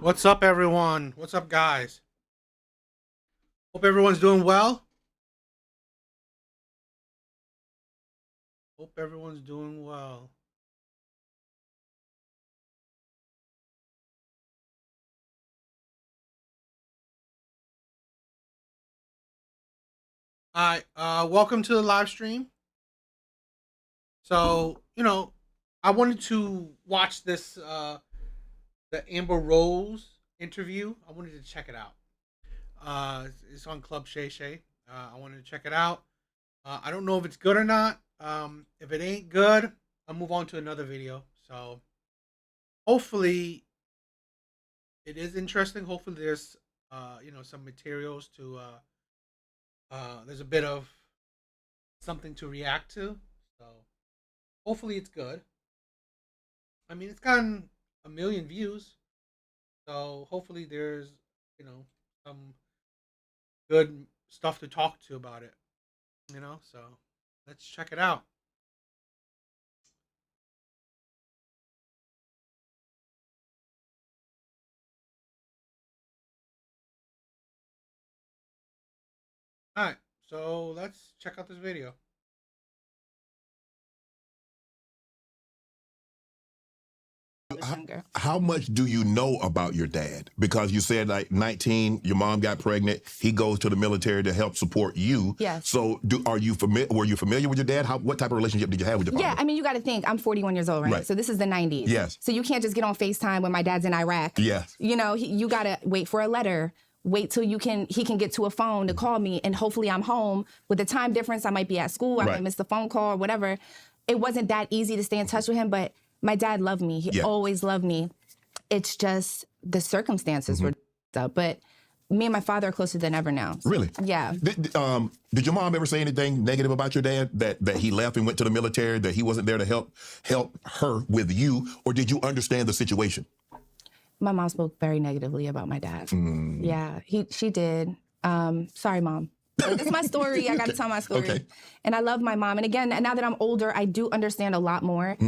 What's up, everyone? What's up, guys? Hope everyone's doing well. Hope everyone's doing well. All right, welcome to the live stream. So, I wanted to watch this, the Amber Rose interview. I wanted to check it out. It's on Club Shay. I wanted to check it out. I don't know if it's good or not. If it ain't good, I'll move on to another video. So hopefully it is interesting. Hopefully there's some materials to there's a bit of something to react to. So hopefully it's good. I mean, it's gotten 1 million views. So hopefully there's some good stuff to talk to about it. So let's check it out. All right, so let's check out this video. How much do you know about your dad? Because you said like 19, your mom got pregnant. He goes to the military to help support you. Yes. So were you familiar with your dad? What type of relationship did you have with your father? Yeah, I mean, you got to think, I'm 41 years old, right? So this is the 90s. Yes. So you can't just get on FaceTime when my dad's in Iraq. Yes. You got to wait for a letter. Wait till he can get to a phone to call me, and hopefully I'm home. With the time difference, I might be at school, I might miss the phone call or whatever. It wasn't that easy to stay in touch with him, but my dad loved me. He always loved me. It's just the circumstances were up. But me and my father are closer than ever now. So, really? Yeah. Did your mom ever say anything negative about your dad? That he left and went to the military, that he wasn't there to help her with you? Or did you understand the situation? My mom spoke very negatively about my dad. Yeah, she did. Sorry, Mom. This is my story. I got to tell my story. Okay. And I love my mom. And again, now that I'm older, I do understand a lot more.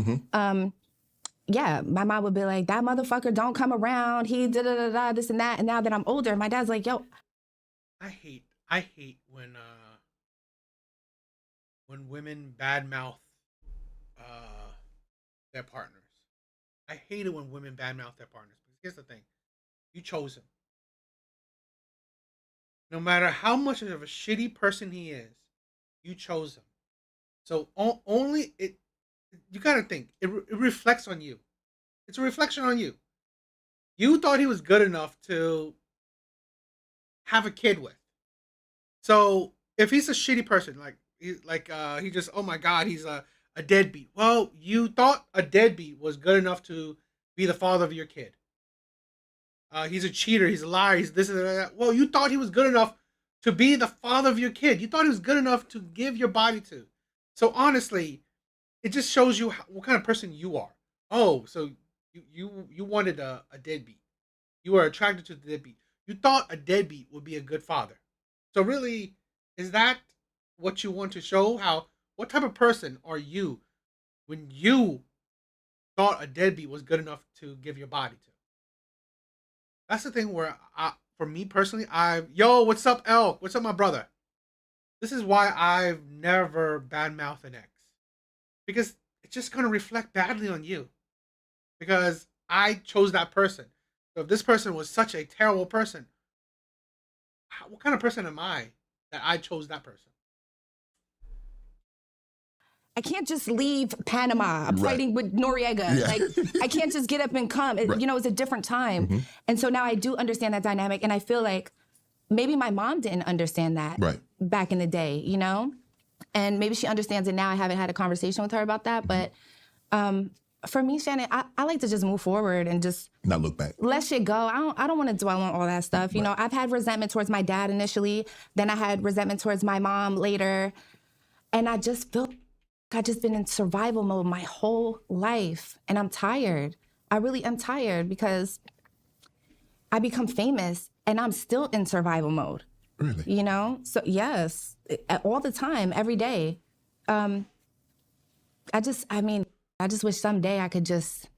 Yeah, my mom would be like, that motherfucker don't come around. He da-da-da-da, this and that. And now that I'm older, my dad's like, yo. I hate when women badmouth their partners. I hate it when women badmouth their partners. Because here's the thing. You chose him. No matter how much of a shitty person he is, you chose him. So you gotta think, it reflects on you. It's a reflection on you. You thought he was good enough to have a kid with. So if he's a shitty person, he just, oh my God, he's a deadbeat. Well, you thought a deadbeat was good enough to be the father of your kid. He's a cheater, he's a liar, he's this and that. Well, you thought he was good enough to be the father of your kid. You thought he was good enough to give your body to. So honestly, it just shows you what kind of person you are. Oh, so you wanted a deadbeat. You were attracted to the deadbeat. You thought a deadbeat would be a good father. So really, is that what you want to show? What type of person are you when you thought a deadbeat was good enough to give your body to? That's the thing where, for me personally, yo, what's up, Elk? What's up, my brother? This is why I've never badmouthed an ex. Because it's just going to reflect badly on you. Because I chose that person. So if this person was such a terrible person, what kind of person am I that I chose that person? I can't just leave Panama. I'm fighting with Noriega. Like, I can't just get up and come. It's a different time. And so now I do understand that dynamic. And I feel like maybe my mom didn't understand that back in the day, And maybe she understands it now. I haven't had a conversation with her about that. But for me, Shannon, I like to just move forward and just not look back. Let shit go. I don't want to dwell on all that stuff. You know, I've had resentment towards my dad initially. Then I had resentment towards my mom later. And I just feel I've just been in survival mode my whole life, and I'm tired. I really am tired because I become famous, and I'm still in survival mode. Really? So yes, all the time, every day. I just wish someday I could just,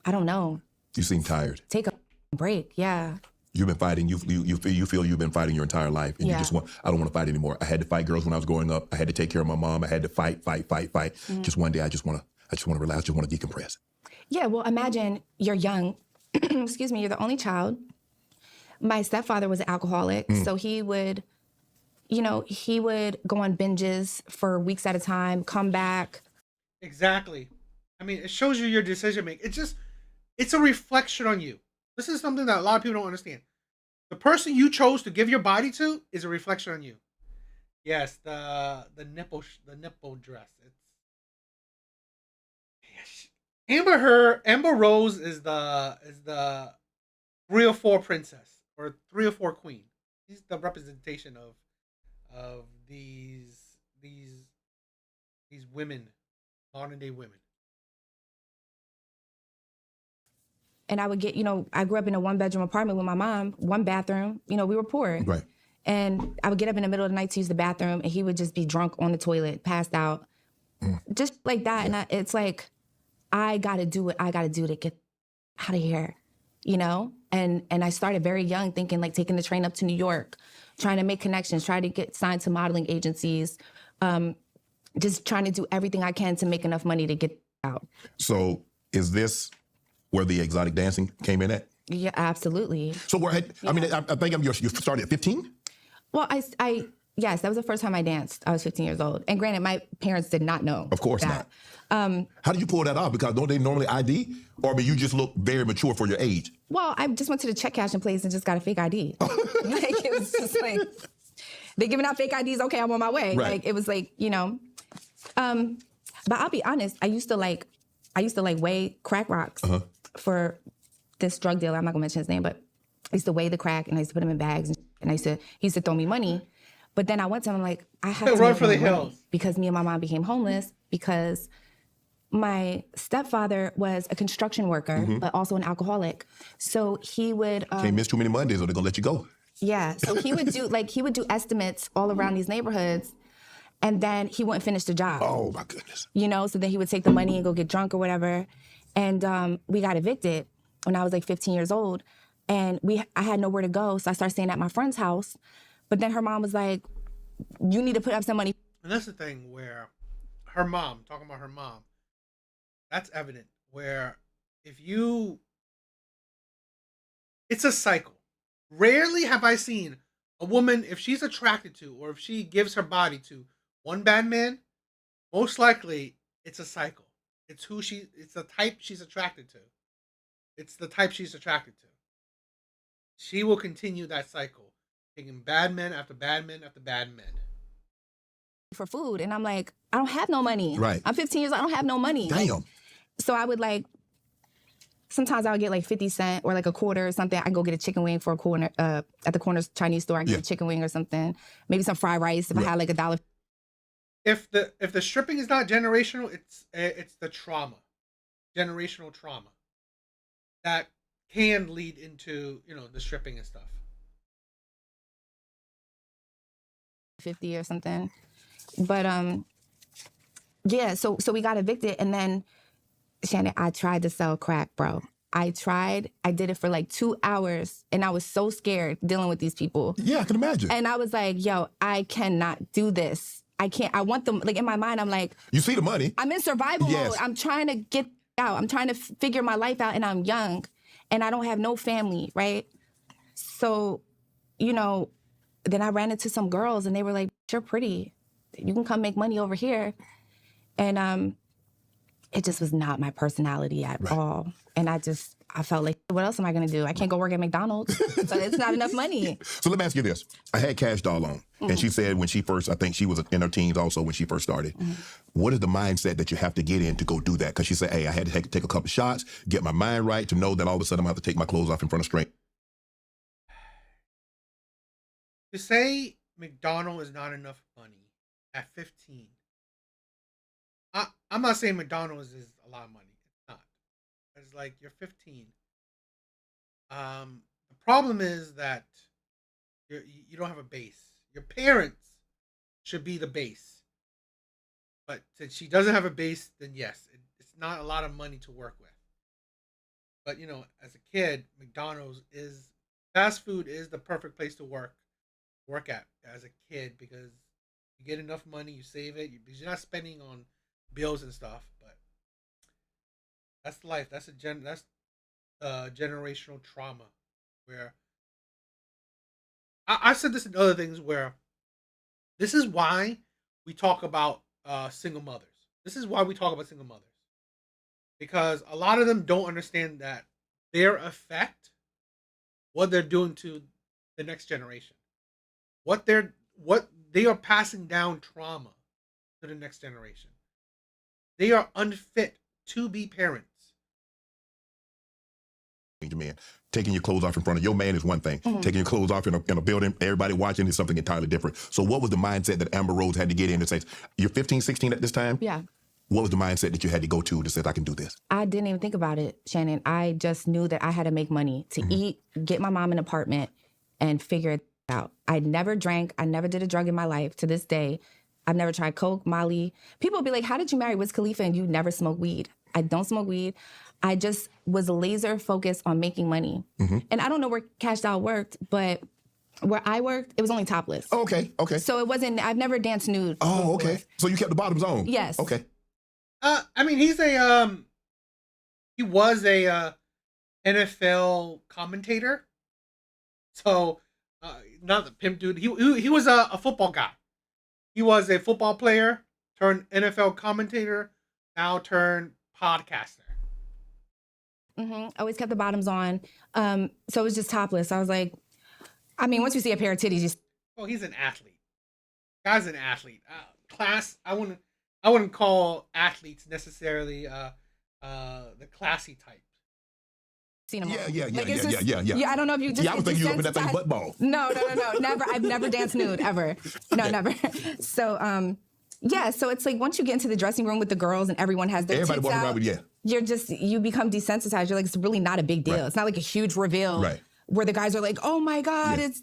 I don't know. You seem tired. Take a break. Yeah. You've been fighting. You feel you've been fighting your entire life, and you Yeah. just want. I don't want to fight anymore. I had to fight girls when I was growing up. I had to take care of my mom. I had to fight. Just one day, I just want to relax. Just want to decompress. Yeah. Well, imagine you're young. Excuse me. You're the only child. My stepfather was an alcoholic, so he would go on binges for weeks at a time, come back. Exactly. I mean, it shows you your decision making. It's a reflection on you. This is something that a lot of people don't understand. The person you chose to give your body to is a reflection on you. Yes, the nipple dress. It's Amber Rose is the 304 princess or 304 queen. She's the representation of these women, modern day women. And I would get, I grew up in a 1-bedroom apartment with my mom, 1 bathroom. We were poor. Right. And I would get up in the middle of the night to use the bathroom, and he would just be drunk on the toilet, passed out, just like that. Yeah. And it's like, I got to do what I got to do to get out of here, And I started very young, thinking like taking the train up to New York, trying to make connections, trying to get signed to modeling agencies, just trying to do everything I can to make enough money to get out. So is this where the exotic dancing came in at? Yeah, absolutely. So I think you started at 15? Well, yes, that was the first time I danced. I was 15 years old. And granted, my parents did not know. Of course that. not. How did you pull that off? Because don't they normally ID? Or you just look very mature for your age? Well, I just went to the check cashing place and just got a fake ID. It was just like, they're giving out fake IDs. Okay, I'm on my way. Right. Like, it was like, but I'll be honest. I used to weigh crack rocks for this drug dealer. I'm not gonna mention his name, but I used to weigh the crack and I used to put them in bags and he used to throw me money. But then I went to him, I'm like, I have to run make for the more money hills. because me and my mom became homeless because my stepfather was a construction worker, but also an alcoholic. So he would Can't miss too many Mondays or they're gonna let you go. yeah. So he would do estimates all around these neighborhoods, and then he wouldn't finish the job. Oh my goodness. So then he would take the money and go get drunk or whatever. And we got evicted when I was like 15 years old. And I had nowhere to go, so I started staying at my friend's house. But then her mom was like, you need to put up some money. And that's the thing where her mom, talking about her mom, that's evident. Where it's a cycle. Rarely have I seen a woman, if she's attracted to or if she gives her body to one bad man, most likely it's a cycle. It's the type she's attracted to. It's the type she's attracted to. She will continue that cycle, taking bad men after bad men after bad men. For food. And I'm like, I don't have no money. Right. I'm 15 years old, I don't have no money. Damn. So I would sometimes I would get like 50 cents or like a quarter or something. I can go get a chicken wing for a corner, at the corner's Chinese store. I can get a chicken wing or something. Maybe some fried rice if I had like $1. If the stripping is not generational, it's the trauma, generational trauma, that can lead into the stripping and stuff. 50 or something. But yeah, so we got evicted, and then Shannon, I tried to sell crack, bro. I did it for like 2 hours, and I was so scared dealing with these people. Yeah, I can imagine. And I was like, yo, I cannot do this. I can't. I want them, like in my mind, I'm like, you see the money. I'm in survival mode. I'm trying to get out. I'm trying to figure my life out, and I'm young, and I don't have no family, right? So, then I ran into some girls, and they were like, you're pretty. You can come make money over here. And it just was not my personality at all. And I felt like, what else am I gonna do? I can't go work at McDonald's. So it's not enough money. So let me ask you this. I had Cash Doll on, and she said when she first, I think she was in her teens also when she first started. What is the mindset that you have to get in to go do that? Because she said, hey, I had to take a couple shots, get my mind right to know that all of a sudden I'm gonna have to take my clothes off in front of strangers. To say McDonald's is not enough money at 15, I'm not saying McDonald's is a lot of money. It's not. It's like you're 15. The problem is that you don't have a base. Your parents should be the base. But since she doesn't have a base, then yes, it's not a lot of money to work with. But as a kid, fast food is the perfect place to work at as a kid because you get enough money, you save it, because you're not spending on bills and stuff. But that's life. That's generational trauma. Where I said this in other things where this is why we talk about single mothers. This is why we talk about single mothers because a lot of them don't understand that their effect, what they're doing to the next generation, what they are passing down trauma to the next generation. They are unfit to be parents. Man, taking your clothes off in front of your man is one thing. Taking your clothes off in a building, everybody watching is something entirely different. So what was the mindset that Amber Rose had to get in and say, you're 15, 16 at this time? Yeah. What was the mindset that you had to go to say, I can do this? I didn't even think about it, Shannon. I just knew that I had to make money to eat, get my mom an apartment, and figure it out. I never drank. I never did a drug in my life. To this day, I've never tried coke, Molly. People be like, how did you marry Wiz Khalifa and you never smoke weed? I don't smoke weed. I just was laser focused on making money. And I don't know where Cash Doll worked, but where I worked, it was only topless. Oh, okay. So it wasn't, I've never danced nude. Oh, okay. So you kept the bottoms on? Yes. Okay. I mean, he was a NFL commentator. So, not the pimp dude. He was a football guy. He was a football player turned NFL commentator, now turned podcaster. Always kept the bottoms on. So it was just topless. I was like, I mean, once you see a pair of titties, just. Oh, he's an athlete. Guy's an athlete. Class. I wouldn't call athletes necessarily the classy type. Seen them all. Yeah. I don't know if you just. Yeah, I was thinking you were in that thing butt ball. No. Never. I've never danced nude ever. No, never. So, yeah. So it's like once you get into the dressing room with the girls and everyone has their everybody tits walking out, around with you become desensitized. You're like, it's really not a big deal. Right. It's not like a huge reveal. Right. Where the guys are like, oh my God, it's,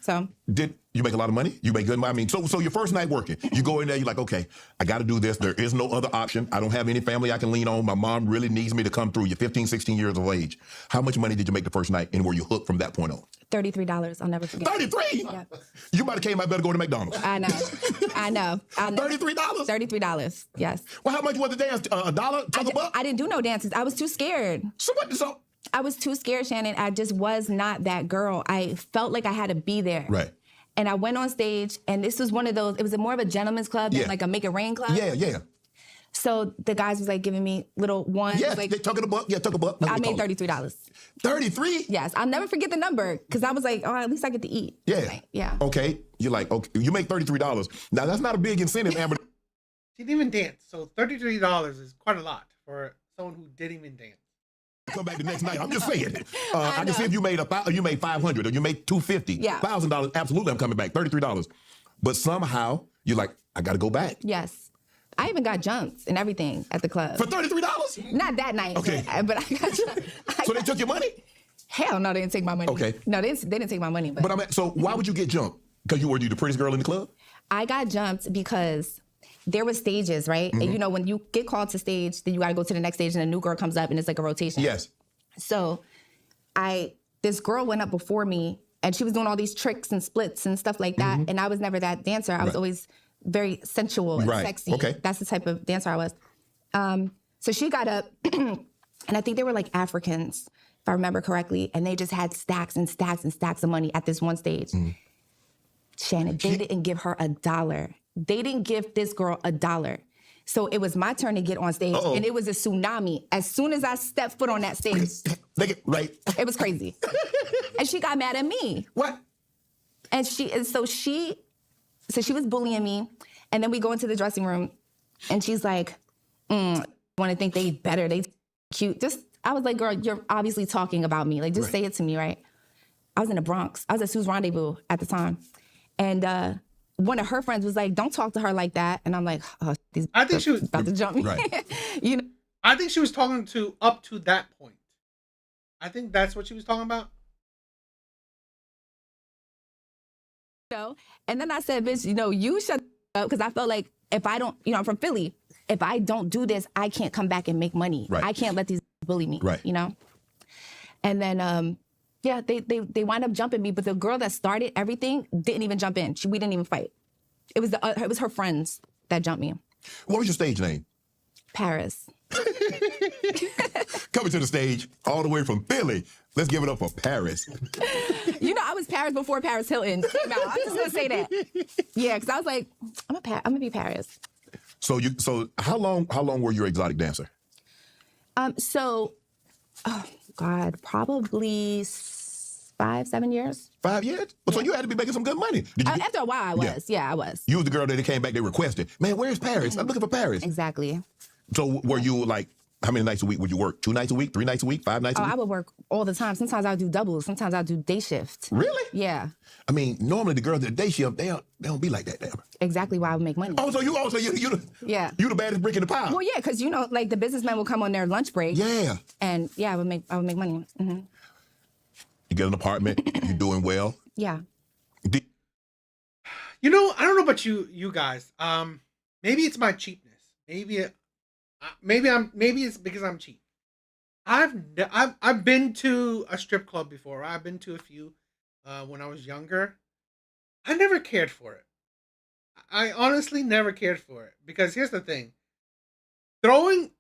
so. Did you make a lot of money? You make good money? I mean, so your first night working, you go in there, you're like, okay, I got to do this. There is no other option. I don't have any family I can lean on. My mom really needs me to come through. You're 15, 16 years of age. How much money did you make the first night and were you hooked from that point on? $33. I'll never forget. 33? Yeah. You might have came out better go to McDonald's. I know. $33? $33, yes. Well, how much was the dance? $1? Talk about? I didn't do no dances. I was too scared. So what? So I was too scared, Shannon. I just was not that girl. I felt like I had to be there. Right. And I went on stage, and this was one of those, it was more of a gentleman's club than like a make it rain club. Yeah. So the guys was like giving me little ones. Yeah, like, they took a buck. Yeah, took a buck. I made $33. 33? Yes. I'll never forget the number because I was like, oh, at least I get to eat. Yeah. Like, yeah. Okay. You're like, okay, you make $33. Now, that's not a big incentive, Amber. She didn't even dance. So $33 is quite a lot for someone who didn't even dance. Come back the next night. I'm just saying. I can see if you made $500 or you made $250. Yeah. $1,000. Absolutely, I'm coming back. $33. But somehow you're like, I got to go back. Yes. I even got jumps and everything at the club. For $33? Not that night. Okay. But I got jumps. So they took your money? Hell no, they didn't take my money. Okay. No, they didn't take my money. But I mean, so why would you get jumped? Because you were the prettiest girl in the club? I got jumped because there were stages, right? And you know, when you get called to stage, then you got to go to the next stage and a new girl comes up and it's like a rotation. Yes. So this girl went up before me and she was doing all these tricks and splits and stuff like that. And I was never that dancer. I was always very sensual and sexy. Okay. That's the type of dancer I was. So she got up and I think they were like Africans, if I remember correctly. And they just had stacks and stacks and stacks of money at this one stage. Shannon, they didn't give her $1. They didn't give this girl $1. So it was my turn to get on stage, and it was a tsunamis. As soon as I stepped foot on that stage, right? It was crazy. And she got mad at me. What? And she was bullying me, and then we go into the dressing room, and she's like, want to think they better, they cute. I was like, girl, you're obviously talking about me. Like, just say it to me, right? I was in the Bronx. I was at Sue's Rendezvous at the time, and one of her friends was like, don't talk to her like that. And I'm like, oh, I think she was about to jump me. Right. You know? I think she was talking to up to that point. I think that's what she was talking about. And then I said, bitch, you shut up. Because I felt like if I don't, I'm from Philly. If I don't do this, I can't come back and make money. Right. I can't let these bully me, Right. And then, yeah, they wind up jumping me. But the girl that started everything didn't even jump in. We didn't even fight. It was her friends that jumped me. What was your stage name? Paris. Coming to the stage all the way from Philly. Let's give it up for Paris. You know, I was Paris before Paris Hilton came out. I'm just gonna say that. Yeah, because I was like, I'm gonna be Paris. So how long were you an exotic dancer? Oh God, probably 5-7 years. 5 years? Well, so you had to be making some good money. After a while, I was. Yeah, I was. You was the girl that they came back, they requested, man, where's Paris? I'm looking for Paris. Exactly. So were you like, how many nights a week would you work? 2 nights a week, 3 nights a week, 5 nights a week? I would work all the time. Sometimes I would do doubles. Sometimes I would do day shift. Really? Yeah. I mean, normally the girls at day shift, they don't be like that, damn. Exactly why I would make money. Oh, so you Yeah. You the baddest brick in the pile. Well, yeah, because you know, like the businessmen will come on their lunch break. Yeah. And yeah, I would make money. Mm-hmm. You get an apartment, you're doing well. Yeah. You know, I don't know about you guys. Maybe it's my cheapness. Maybe it's because I'm cheap. I've been to a strip club before. I've been to a few when I was younger. I never cared for it. I honestly never cared for it because here's the thing: throwing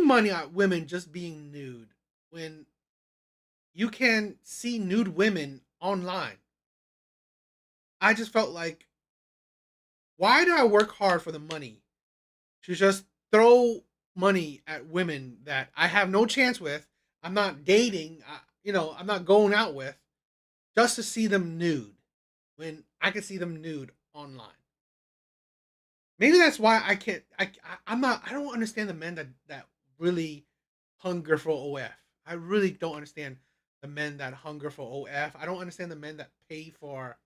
money at women just being nude when you can see nude women online. I just felt like, why do I work hard for the money to just throw money at women that I have no chance with? I'm not dating, I'm not going out with, just to see them nude when I can see them nude online. Maybe that's why I can't. I don't understand the men that really hunger for OF. I really don't understand the men that hunger for OF. I don't understand the men that pay for,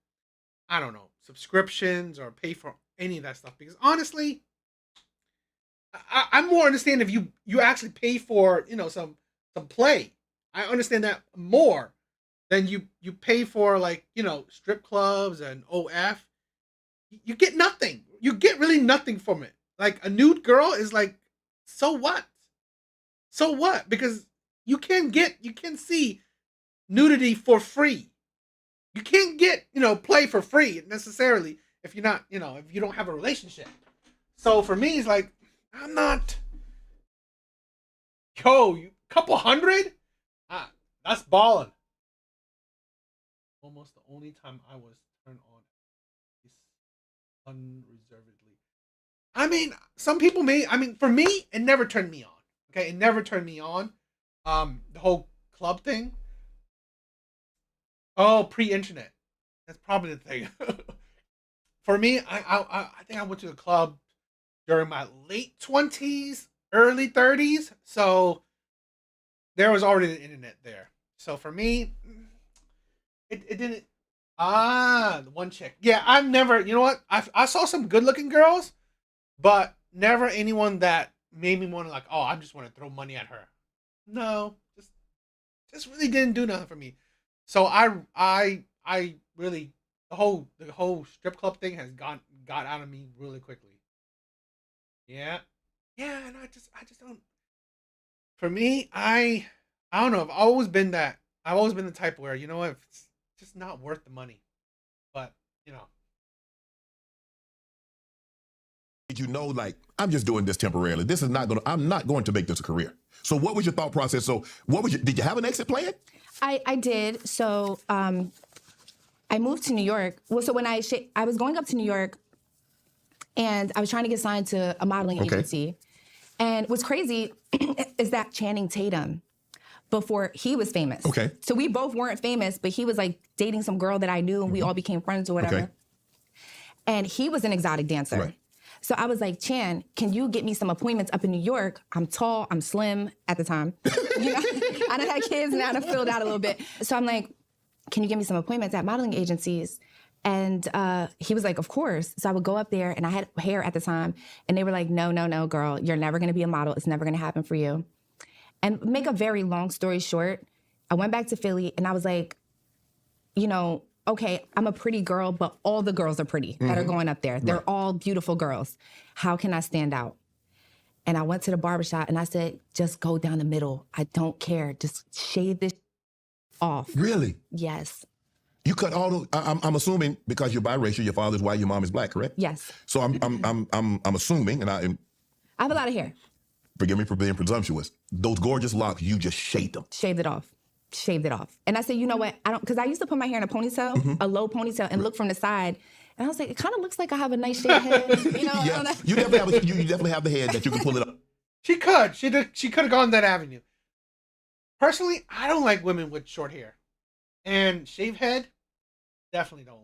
I don't know, subscriptions or pay for any of that stuff. Because honestly, I more understand if you actually pay for, some play. I understand that more than you pay for, like, strip clubs and OF. You get nothing. You get really nothing from it. Like a nude girl is like, so what? So what? Because you can see nudity for free. You can't get, play for free necessarily if you're not, if you don't have a relationship. So for me, it's like, I'm not, couple hundred? That's balling. Almost the only time I was turned on is unreservedly. I mean, some people for me, it never turned me on. Okay, it never turned me on. The whole club thing. Oh, pre-internet. That's probably the thing. For me, I think I went to a club during my late 20s, early 30s. So there was already the internet there. So for me, it didn't. The one chick. Yeah, I've never, you know what? I saw some good looking girls, but never anyone that made me want to, like, oh, I just want to throw money at her. No, just really didn't do nothing for me. So I really, the whole strip club thing has got out of me really quickly. Yeah, and I just don't. For me, I don't know. I've always been that. I've always been the type where, if it's just not worth the money, but Did you know, like, I'm just doing this temporarily. I'm not going to make this a career. So what was your thought process? So did you have an exit plan? I did. So I moved to New York. Well, so when I was going up to New York, and I was trying to get signed to a modeling agency. And what's crazy is that Channing Tatum, before he was famous. Okay. So we both weren't famous, but he was like dating some girl that I knew, and we all became friends or whatever. Okay. And he was an exotic dancer. Right. So I was like, Chan, can you get me some appointments up in New York? I'm tall, I'm slim at the time. I done had kids, now I done filled out a little bit. So I'm like, can you get me some appointments at modeling agencies? And he was like, of course. So I would go up there, and I had hair at the time, and they were like, no, girl, you're never gonna be a model. It's never gonna happen for you. And make a very long story short, I went back to Philly, and I was like, okay, I'm a pretty girl, but all the girls are pretty that are going up there. They're all beautiful girls. How can I stand out? And I went to the barbershop, and I said, just go down the middle. I don't care. Just shave this off. Really? Yes. You cut all those. I'm assuming because you're biracial, your father's white, your mom is black, correct? Yes. So I'm assuming, and I have a lot of hair. Forgive me for being presumptuous. Those gorgeous locks, you just shaved them. Shaved it off. Shaved it off. And I said, you know what? I don't, because I used to put my hair in a ponytail, a low ponytail, and look from the side. And I was like, it kind of looks like I have a nice shaved head. You know? Yeah. You definitely have the head that you can pull it up. She could. She could have gone that avenue. Personally, I don't like women with short hair. And shaved head, definitely don't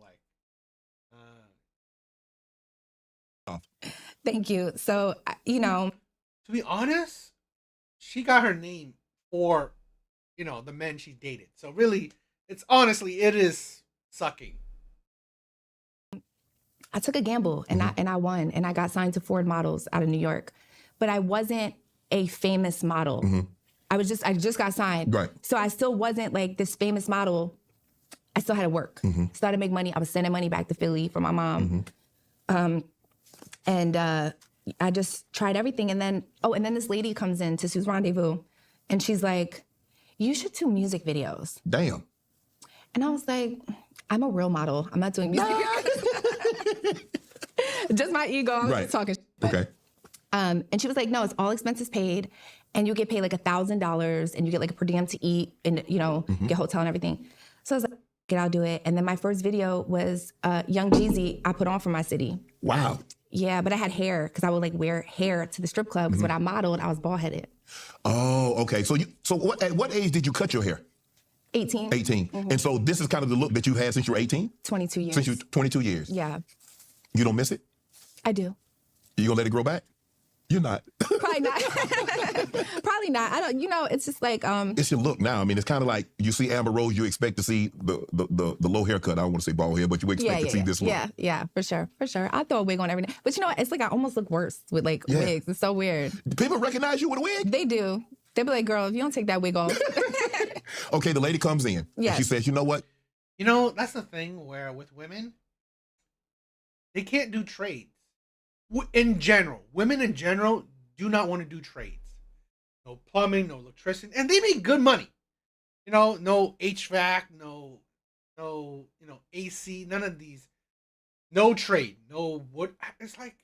like. Thank you. So, you know. To be honest, she got her name for, the men she dated. So really, it is sucking. I took a gamble and I won, and I got signed to Ford Models out of New York. But I wasn't a famous model. I just got signed. Right. So I still wasn't like this famous model. I still had to work. Still had to make money. I was sending money back to Philly for my mom. And I just tried everything. And then this lady comes in to Sue's Rendezvous, and she's like, you should do music videos. Damn. And I was like, I'm a real model. I'm not doing music videos. Just my ego. I'm just talking. Okay. And she was like, no, it's all expenses paid. And you get paid like $1,000, and you get like a per diem to eat, and get hotel and everything. So I was like, I'll do it. And then my first video was Young Jeezy I put on for my city. Wow. Yeah, but I had hair because I would like wear hair to the strip club because when I modeled, I was bald headed. Oh, okay. So at what age did you cut your hair? 18. 18. And so this is kind of the look that you had since you were 18? 22 years. Since you 22 years? Yeah. You don't miss it? I do. You gonna let it grow back? You're not. Probably not. Probably not. I don't, it's just like... It's your look now. I mean, it's kind of like you see Amber Rose, you expect to see the low haircut. I don't want to say bald hair, but you expect to see this look. Yeah, for sure. I throw a wig on every day. But you know what? It's like I almost look worse with like wigs. It's so weird. People recognize you with a wig? They do. They be like, girl, if you don't take that wig off. Okay, the lady comes in. Yes. And she says, you know what? That's the thing where with women, they can't do trades. In general, women in general do not want to do trades. No plumbing, no electricity, and they make good money. No HVAC, no AC, none of these. No trade, no wood. It's like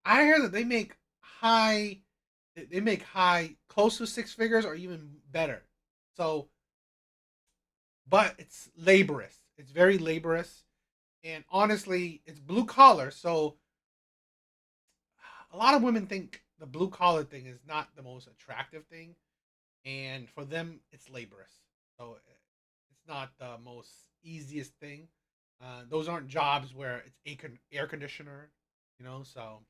I hear that they make high, close to six figures or even better. So, but it's laborious. It's very laborious, and honestly, it's blue collar. So, a lot of women think the blue collar thing is not the most attractive thing, and for them, it's laborious. So, it's not the most easiest thing. Those aren't jobs where it's air conditioner, So,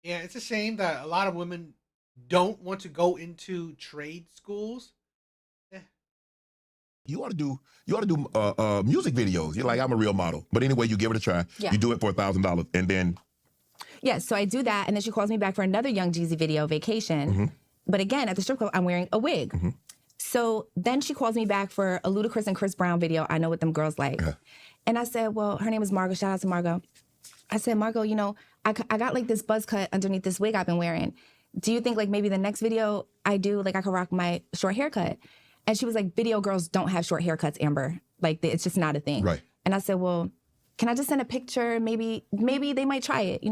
yeah, it's a shame that a lot of women don't want to go into trade schools. You ought to do music videos. You're like, I'm a real model. But anyway, you give it a try. Yeah. You do it for $1,000, and then. Yeah, so I do that, and then she calls me back for another Young Jeezy video, Vacation. But again, at the strip club, I'm wearing a wig. So then she calls me back for a Ludacris and Chris Brown video, I Know What Them Girls Like. And I said, well, her name is Margot. Shout out to Margot. I said, Margot, I got like this buzz cut underneath this wig I've been wearing. Do you think like maybe the next video I do, like I could rock my short haircut? And she was like, video girls don't have short haircuts, Amber. Like it's just not a thing. Right. And I said, well, can I just send a picture? Maybe they might try it,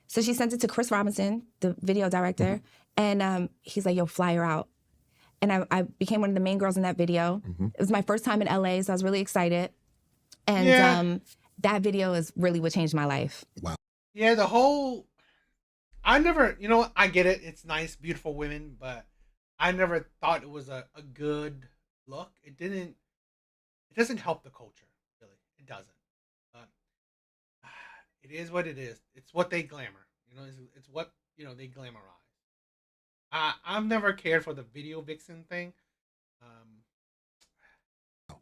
So she sent it to Chris Robinson, the video director. And he's like, yo, fly her out. And I became one of the main girls in that video. It was my first time in LA, so I was really excited. And that video is really what changed my life. Wow. Yeah, I never, I get it. It's nice, beautiful women, but I never thought it was a good look. It doesn't help the culture, really. It doesn't. But it is what it is. It's what they glamour. It's what, they glamorize. I've never cared for the video vixen thing.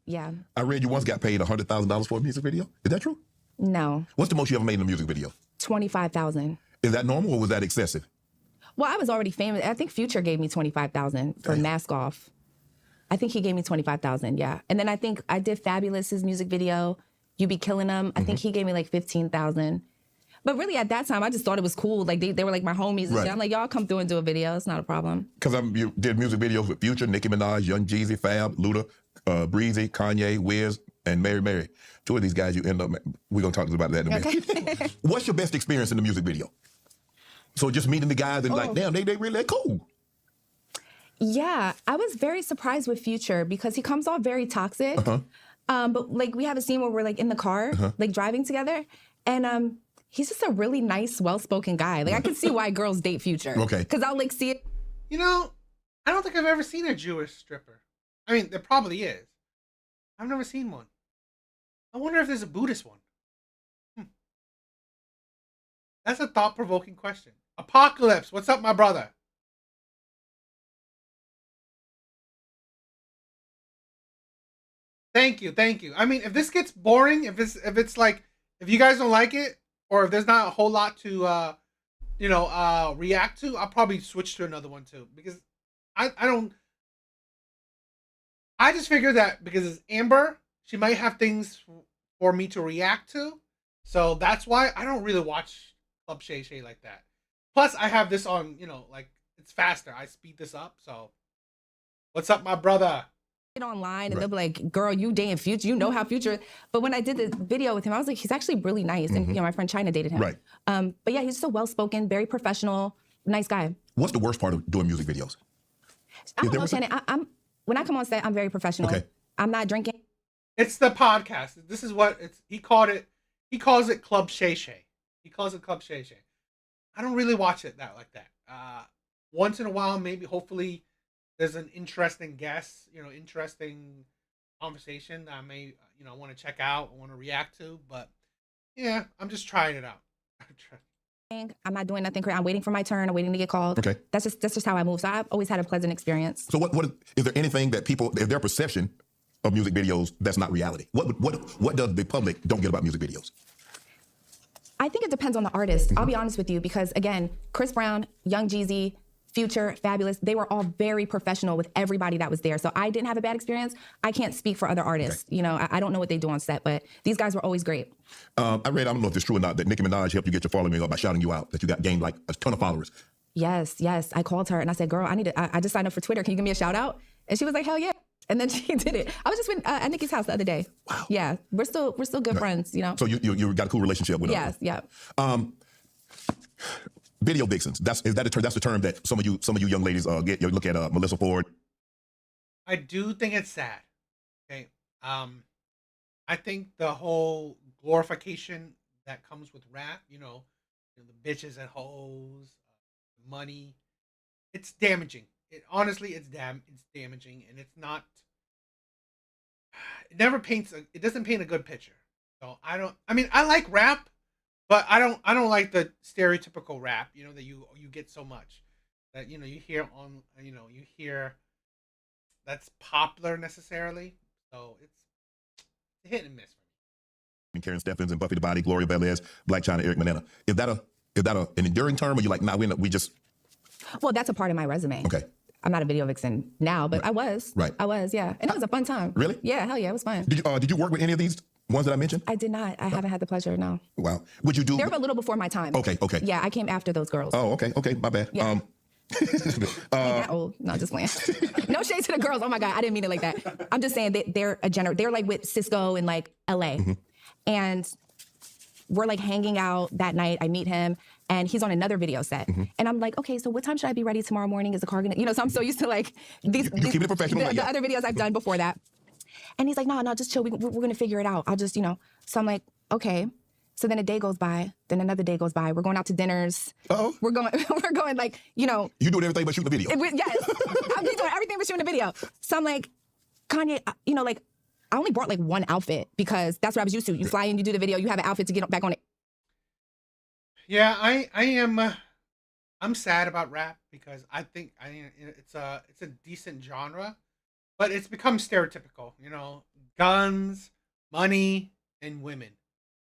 Yeah. I read you once got paid $100,000 for a music video. Is that true? No. What's the most you ever made in a music video? $25,000. Is that normal or was that excessive? Well, I was already famous. I think Future gave me $25,000 for Mask Off. I think he gave me $25,000, yeah. And then I think I did Fabulous's music video, You Be Killing Them. I think he gave me like $15,000. But really, at that time, I just thought it was cool. Like they were like my homies and Right. shit. I'm like, y'all come through and do a video. It's not a problem. Because you did music videos with Future, Nicki Minaj, Young Jeezy, Fab, Luda, Breezy, Kanye, Wiz, and Mary. 2 of these guys you end up, we're going to talk about that in a minute. What's your best experience in the music video? So just meeting the guys and like, damn, they really cool. Yeah, I was very surprised with Future because he comes off very toxic. But like we have a scene where we're like in the car, like driving together, and he's just a really nice, well-spoken guy. Like I can see why girls date Future. Okay. Because I'll like see it. You know, I don't think I've ever seen a Jewish stripper. I mean, there probably is. I've never seen one. I wonder if there's a Buddhist one. That's a thought-provoking question. Apocalypse, what's up, my brother? Thank you. I mean, if this gets boring, if it's like, if you guys don't like it, or if there's not a whole lot to, react to, I'll probably switch to another one too. Because I just figure that because it's Amber, she might have things for me to react to. So that's why I don't really watch Club Shay like that. Plus, I have this on, like, it's faster. I speed this up. So, what's up, my brother? Online and they'll be like, girl, you dating Future, you know how Future. But when I did the video with him, I was like, he's actually really nice. And my friend China dated him. Right. But yeah, he's just a well-spoken, very professional, nice guy. What's the worst part of doing music videos? I don't know, Shannon. I'm when I come on set, I'm very professional. Okay. I'm not drinking. It's the podcast. This is what he calls it Club Shay. He calls it Club Shay. I don't really watch it like that. Once in a while, maybe, hopefully, there's an interesting guest, interesting conversation that I may, want to check out, want to react to. But yeah, I'm just trying it out. I'm not doing nothing crazy. I'm waiting for my turn. I'm waiting to get called. Okay. That's just how I move. So I've always had a pleasant experience. So what is there anything that people, if their perception of music videos, that's not reality? What does the public don't get about music videos? I think it depends on the artist. I'll be honest with you because, again, Chris Brown, Young Jeezy, Future, Fabulous, they were all very professional with everybody that was there. So I didn't have a bad experience. I can't speak for other artists. Okay. I don't know what they do on set, but these guys were always great. I don't know if it's true or not, that Nicki Minaj helped you get your following up by shouting you out, that you gained like a ton of followers. Yes. I called her and I said, girl, I just signed up for Twitter. Can you give me a shout out? And she was like, hell yeah. And then she did it. I was just at Nicki's house the other day. Wow. Yeah. We're still good friends, So you got a cool relationship with her. Yes, yeah. Video vixens. That's the term that some of you young ladies get. You look at Melissa Ford. I do think it's sad. Okay. I think the whole glorification that comes with rap, the bitches and hoes, money, it's damaging. Honestly, it's damaging, and it's not. It doesn't paint a good picture. So I like rap, but I don't like the stereotypical rap, that you get so much that you hear on you hear that's popular necessarily. So it's a hit and miss for me. Karen Steffens and Buffy the Body, Gloria Velez, Black China, Eric Manetta. Is that an enduring term, or you like, nah, we just? Well, that's a part of my resume. Okay. I'm not a video vixen now, but I was. Right. I was, yeah. And it was a fun time. Really? Yeah, hell yeah, it was fun. Did you work with any of these ones that I mentioned? I did not. I haven't had the pleasure, no. Wow. Would you do? They were a little before my time. Okay. Yeah, I came after those girls. Oh, okay. My bad. Yeah. Ain't that old. No, just playing. No shade to the girls. Oh my God, I didn't mean it like that. I'm just saying they're they're like with Cisco in like LA. And we're like hanging out that night. I meet him and he's on another video set. And I'm like, okay, so what time should I be ready tomorrow morning? Is the car gonna, so I'm so used to like these, you keep it professional. The other videos I've done before that. And he's like, no, just chill. We're gonna figure it out. I'll just, So I'm like, okay. So then a day goes by, then another day goes by. We're going out to dinners. Uh-oh. We're going like, You doing everything but shooting the video. Yes, I'm doing everything but shooting the video. So I'm like, Kanye, like, I only brought like one outfit because that's what I was used to. You fly in, you do the video, you have an outfit to get back on it. Yeah, I am. I'm sad about rap because I think it's a decent genre, but it's become stereotypical. Guns, money, and women.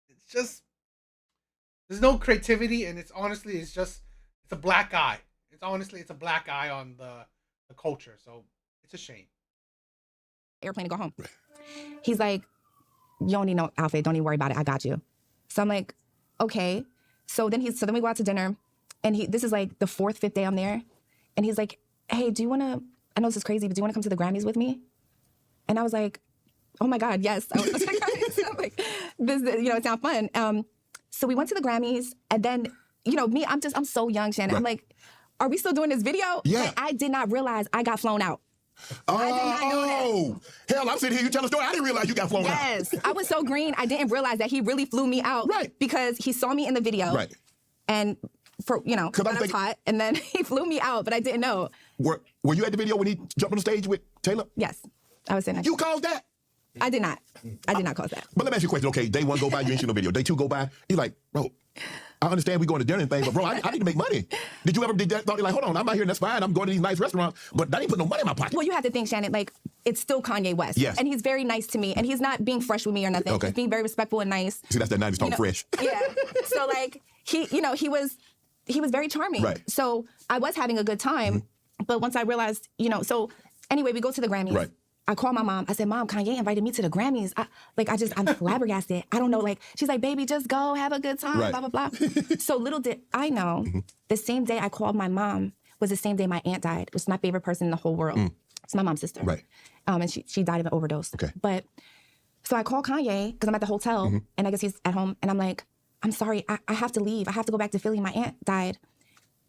It's just there's no creativity, and it's a black eye. It's a black eye on the culture. So it's a shame. Airplane to go home. He's like, you don't need no outfit. Don't even worry about it. I got you. So I'm like, okay. So then we go out to dinner, and this is like the 4th, 5th day I'm there, and he's like, hey, do you want to, I know this is crazy, but do you want to come to the Grammys with me? And I was like, oh my God, yes. I was like, this, it sounds fun. So we went to the Grammys, and then, me, I'm so young, Shannon. I'm like, are we still doing this video? Yeah. Like, I did not realize I got flown out. Oh, hell, I'm sitting here, you tell a story. I didn't realize you got flown out. Yes. I was so green, I didn't realize that he really flew me out. Right. Because he saw me in the video. Right. And for, I I'm was thinking- hot, and then he flew me out, but I didn't know. Were you at the video when he jumped on the stage with Taylor? Yes. I was saying that. You caused that? I did not. I did not cause that. But let me ask you a question. Okay, day 1 go by, you ain't seen no video. Day 2 go by, you're like, bro, I understand we going to dinner and things, but bro, I need to make money. Did you ever thought you're like, hold on, I'm out here and that's fine. I'm going to these nice restaurants, but that ain't putting no money in my pocket. Well, you have to think, Shannon, like, it's still Kanye West. Yes. And he's very nice to me, and he's not being fresh with me or nothing. Okay. He's being very respectful and nice. See, that's that 90s talk fresh. Yeah. So, like, he was very charming. Right. So I was having a good time, but once I realized, so anyway, we go to the Grammys. Right. I called my mom. I said, Mom, Kanye invited me to the Grammys. I'm flabbergasted. I don't know. Like, she's like, baby, just go, have a good time, Right. blah, blah, blah. So little did I know, the same day I called my mom was the same day my aunt died, which is my favorite person in the whole world. It's my mom's sister. Right. And she died of an overdose. Okay. But, so I call Kanye, because I'm at the hotel, and I guess he's at home, and I'm like, I'm sorry, I have to leave. I have to go back to Philly. My aunt died.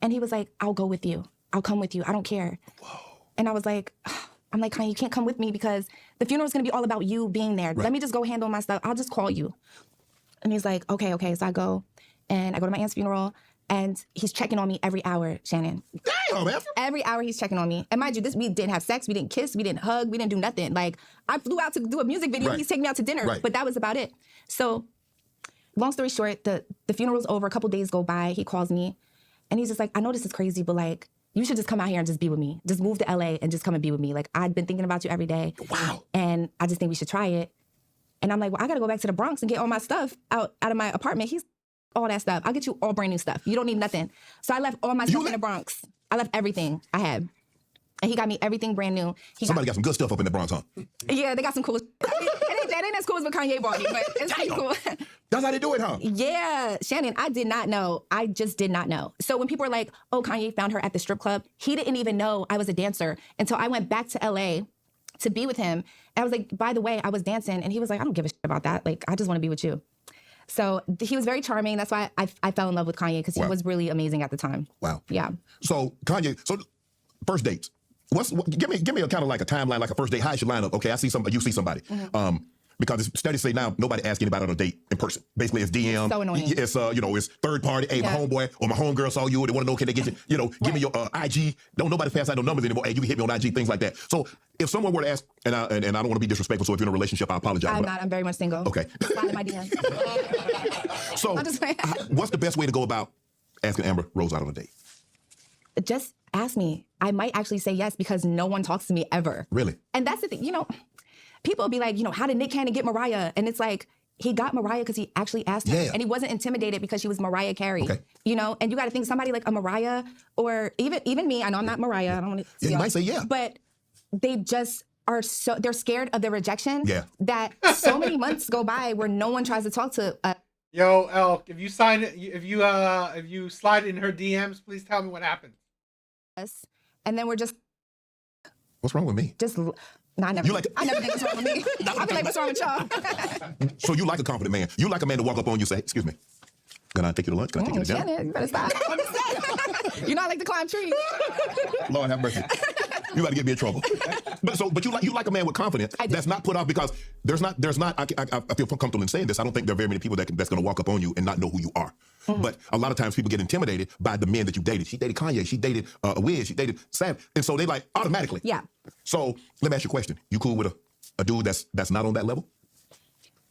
And he was like, I'll go with you. I'll come with you. I don't care. Whoa. And I was like, I'm like, Kanye, you can't come with me because the funeral's gonna be all about you being there. Right. Let me just go handle my stuff. I'll just call you. And he's like, okay. So I go, and I go to my aunt's funeral, and he's checking on me every hour, Shannon. Damn, man. Every hour he's checking on me. And mind you, we didn't have sex, we didn't kiss, we didn't hug, we didn't do nothing. Like, I flew out to do a music video, Right. he's taking me out to dinner, Right. but that was about it. So, long story short, the funeral's over, a couple days go by, he calls me, and he's just like, I know this is crazy, but like, you should just come out here and just be with me. Just move to LA and just come and be with me. Like, I've been thinking about you every day. Wow. And I just think we should try it. And I'm like, well, I gotta go back to the Bronx and get all my stuff out of my apartment. He's all that stuff. I'll get you all brand new stuff. You don't need nothing. So I left all my stuff in the Bronx. I left everything I had. And he got me everything brand new. Somebody got some good stuff up in the Bronx, huh? Yeah, they got some cool. It ain't as cool as what Kanye bought me, but it's pretty cool. That's how they do it, huh? Yeah, Shannon, I did not know. I just did not know. So when people were like, oh, Kanye found her at the strip club, he didn't even know I was a dancer until I went back to LA to be with him. And I was like, by the way, I was dancing. And he was like, I don't give a shit about that. Like, I just want to be with you. So he was very charming. That's why I fell in love with Kanye, because he was really amazing at the time. Wow. Yeah. So Kanye, first dates. Give me a kind of like a timeline, like a first date. How should line up? Okay, I see somebody, you see somebody. Because studies say now nobody asks anybody on a date in person. Basically, it's DM. So annoying. It's it's third party. Hey, my homeboy or my homegirl saw you. They want to know, can they get you? Give me your IG. Don't nobody pass out no numbers anymore. Hey, you can hit me on IG. Things like that. So if someone were to ask, and I don't want to be disrespectful, so if you're in a relationship, I apologize. I'm not. I'm very much single. Okay. Slide in my DM. So I'm just playing. what's the best way to go about asking Amber Rose out on a date? Just ask me. I might actually say yes, because no one talks to me ever. Really? And that's the thing, people will be like, how did Nick Cannon get Mariah? And it's like, he got Mariah because he actually asked her. Yeah. And he wasn't intimidated because she was Mariah Carey. Okay. And you got to think somebody like a Mariah, or even me, I know I'm not Mariah. I don't want to. Yeah, you might say yeah. But they just are they're scared of the rejection. Yeah. That so many months go by where no one tries to talk to Yo, Elk, if you slide in her DMs, please tell me what happened. us. And then we're just What's wrong with me? no, I never. You like to- I never think what's wrong with me. I be like, what's wrong with y'all? So you like a confident man. You like a man to walk up on you and say, excuse me, can I take you to lunch? Can I take you to dinner? Shannon, you better stop. You know I like to climb trees. Lord have mercy. You got to get me in trouble. But you like a man with confidence that's not put off, because there's not. I feel comfortable in saying this. I don't think there are very many people that's going to walk up on you and not know who you are. But a lot of times people get intimidated by the men that you dated. She dated Kanye. She dated Wiz. She dated Sam. And so they like automatically. Yeah. So let me ask you a question. You cool with a dude that's not on that level?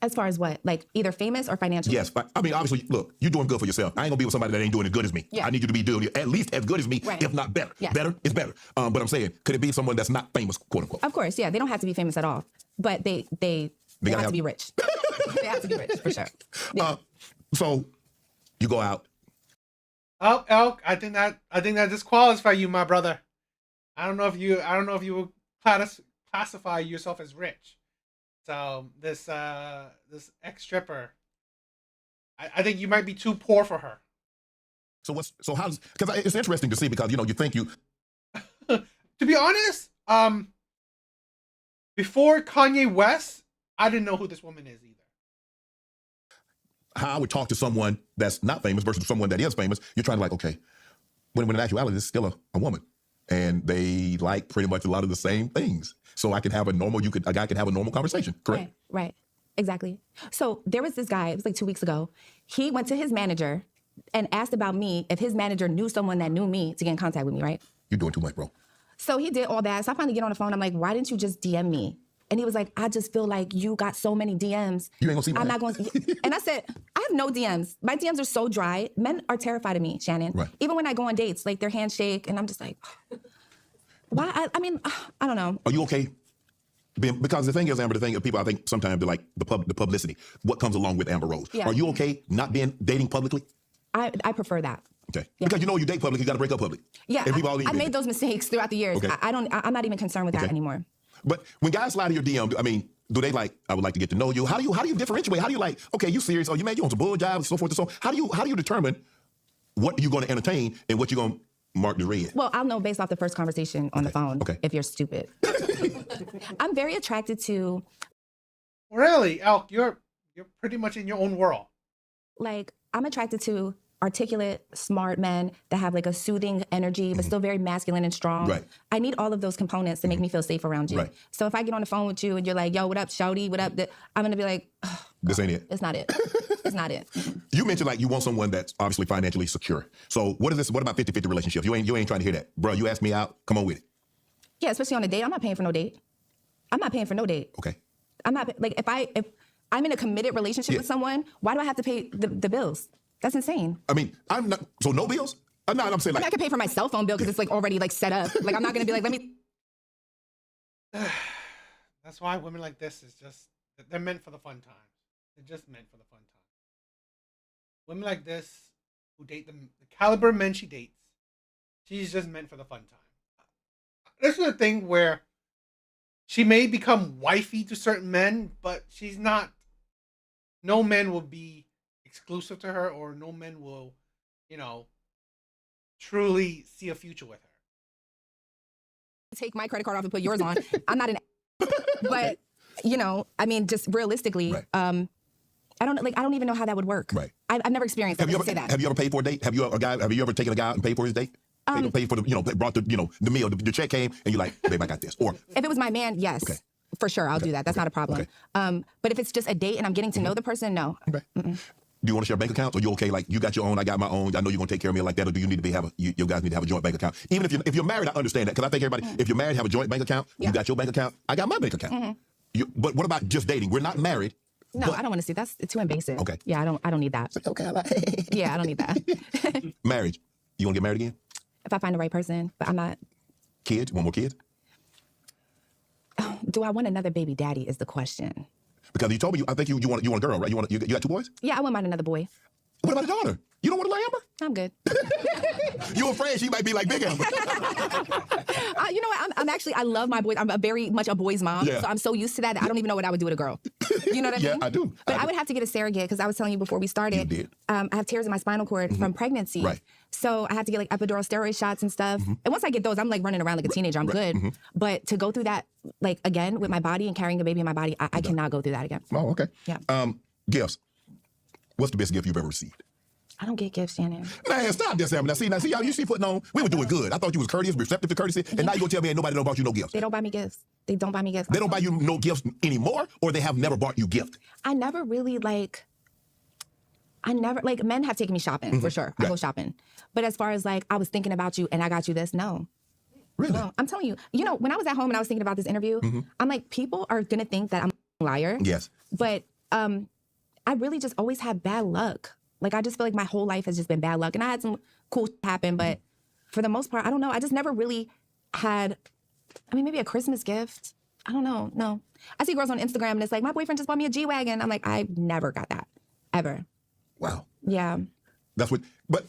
As far as what? Like either famous or financially? Yes. I mean, obviously, look, you're doing good for yourself. I ain't gonna be with somebody that ain't doing as good as me. Yeah. I need you to be doing at least as good as me, Right. if not better. Yeah. Better is better. But I'm saying, could it be someone that's not famous, quote unquote? Of course, yeah. They don't have to be famous at all, but they have to be rich. They have to be rich for sure. Yeah. So you go out. Oh, Elk, I think that disqualifies you, my brother. I don't know if you would classify yourself as rich. So this ex stripper, I think you might be too poor for her. So how's, because it's interesting to see, because, you think you. To be honest, before Kanye West, I didn't know who this woman is either. How I would talk to someone that's not famous versus someone that is famous, you're trying to like, okay, when in actuality, it's still a woman. And they like pretty much a lot of the same things. So I can have a guy can have a normal conversation, correct? Right. Exactly. So there was this guy, it was like 2 weeks ago. He went to his manager and asked about me if his manager knew someone that knew me to get in contact with me, right? You're doing too much, bro. So he did all that. So I finally get on the phone. I'm like, why didn't you just DM me? And he was like, I just feel like you got so many DMs. You ain't gonna see mine. I'm not going to. And I said, I have no DMs. My DMs are so dry. Men are terrified of me, Shannon. Right. Even when I go on dates, like their handshake, and I'm just like, why? I mean, I don't know. Are you okay? Because the thing is, Amber, the thing people, I think sometimes they like the publicity, what comes along with Amber Rose. Yeah. Are you okay not dating publicly? I prefer that. Okay. Yeah. Because you date public, you got to break up public. Yeah, And people all I made those mistakes throughout the years. Okay. I'm not even concerned with that anymore. But when guys slide in your DM, I mean, do they like, I would like to get to know you? How do you differentiate? How do you like, okay, you serious? Oh, you on some bull jobs, so forth and so on. How do you determine what you're going to entertain and what you're going to mark the red? Well, I'll know based off the first conversation on the phone if you're stupid. I'm very attracted to. Really, Elk, you're pretty much in your own world. Like, I'm attracted to articulate, smart men that have like a soothing energy, but still very masculine and strong. Right. I need all of those components to make me feel safe around you. Right. So if I get on the phone with you and you're like, yo, what up, shawty, what up? I'm going to be like, oh, this ain't it. It's not it. It's not it. You mentioned like you want someone that's obviously financially secure. So what is this? What about 50-50 relationships? You ain't trying to hear that. Bro, you asked me out. Come on with it. Yeah, especially on a date. I'm not paying for no date. I'm not paying for no date. Okay. I'm not, like, if I'm in a committed relationship with someone, why do I have to pay the bills? That's insane. I mean, I'm not, so no bills? I'm saying like. I can pay for my cell phone bill because it's like already like set up. Like, I'm not going to be like, let me. That's why women like this is just, they're meant for the fun times. They're just meant for the fun times. Women like this, who date the caliber of men she dates, she's just meant for the fun time. This is a thing where she may become wifey to certain men, but she's not. No men will be exclusive to her, or no men will, truly see a future with her. Take my credit card off and put yours on. I'm not an. But I mean, just realistically, right. I don't even know how that would work. Right. I've never experienced. Have you ever paid for a date? Have you ever taken a guy out and paid for his date? Paid for the brought the meal. The check came and you're like, babe, I got this. Or if it was my man, yes. Okay. For sure, I'll do that. That's not a problem. Okay. But if it's just a date and I'm getting to know the person, no. Okay. Do you want to share bank accounts? Or you okay? Like, you got your own, I got my own. I know you're going to take care of me like that. Or do you need to you guys need to have a joint bank account? Even if you're married, I understand that. Because I think everybody, if you're married, have a joint bank account. Yeah. You got your bank account. I got my bank account. But what about just dating? We're not married. No, I don't want to see. That's too invasive. Okay. Yeah, I don't need that. Okay, I like Yeah, I don't need that. Marriage. You want to get married again? If I find the right person, but I'm not. Kids? You want more kids? Do I want another baby daddy is the question. Because you told me, I think you want a girl, right? You got 2 boys? Yeah, I wouldn't mind another boy. What about a daughter? You don't want to like Amber? I'm good. You afraid she might be like Big Amber? You know what? I love my boys. I'm very much a boy's mom. Yeah. So I'm so used to that I don't even know what I would do with a girl. You know what I mean? Yeah, I do. But I would have to get a surrogate because I was telling you before we started. You did. I have tears in my spinal cord from pregnancy. Right. So I have to get like epidural steroid shots and stuff. And once I get those, I'm like running around like a teenager. I'm good. But to go through that like again with my body and carrying a baby in my body, I cannot go through that again. Oh, okay. Yeah. Gifts. What's the best gift you've ever received? I don't get gifts, Shannon. Man, stop this, Amber. Now see, you see putting on. We were doing good. I thought you was courteous, receptive to courtesy, and now you gonna tell me ain't nobody don't bought you no gifts. They don't buy me gifts. They don't buy me gifts. They don't buy you no gifts anymore, or they have never bought you gift. I never really men have taken me shopping for sure. I go shopping. But as far as like, I was thinking about you and I got you this, no. Really? No, I'm telling you, when I was at home and I was thinking about this interview, I'm like, people are gonna think that I'm a liar. Yes. But I really just always had bad luck. Like, I just feel like my whole life has just been bad luck. And I had some cool shit happen, but for the most part, I don't know. I just never really had, maybe a Christmas gift. I don't know. No. I see girls on Instagram and it's like, my boyfriend just bought me a G-Wagon. I'm like, I never got that. Ever. Wow. Yeah. But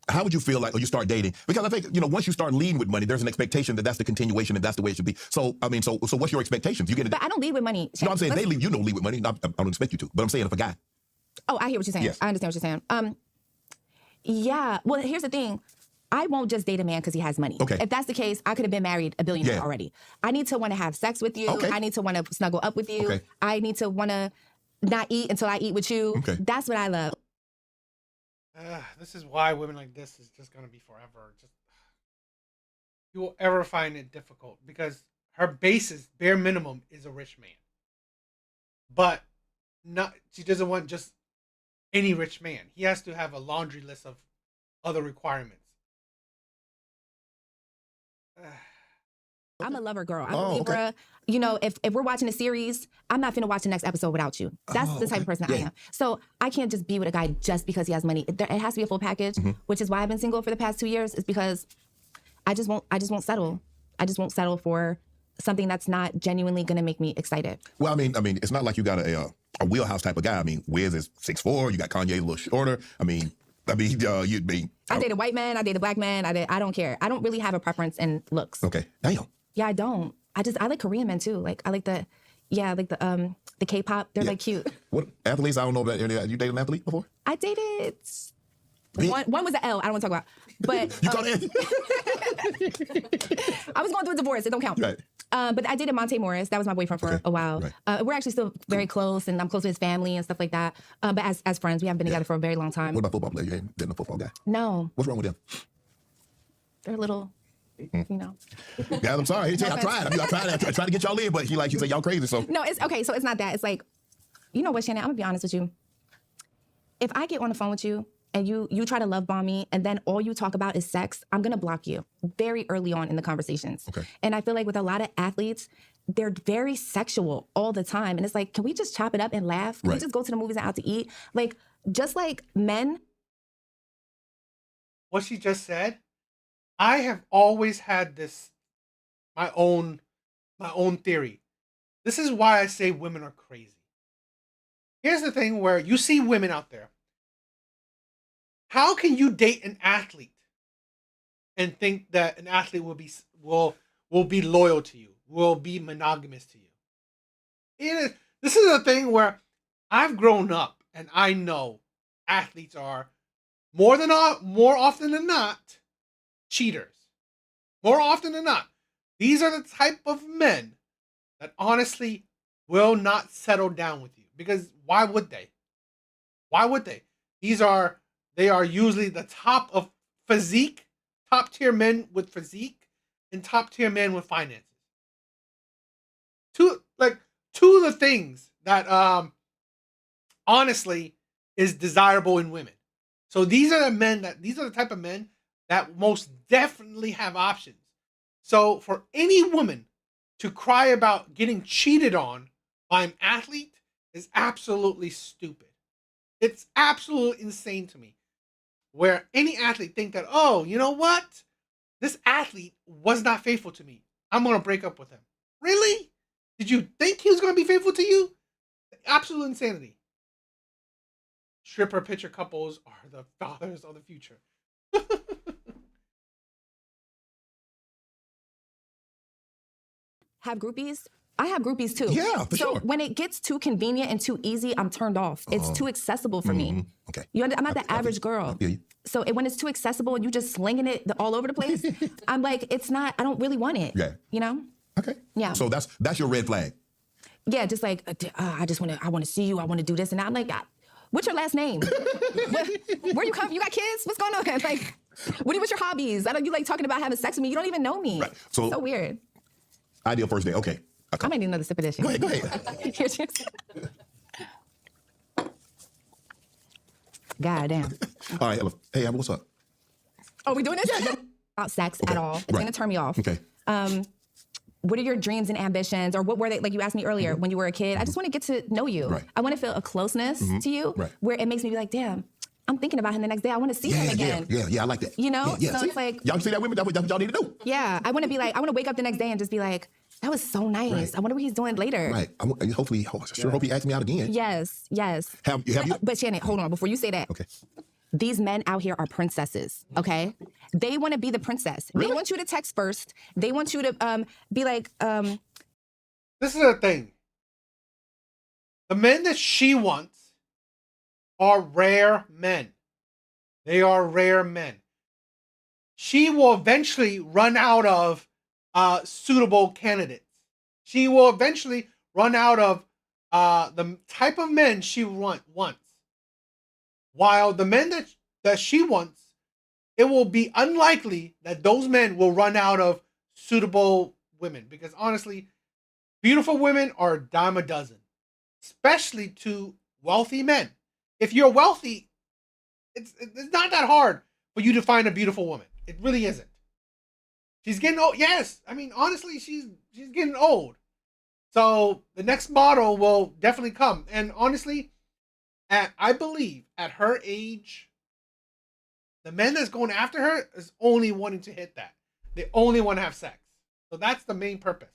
how would you feel like, or you start dating? Because I think, once you start leading with money, there's an expectation that that's the continuation and that's the way it should be. So, so what's your expectations? You get it? But I don't lead with money. No, I'm saying they lead, you don't lead with money. I don't expect you to. But I'm saying if a guy. Oh, I hear what you're saying. Yes. I understand what you're saying. Yeah. Well, here's the thing. I won't just date a man because he has money. Okay. If that's the case, I could have been married a billionaire Yeah. already. I need to want to have sex with you. Okay. I need to want to snuggle up with you. Okay. I need to want to not eat until I eat with you. Okay. That's what I love. This is why women like this is just gonna be forever. Just you will ever find it difficult because her basis, bare minimum, is a rich man. But not she doesn't want just any rich man. He has to have a laundry list of other requirements. I'm a lover girl. I'm Oh, a Libra. okay. You know, if we're watching a series, I'm not finna watch the next episode without you. That's the type of person I am. So I can't just be with a guy just because he has money. It has to be a full package, which is why I've been single for the past 2 years, is because I just won't settle. I just won't settle for something that's not genuinely gonna make me excited. Well, I mean, it's not like you got a wheelhouse type of guy. I mean, Wiz is 6'4". You got Kanye a little shorter. I mean, you'd be. I date a white man. I date a black man. I don't care. I don't really have a preference in looks. Okay, damn. Yeah, I don't. I like Korean men too. Like I like the K-pop. They're like cute. What athletes? I don't know about any. You dated an athlete before? I dated one was an L. I don't want to talk about. But You call it? I was going through a divorce. It don't count. Right. But I dated Monte Morris. That was my boyfriend for a while. Right. We're actually still very close, and I'm close to his family and stuff like that. But as friends, we haven't been together for a very long time. What about football players? You ain't dating a football guy. No, What's wrong with them? they're a little, you know. Guys, I'm sorry. I tried. I tried to get y'all in, but she said y'all crazy. So No, it's okay. So it's not that. It's like, you know what, Shannon? I'm gonna be honest with you. If I get on the phone with you and you try to love bomb me and then all you talk about is sex, I'm gonna block you very early on in the conversations. Okay. And I feel like with a lot of athletes, they're very sexual all the time. And it's like, can we just chop it up and laugh? Can we Right. just go to the movies and out to eat? Like, just like men. What she just said, I have always had this my own theory. This is why I say women are crazy. Here's the thing where you see women out there. How can you date an athlete and think that an athlete will be loyal to you, will be monogamous to you? This is a thing where I've grown up and I know athletes are more often than not cheaters. More often than not, these are the type of men that honestly will not settle down with you because why would they? Why would they? They are usually the top of physique, top tier men with physique, and top tier men with finances. Two of the things that honestly is desirable in women. So these are the type of men that most definitely have options. So for any woman to cry about getting cheated on by an athlete is absolutely stupid. It's absolutely insane to me. Where any athlete think that, oh, you know what? This athlete was not faithful to me. I'm going to break up with him. Really? Did you think he was going to be faithful to you? Absolute insanity. Stripper picture couples are the fathers of the future. Have groupies? I have groupies too. Yeah, for so sure. when it gets too convenient and too easy, I'm turned off. It's too accessible for me. Okay. I'm not the average girl. feel you. So when it's too accessible and you just slinging it all over the place, I'm like, I don't really want it. Yeah. You know? Okay. Yeah. So that's your red flag. Yeah, just like, I want to see you. I want to do this. And I'm like, what's your last name? Where you come? You got kids? What's going on? Like, what's your hobbies? You like talking about having sex with me. You don't even know me. Right. So weird. Ideal first date. Okay. I might need another sip of this shit. Go ahead. Here's yours. God damn. All right. Hey, Amber, what's up? Oh, we doing this? About sex at all. It's going to turn me off. Okay. What are your dreams and ambitions? Or what were they? Like you asked me earlier when you were a kid. I just want to get to know you. Right. I want to feel a closeness to you where it makes me be like, damn, I'm thinking about him the next day. I want to see him again. Yeah, I like that. You know? Yeah. So See? it's like, y'all see that women? That's what y'all need to do. yeah, I want to wake up the next day and just be like, that was so nice. Right. I wonder what he's doing later. Right. Hopefully, hope he asks me out again. Yes. Have you? But Shannon, hold on. Before you say that. Okay. These men out here are princesses, okay? They want to be the princess. Really? They want you to text first. They want you to be like, This is the thing. The men that she wants are rare men. They are rare men. She will eventually run out of suitable candidates. She will eventually run out of the type of men she wants. While the men that she wants, it will be unlikely that those men will run out of suitable women. Because honestly, beautiful women are a dime a dozen, especially to wealthy men. If you're wealthy, it's not that hard for you to find a beautiful woman. It really isn't. She's getting old. Yes, I mean honestly, she's getting old. So the next model will definitely come. And honestly, I believe at her age, the men that's going after her is only wanting to hit that. They only want to have sex. So that's the main purpose.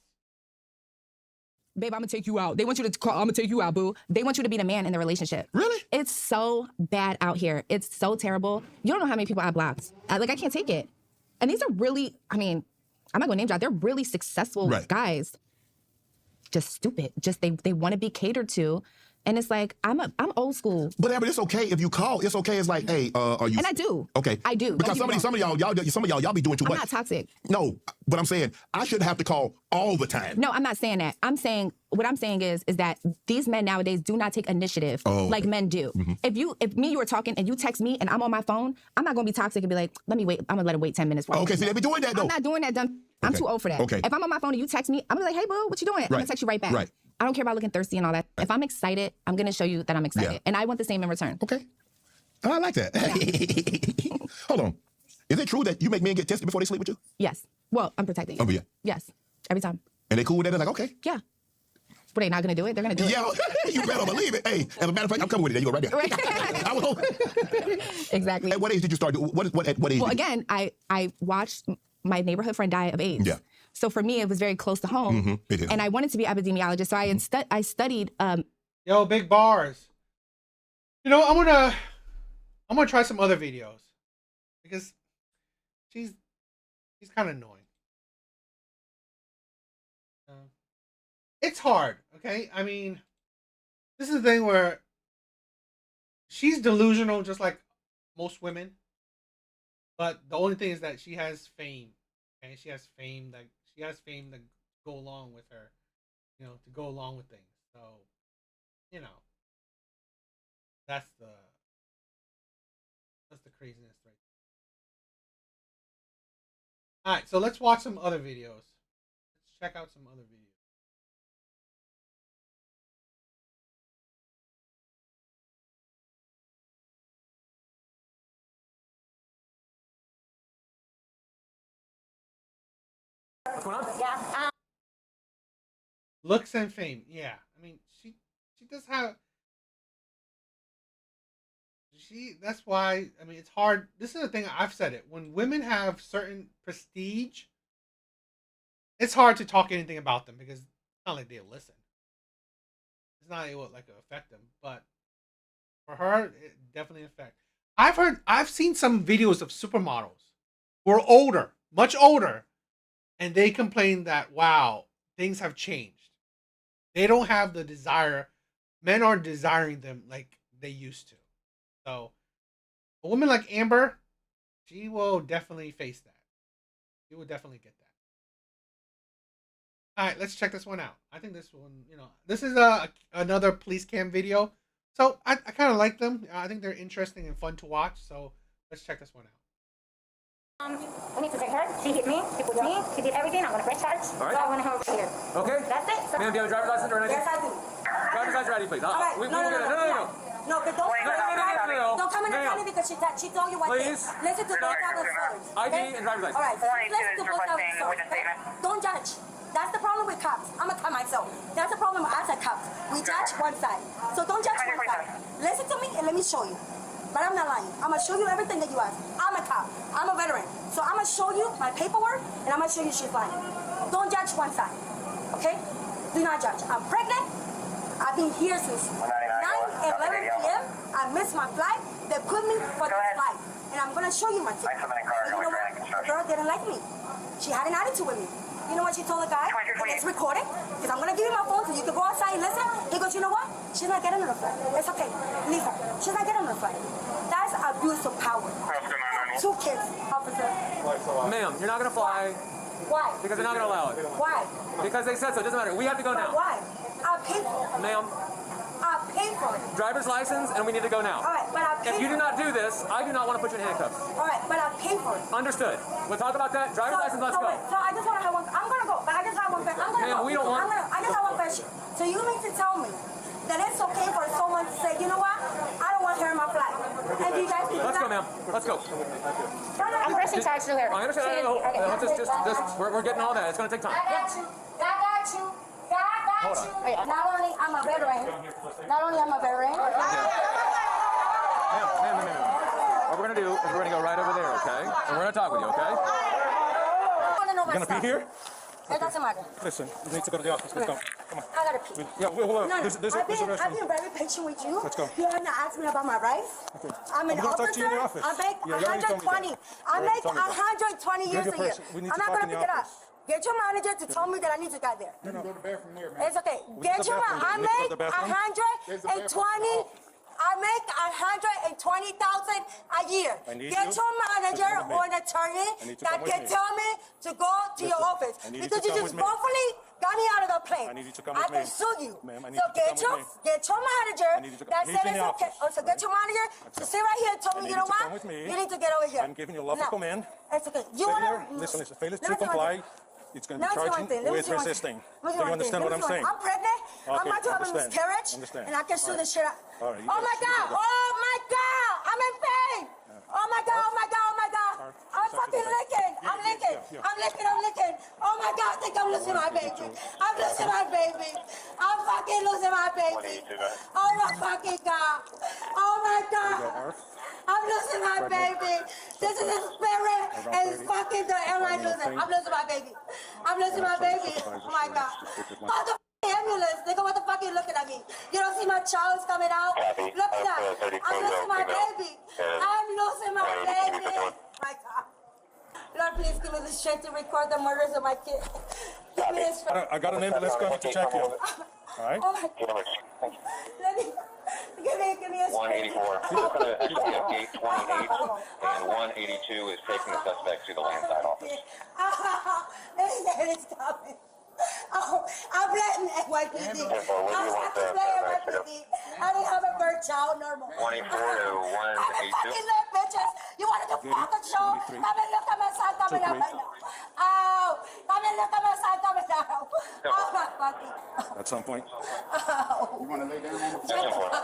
Babe, I'm gonna take you out. They want you to call, I'm gonna take you out, boo. They want you to be the man in the relationship. Really? It's so bad out here. It's so terrible. You don't know how many people I blocked. I can't take it. And these are really, I mean, I'm not gonna name drop. They're really successful guys. Just stupid. Just they want to be catered to. And it's like, I'm old school. But it's okay if you call. It's okay. It's like, hey, are you? And I do. Okay. I do. Because some of y'all be doing too much. I'm not toxic. No, but I'm saying I shouldn't have to call all the time. No, I'm not saying that. What I'm saying is that these men nowadays do not take initiative like men do. Mm-hmm. If me you were talking and you text me and I'm on my phone, I'm not gonna be toxic and be like, let me wait. I'm gonna let him wait 10 minutes. Okay, see, they be doing that though. I'm not doing that. I'm too old for that. Okay. If I'm on my phone and you text me, I'm gonna be like, hey boo, what you doing? I'm gonna text you right back. Right. I don't care about looking thirsty and all that. If I'm excited, I'm gonna show you that I'm excited. Yeah. And I want the same in return. Okay. I like that. Yeah. Hold on. Is it true that you make men get tested before they sleep with you? Yes. Well, I'm protecting you. Oh, yeah. Yes. Every time. And they cool with that? They're like, okay. Yeah. But they not gonna do it? They're gonna do it. Yeah, you better believe it. Hey, as a matter of fact, I'm coming with it. There you go, right there. I was hoping. Exactly. At what age did you start? At what age? Well, again, I watched my neighborhood friend die of AIDS. Yeah. So for me, it was very close to home. Mm-hmm. It is. And I wanted to be an epidemiologist. So I studied. Yo, big bars. You know, I'm gonna try some other videos because she's kind of annoying. It's hard, okay? I mean, this is the thing where she's delusional, just like most women. But the only thing is that she has fame. Okay, she has fame that go along with her, you know, to go along with things. So, you know, that's the craziness right there. All right, so let's watch some other videos. Let's check out some other videos. What's going on? Yeah. Looks and fame. Yeah. I mean, she does have. That's why, I mean, it's hard. This is the thing, I've said it. When women have certain prestige, it's hard to talk anything about them because it's not like they'll listen. It's not like it would affect them. But for her, it definitely affects. I've seen some videos of supermodels who are older, much older, and they complain that, wow, things have changed. They don't have the desire. Men aren't desiring them like they used to. So, a woman like Amber, she will definitely face that. She will definitely get that. All right, let's check this one out. I think this one, you know, this is another police cam video. So, I kind of like them. I think they're interesting and fun to watch. So, let's check this one out. We need to take her. She hit me. She put me. She did everything. I'm going to press charge. All right. So I want her over here. Okay. That's it. So, Ma'am, do you have a driver's license or anything? yes, I do. Driver's license ready, please. All right. We No, will get it. No. No, but don't don't come in and tell me because she told you what Please. Listen to both of us first. ID and driver's license. All right. Listen to both of us first. Okay? Don't judge. That's the problem with cops. I'm a cop myself. That's the problem as a cop. We judge one side. So don't judge one side. Listen to me and let me show you. But I'm not lying. I'm going to show you everything that you ask. I'm a cop. I'm a veteran. So I'm going to show you my paperwork, and I'm going to show you she's lying. Don't judge one side. Okay? Do not judge. I'm pregnant. I've been here since 9:11 p.m. I missed my flight. They put me for this flight. And I'm going to show you my ticket. And you know what? The girl didn't like me. She had an attitude with me. You know what she told the guy? It's recorded. Because I'm going to give you my phone so you can go outside and listen. He goes, you know what? She's not getting on the flight. It's okay. Leave her. She's not getting on the flight. That's abuse of power. Ma'am, you're not gonna fly Why? because they're not gonna allow it. Why? Because they said so. It doesn't matter. We have to go now. Why? I paid for it. Ma'am, I paid for it. driver's license, and we need to go now. All right, but I paid If you for do not do this, I do not want to put you in handcuffs. All right, but I paid for it. Understood. We'll talk about that. Driver's license, let's go. Wait, so I just want to have one. I'm gonna go, but I just have one question. I'm gonna Ma'am, go. we don't want- I just have one question. So you mean to tell me that it's okay for someone to say, you know what? I don't want hair in my flag. And you guys can do Let's that? go, ma'am. Let's go. I'm pressing charge to her. I understand. We're getting all that. It's going to take time. I got you. I got you. I got you. Not only I'm a veteran. Not only I'm a veteran. Ma'am. What we're going to do is we're going to go right over there, okay? And we're going to talk with you, okay? You're Gonna pee here? It doesn't matter. Listen, you need to go to the office. Let's go. Come on. I gotta pee. Yeah, well, No, there's a I've been restroom. very patient with you. Let's go. You haven't asked me about my rights. Okay. I'm an I'm gonna talk officer. to you in the office. I make Yeah, you already told me that. 120. You I already make told me that. 120 years Bring a your year. purse. We need I'm to not talk gonna in the pick it up. office. Get your manager to tell me that I need to get there. No. Go to the bathroom there, man. It's okay. We Get need to your go to the I bathroom. make There's the bathroom. 120. I make 120,000 a year. I need Get you your manager to come with or me. an attorney I need to that come with can me. tell me to go to your office I need you because to you come just with me. willfully got me out of the plane. I need you to come I with can me. sue you. Ma'am, I need So you to come with me. get your manager I need you to come- that he's said in it's the okay. office. So get your manager to sit right here and tell I me, need you know you to what? come with me. You need to get over here. I'm giving you a lawful No. command. It's okay. You Stay wanna here. Listen. Failure Let me to see one comply. thing. It's going to Let be me see one charging thing. Let me with see one thing. resisting. Let me Do see you one understand thing. what I'm saying? I'm pregnant. I'm Okay, about to have a understand. miscarriage. Understand. And I can sue All the shit out. All right, you Oh got my it. God. Oh my God. I'm in pain. Oh my God. Oh my God. Oh my God. I'm fucking licking. I'm licking. yeah. I'm licking. I'm licking. Oh my God. I think I'm losing my baby. I'm losing my baby. I'm fucking losing my baby. Oh my fucking God. Oh my God. I'm losing my baby. This is a spirit and it's fucking the airline losing. I'm losing my baby. I'm losing my baby. Oh my God. Call the ambulance. Nigga, what the fuck are you looking at me? You don't see my child's coming out? Look at that. I'm losing my baby. I'm losing my baby. My God. Lord, please give me the strength to record the murders of my kid. Give me the strength. I got an ambulance coming to check you. All right? Oh my God. Let me, give me a strength. 184. He's going to actually have gate 28, and 182 is taking the suspect to the landside office. It's coming. Oh, I'm letting NYPD. I'm fucking playing NYPD. I didn't have a birth child normal. 24 to I'm 182. fucking little bitches. You want to do fucking show? Come and look at my side coming out right now. Oh, come and look at my side coming out. Oh my fucking. At some point. Oh. That's important.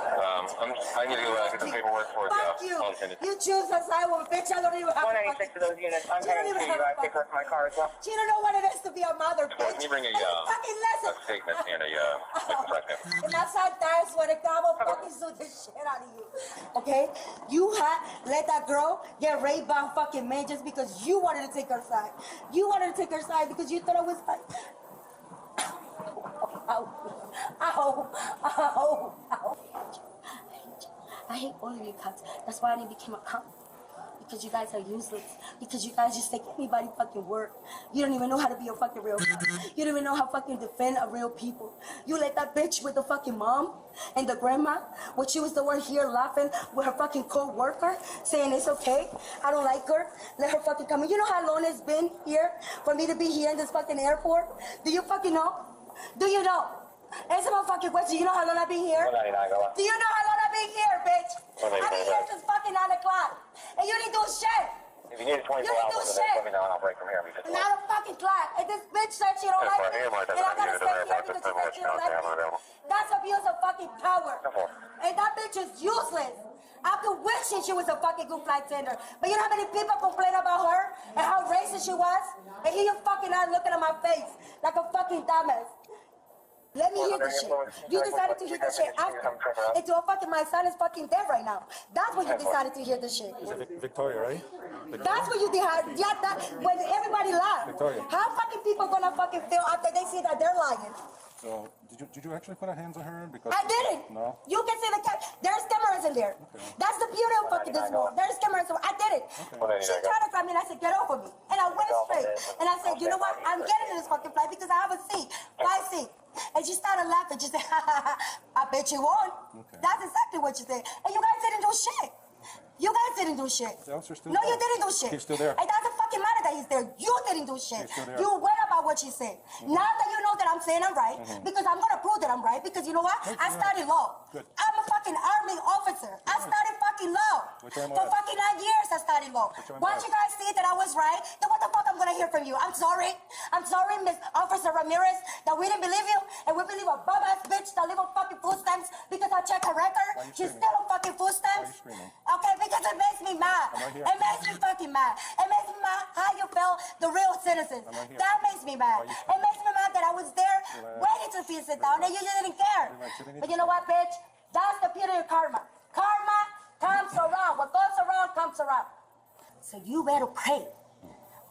I need to go get the paperwork for Fuck the you. unattended. You choose the side one, bitch. I don't even have a 186 of those units. I'm heading to you. I pick up my car as well. She don't know what it is to be a mother, bitch. Can you bring a fucking listen. statement and a witness? And that's how that's what it got. Will fucking sue the shit out of you. Okay? You had let that girl get raped by a fucking man just because you wanted to take her side. You wanted to take her side because you thought it was like. Ow. Ow. Ow. Ow. I hate all of you cops. That's why I didn't become a cop. Because you guys are useless. Because you guys just take anybody fucking work. You don't even know how to be a fucking real cop. You don't even know how fucking defend a real people. You let that bitch with the fucking mom and the grandma, when she was the one here laughing with her fucking co-worker, saying it's okay, I don't like her, let her fucking come in. You know how long it's been here for me to be here in this fucking airport? Do you fucking know? Do you know? Answer my fucking question. You know how long I've been here? 199, go on. Do you know how long I've been here, bitch? I've been here since fucking 9 o'clock. And you didn't do shit. If you need 24 You didn't do hours, then shit. let me know and I'll break from here. Because Not a fucking clock. And this bitch said she don't That's like right me. here, Martha. And I gotta You need to stay verify here this because she said she don't privilege. like Now, me. available. That's abuse of fucking power. Simple. And that bitch is useless. After wishing she was a fucking good flight attendant. But you know how many people complain about her and how racist she was? And here you fucking are looking at my face like a fucking dumbass. Let me hear this shit. You decided to hear this shit after. And to a fucking, my son is fucking dead right now. That's when you decided to hear this shit. Is it Victoria, right? That's what you decided. Yeah, that, when everybody lied. Victoria. How fucking people gonna fucking feel after they see that they're lying? So, did you actually put our hands on her? Because I didn't. No? You can see the there's cameras in there. That's the beauty of fucking this world. There's cameras. So I did it. She tried to grab me and I said, get over me. And I went straight. And I said, you know what? I'm getting in this fucking flight because I have a seat. Flight seat. And she started laughing. She said, I bet you won. Okay. That's exactly what she said. And you guys didn't do shit. You guys didn't do shit. The officer's still No, there. you didn't do shit. He's still there. It doesn't fucking matter. that he's there. You didn't do shit. He's still there. You went about what you said. Now that you know that I'm saying I'm right, because I'm gonna prove that I'm right, because you know what? I studied law. Good. I'm a fucking army officer. I studied fucking law. Which one For was? fucking 9 years I studied law. one Once was? you guys see that I was right, then what the fuck I'm gonna hear from you? I'm sorry. I'm sorry, Miss Officer Ramirez, that we didn't believe you, and we believe a bum-ass bitch that live on fucking food stamps because I checked her record. Why you She's screaming? still on fucking food stamps. Why you screaming? Okay, because it makes me mad. I'm right here. It makes me fucking mad. It makes me mad how you feel the real citizens. I'm right here. That makes me mad. Why you It makes me mad that I was there Relax. waiting to see you sit down and you didn't care. Relax. You didn't But need you know what, bitch? That's the beauty of karma. Karma comes around. What goes around comes around. So you better pray.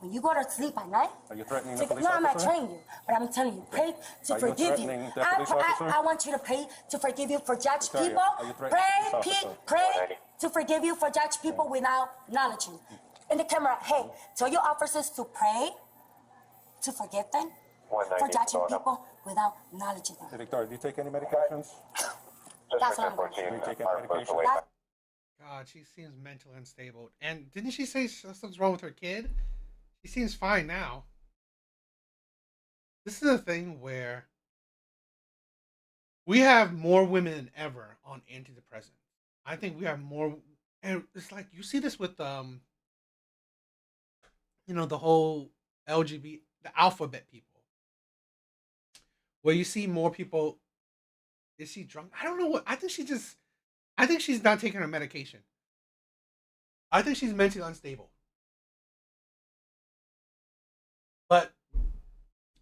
When you go to sleep at night, Are you threatening the police no, I'm not officer? training you, but I'm telling you, pray to Are you forgive you. threatening the police officer? I want you to pray to forgive you for judge Victoria, people. are you threatening the police officer? Pray to forgive you for judge people without knowledge you. In the camera, hey, tell your officers to pray to forgive them for 190 judging going up. people without knowledge them. Hey, Victoria, do you take any medications? Just That's for what I'm 1014, gonna do. Take Mark medication? Bush away. That- God, she seems mentally unstable. And didn't she say something's wrong with her kid? She seems fine now. This is a thing where we have more women than ever on antidepressants. I think we have more, and it's like you see this with the whole LGBT, the alphabet people, where you see more people. Is she drunk? I don't know what. I think she's not taking her medication. I think she's mentally unstable. But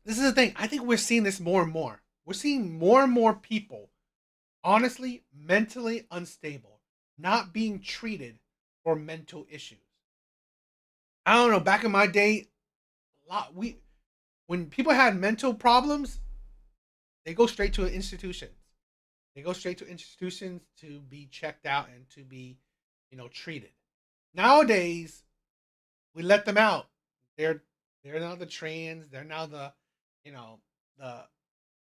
this is the thing. I think we're seeing this more and more. We're seeing more and more people, honestly, mentally unstable, not being treated for mental issues. I don't know. Back in my day, when people had mental problems, they go straight to institutions. They go straight to institutions to be checked out and to be, treated. Nowadays, we let them out. They're now the trans. They're now the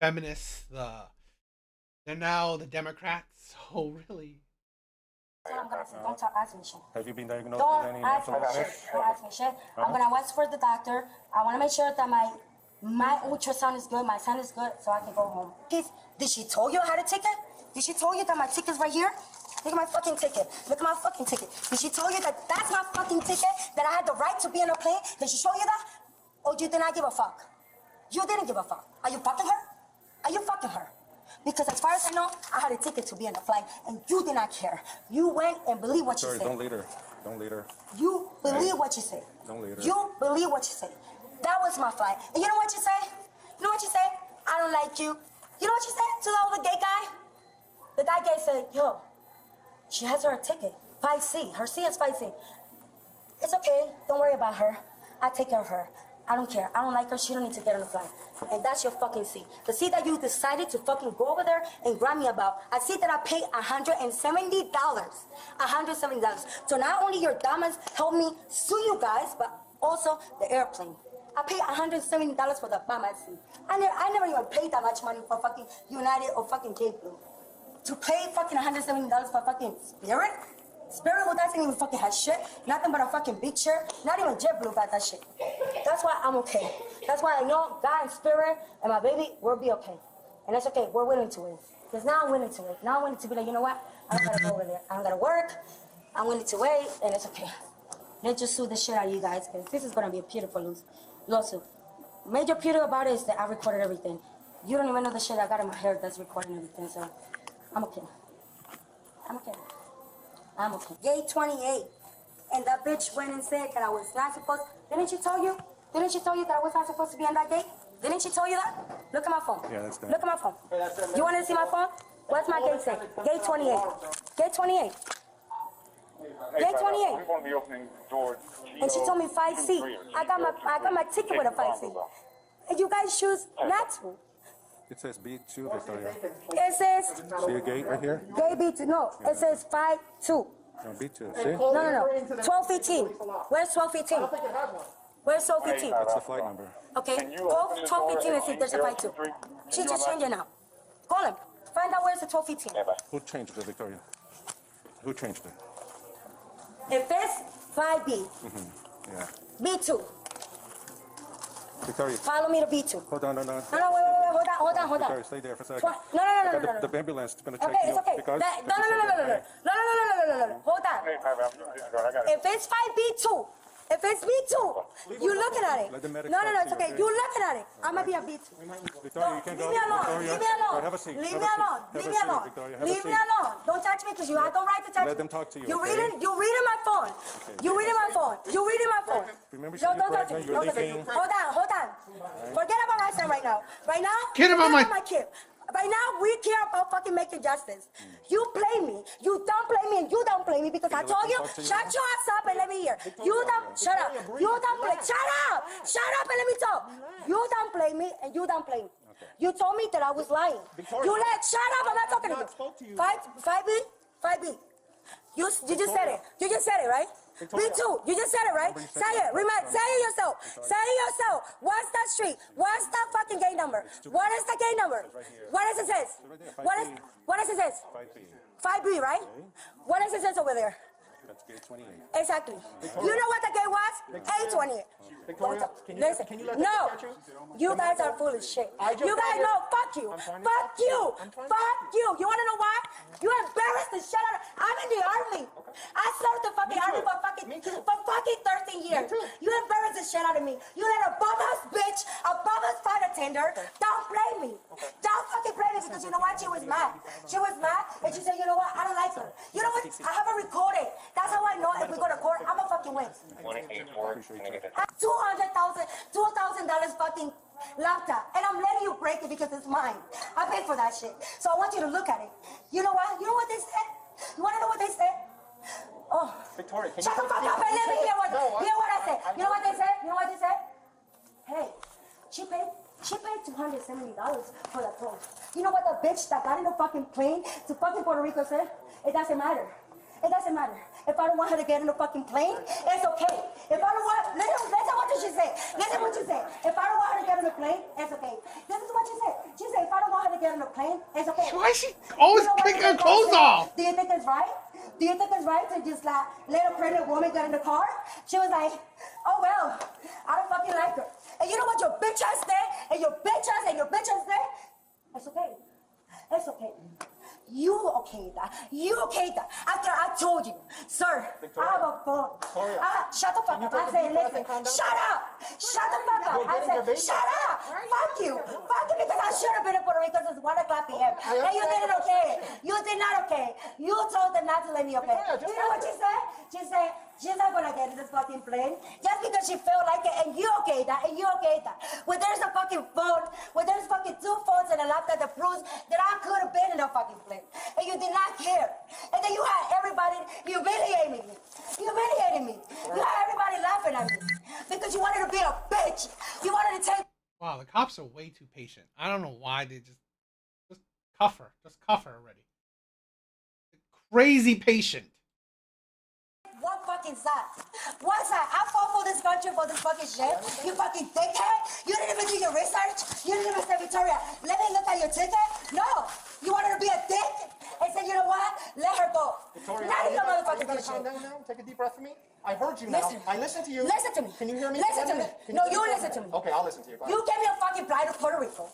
feminists. They're now the Democrats. So really, That's what I'm gonna say. Don't ask me shit. Have you been diagnosed Don't with any ask mental me shit. illness? Don't ask me shit. I'm gonna wait for the doctor. I wanna make sure that my ultrasound is good, my son is good, so I can go home. Did she tell you I had a ticket? Did she tell you that my ticket's right here? Look at my fucking ticket. Look at my fucking ticket. Did she tell you that that's my fucking ticket? That I had the right to be on a plane? Did she show you that? Or you did not give a fuck? You didn't give a fuck. Are you fucking her? Are you fucking her? Because as far as I know, I had a ticket to be on the flight, and you did not care. You went and believed what you Sorry, said. don't lead her. Don't lead her. You believe what you say. Don't lead her. You believe what you say. That was my flight. And you know what you say? You know what you say? I don't like you. You know what you said to the other gay guy? The guy said, yo, she has her ticket. 5C. Her C is 5C. It's okay. Don't worry about her. I take care of her. I don't care. I don't like her. She don't need to get on the flight. And that's your fucking C. The C that you decided to fucking go over there and grab me about. I see that I paid $170. $170. So not only your dumbass helped me sue you guys, but also the airplane. I paid $170 for the bomb at sea. I never even paid that much money for fucking United or fucking JetBlue. To pay fucking $170 for fucking Spirit? Spirit who doesn't even fucking have shit. Nothing but a fucking big chair. Not even JetBlue got that shit. That's why I'm okay. That's why I know God and Spirit and my baby will be okay. And that's okay. We're willing to win. Because now I'm willing to win. Now I'm willing to be like, you know what? I don't gotta go over there. I don't gotta work. I'm willing to wait, and it's okay. Let's just sue the shit out of you guys, because this is gonna be a beautiful lawsuit. Major beauty about it is that I recorded everything. You don't even know the shit I got in my hair that's recording everything, so I'm okay. I'm okay. I'm okay. Gate 28. And that bitch went and said that I was not supposed. Didn't she tell you? Didn't she tell you that I was not supposed to be on that gate? Didn't she tell you that? Look at my phone. Yeah, that's good. Look at my phone. You want to see my phone? What's my gate say? Gate 28. Gate 28. Gate 28. We won't be opening doors. And she told me 5C. I got my ticket with a 5C. And you guys choose not to. It says B2, Victoria. It says See a gate right here? gate B2. No, it says 5-2. No, B2. See? No. 1215. Where's 1215? Where's 1215? That's the flight number. Okay, call 1215 and see if there's a 5-2. She just changed it now. Call him. Find out where's the 1215. Who changed it, Victoria? Who changed it? If it's 5B, Yeah. B2, Victoria. Follow me to B2. Hold on, no. No, wait, hold on. Victoria, stay there for a second. No. The ambulance is going to check Okay, you it's okay. because... No. Hold on. If it's 5B2, if it's B2, you looking at it. Let the medics No, talk it's to you, okay. okay? You looking at it. I'm gonna be a B2. Victoria, you can go. Leave me alone. Victoria, Leave me alone. Have a seat. Leave Have me a seat. alone. Have Leave a me seat, alone. Victoria. Have a Leave me seat. alone. Don't touch me because you have no right to touch me. Let them talk to you, You okay? reading my phone. You reading my phone. You reading my phone. Remember, Don't you're touch me. pregnant, you're Don't touch me. leaking. Hold on. Forget about my son right now. Right now, Forget about my kid. Right now, we care about fucking making justice. You play me. You don't play me and you don't play me because I told you, shut your ass up and let me hear. You don't, shut up. You don't play, shut up. Shut up and let me talk. You don't play me and you don't play me. You told me that I was lying. Shut up, I'm not talking to you. 5B? You just said it. You just said it, right? Me too. You just said it, right? Say it. Say it yourself. Say it yourself. What's that street? What's that fucking gate number? What is the gate number? What does it say? What does it say? 5B, right? What does it say over there? That's gate 28. Exactly. You know what the gate was? 828. Victoria, Listen, can you let no, me touch you? you guys are full of shit. You guys know. know, fuck you. Fuck you. Fuck you. You want to know why? You embarrassed the shit out of. I'm in the army. I served the fucking army for fucking 13 years. You embarrassed the shit out of me. You let a bum-ass bitch, a bum-ass flight attendant, don't play me. Don't fucking play me because you know what? She was mad. She was mad and she said, you know what? I don't like her. You know what? I have her recorded. That's how I know if we go to court, I'm a fucking win. 184, can I get that? $200,000 fucking laptop, and I'm letting you break it because it's mine. I paid for that shit, so I want you to look at it. You know what? You know what they said? You want to know what they said? Oh, Victoria, can shut the fuck up and let me hear what I said. You know what they said? You know what they said? Hey, she paid $270 for that phone. You know what the bitch that got in the fucking plane to fucking Puerto Rico said? It doesn't matter. It doesn't matter. If I don't want her to get in the fucking plane, it's okay. If I don't want, listen what she said. Listen what she said. If I don't want her to get in the plane, it's okay. This is what she said. She said, if I don't want her to get in the plane, it's okay. Why is she always taking her clothes off? Do you think it's right? Do you think it's right to just like let a pregnant woman get in the car? She was like, oh well, I don't fucking like her. And you know what your bitch ass said? And your bitch ass said? It's okay. It's okay. You okayed that. You okayed that. After I told you, sir, I have a phone. Shut the fuck up. I said, listen, shut up. Shut the fuck up. I said, shut up. Fuck you. Fuck you because I should have been in Puerto Rico since 1 o'clock p.m. And you didn't okay. You did not okay. You told them not to let me okay. You know what she said? She said, she's not gonna get in this fucking plane just because she felt like it, and you okayed that, and you okayed that. When there's a fucking phone, when there's fucking 2 phones and a laptop that proves that I could have been in a fucking plane, and you did not care. And then you had everybody humiliating me. You had everybody laughing at me because you wanted to be a bitch. You wanted to take. Wow, the cops are way too patient. I don't know why they just cuff her. Just cuff her already. Crazy patient. What fucking side? What side? I fought for this country for this fucking shit. You fucking dickhead. You didn't even do your research. You didn't even say, Victoria, let me look at your ticket. No. You wanted to be a dick and say, you know what? Let her go. Victoria, Now you motherfucking calm shit. down now. Take a deep breath for me. I heard you now. I listened to you. Listen to me. Can you hear me? Listen to me. No, you listen to me. Okay, I'll listen to you. You gave me a fucking flight to Puerto Rico.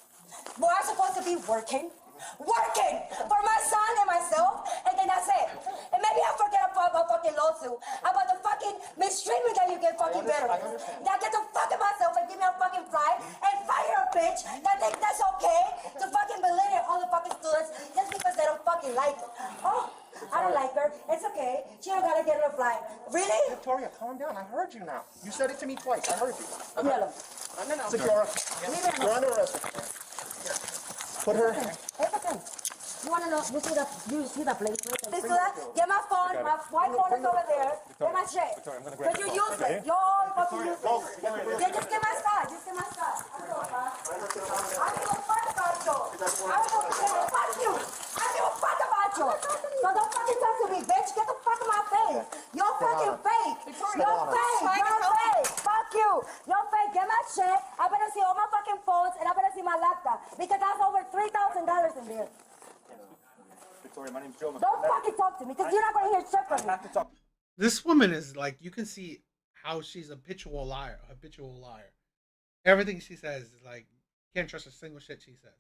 Where I'm supposed to be working for my son and myself, and then that's it. And maybe I forget about a fucking lawsuit, about the fucking mistreatment that you get fucking veterans. That I get to fucking myself and give me a fucking flight and fire a bitch that think that's okay to fucking belittle all the fucking students just because they don't fucking like it. Oh, I don't like her. It's okay. She don't gotta get on a flight. Really? Victoria, calm down. I heard you now. You said it to me twice. I heard you. Yellow. No. Secure. You're under arrest. Put her. It's okay. You wanna know? You see the place? This is that. Get my phone. My white phone is over there. Get my shit. Cause you're useless. You're all fucking useless. Yeah, just get my stuff. Just get my stuff. I don't give a fuck about you. I don't give a fuck you. I don't give a fuck about you. So don't fucking talk to me, bitch. Get the fuck out of my face. You're fucking fake. You're fake. You're fake. Fuck you. You're fake. Get my shit. I better see all my fucking phones and I better see my laptop because that's over $3,000 in there. Victoria, my name's Joe. Don't fucking talk to me because you're not gonna hear shit from me. This woman is like, you can see how she's a habitual liar. Everything she says is like, can't trust a single shit she says.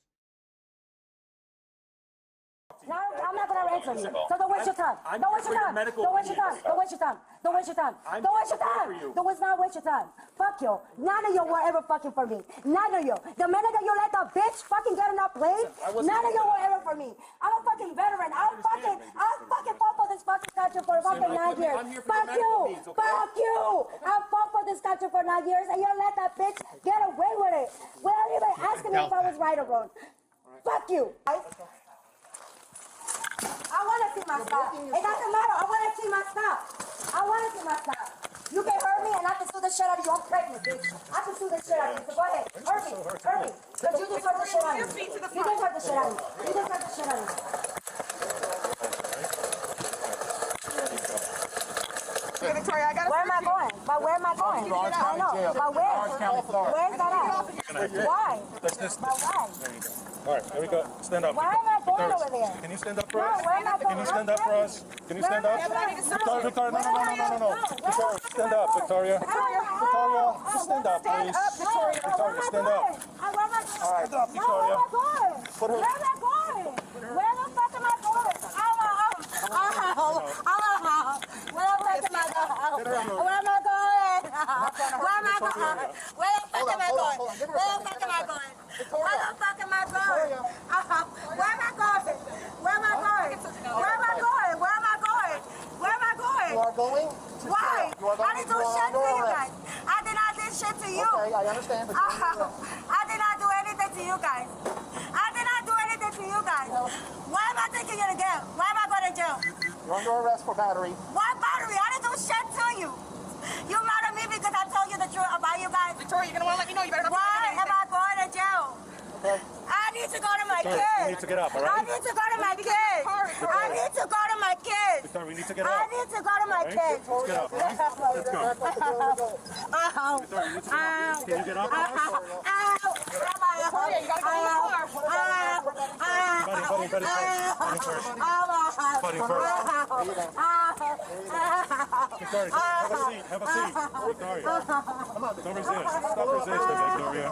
No, I'm not gonna answer you. So don't waste your time. Don't waste your time. Don't waste your time. Don't waste your time. Don't waste your time. Don't waste your time. Don't waste not waste your time. Fuck you. None of you were ever fucking for me. None of you. The minute that you let that bitch fucking get on that plane, none of you were ever for me. I'm a fucking veteran. I'll fucking fought for this fucking country for fucking 9 years. Fuck you. Fuck you. I fought for this country for 9 years, and you let that bitch get away with it without even asking me if I was right or wrong. Fuck you. I want to see my stuff. It doesn't matter. I want to see my stuff. I want to see my stuff. You can hurt me and I can sue the shit out of you. I'm pregnant, bitch. I can sue the shit out of you. So go ahead. Hurt me. Hurt me. Because you just hurt the shit out of me. You just hurt the shit out of me. You just hurt the shit out of me. Where am I going? But where am I going? I know. But where? Where's that at? Why? But why? All right, there we go. Stand up. Why am I going over there? Can you stand up for us? No, where am I going? Can you stand up for us? Can you stand up? Victoria, no. Victoria, stand up, Victoria. Victoria, just stand up, please. Victoria, stand up. All right, stand up, Victoria. Put her. Where am I going? Where the fuck am I going? Where the fuck am I going? Where am I going? Where am I going? Where the fuck am I going? Where the fuck am I going? Where the fuck am I going? Where am I going? Where am I going? Where am I going? Where am I going? Where am I going? You are going? Why? I didn't do shit to you guys. I did not do shit to you. Okay, I understand. But I did not do anything to you guys. I did not do anything to you guys. Why am I taking you to jail? Why am I going to jail? you're under arrest for battery. Why battery? I didn't do shit to you. You mad at me because I told you the truth about you guys? Victoria, you're going to want to let me know. You better not. Why am I going to jail? Okay. I need to go to my Victoria, kids. you need to get up, all I right? need to go to my kids. I need to go to my kids. Victoria, we need to get up. I need to go to my kids. Let's get up, all right? Let's go. Ow. Victoria, you need to get up. Can you get up? Victoria, you gotta go in the car. Buddy first. Buddy first. Victoria, have a seat. Have a seat. Victoria. Don't resist. Stop resisting, Victoria.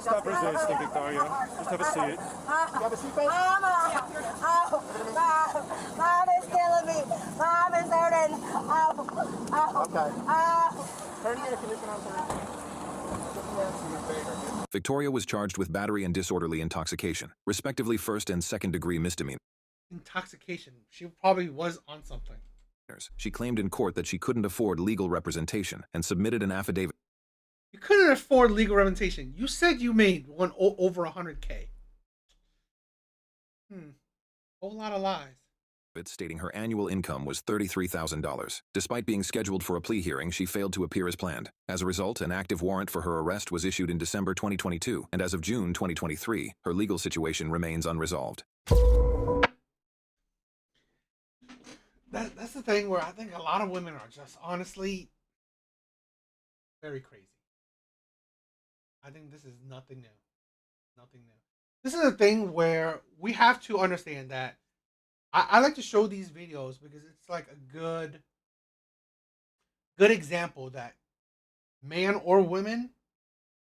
Stop resisting, Victoria. Just have a seat. You have a seatbelt? Mom is killing me. Mom is hurting. Okay. Turn the air conditioner on, Victoria was charged with battery and disorderly intoxication, respectively first and second-degree misdemeanors. Intoxication. She probably was on something. She claimed in court that she couldn't afford legal representation and submitted an affidavit. You couldn't afford legal representation. You said you made over 100K. Whole lot of lies. Stating her annual income was $33,000. Despite being scheduled for a plea hearing, she failed to appear as planned. As a result, an active warrant for her arrest was issued in December 2022, and as of June 2023, her legal situation remains unresolved. That's the thing where I think a lot of women are just honestly very crazy. I think this is nothing new. Nothing new. This is a thing where we have to understand that I like to show these videos because it's like a good example that man or women,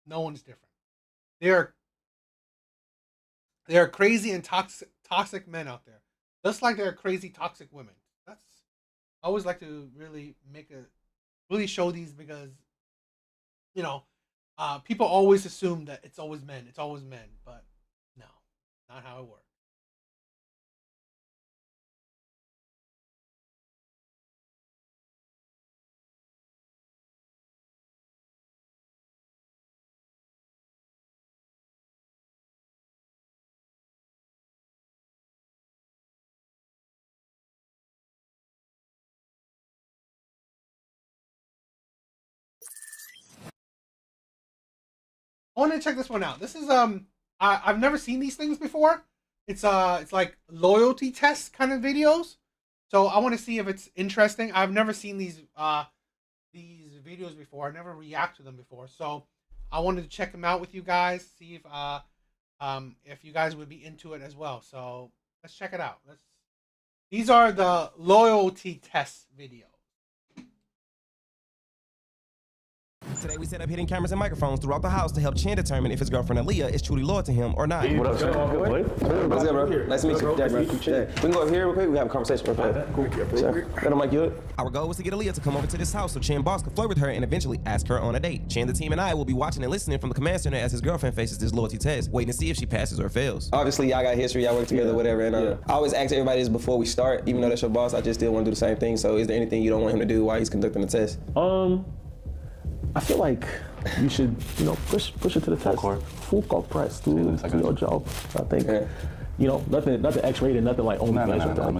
no one's different. There are crazy and toxic men out there, just like there are crazy toxic women. I always like to really show these because people always assume that it's always men, but no, not how it works. I want to check this one out. This is I've never seen these things before. It's like loyalty test kind of videos. So I want to see if it's interesting. I've never seen these videos before. I never react to them before. So I wanted to check them out with you guys, see if you guys would be into it as well. So let's check it out. These are the loyalty test videos. Today we set up hidden cameras and microphones throughout the house to help Chan determine if his girlfriend Aaliyah is truly loyal to him or not. What up, Shay? What's good, bro? Nice to meet you. Yeah, bro. Yeah. We can go over here real quick. We can have a conversation real quick. Cool. Sure. That'll make you up. Our goal was to get Aaliyah to come over to this house so Chan boss could flirt with her and eventually ask her on a date. Chan, the team, and I will be watching and listening from the command center as his girlfriend faces this loyalty test, waiting to see if she passes or fails. Obviously, y'all got history, y'all work together, whatever, and I always ask everybody this before we start, even though that's your boss, I just still want to do the same thing. So is there anything you don't want him to do while he's conducting the test? I feel like you should, push it to the test. Full court press, do your job. I think, nothing X-rated, nothing like only like that. I'm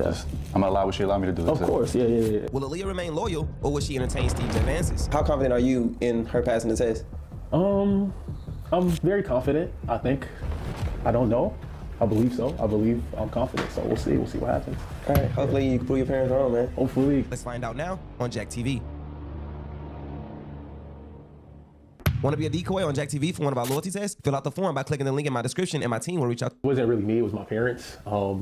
gonna allow what she allowed me to do. Of course, yeah. Will Aaliyah remain loyal, or will she entertain Steve's advances? How confident are you in her passing the test? I'm very confident, I think. I don't know. I believe so. I'm confident, so we'll see. We'll see what happens. All right, hopefully you can prove your parents wrong, man. Hopefully. Let's find out now on Jack TV. Want to be a decoy on Jack TV for one of our loyalty tests? Fill out the form by clicking the link in my description and my team will reach out. It wasn't really me, it was my parents.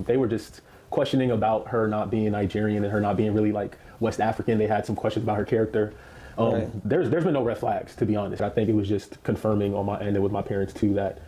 They were just questioning about her not being Nigerian and her not being really like West African. They had some questions about her character. There's been no red flags, to be honest. I think it was just confirming on my end and with my parents too that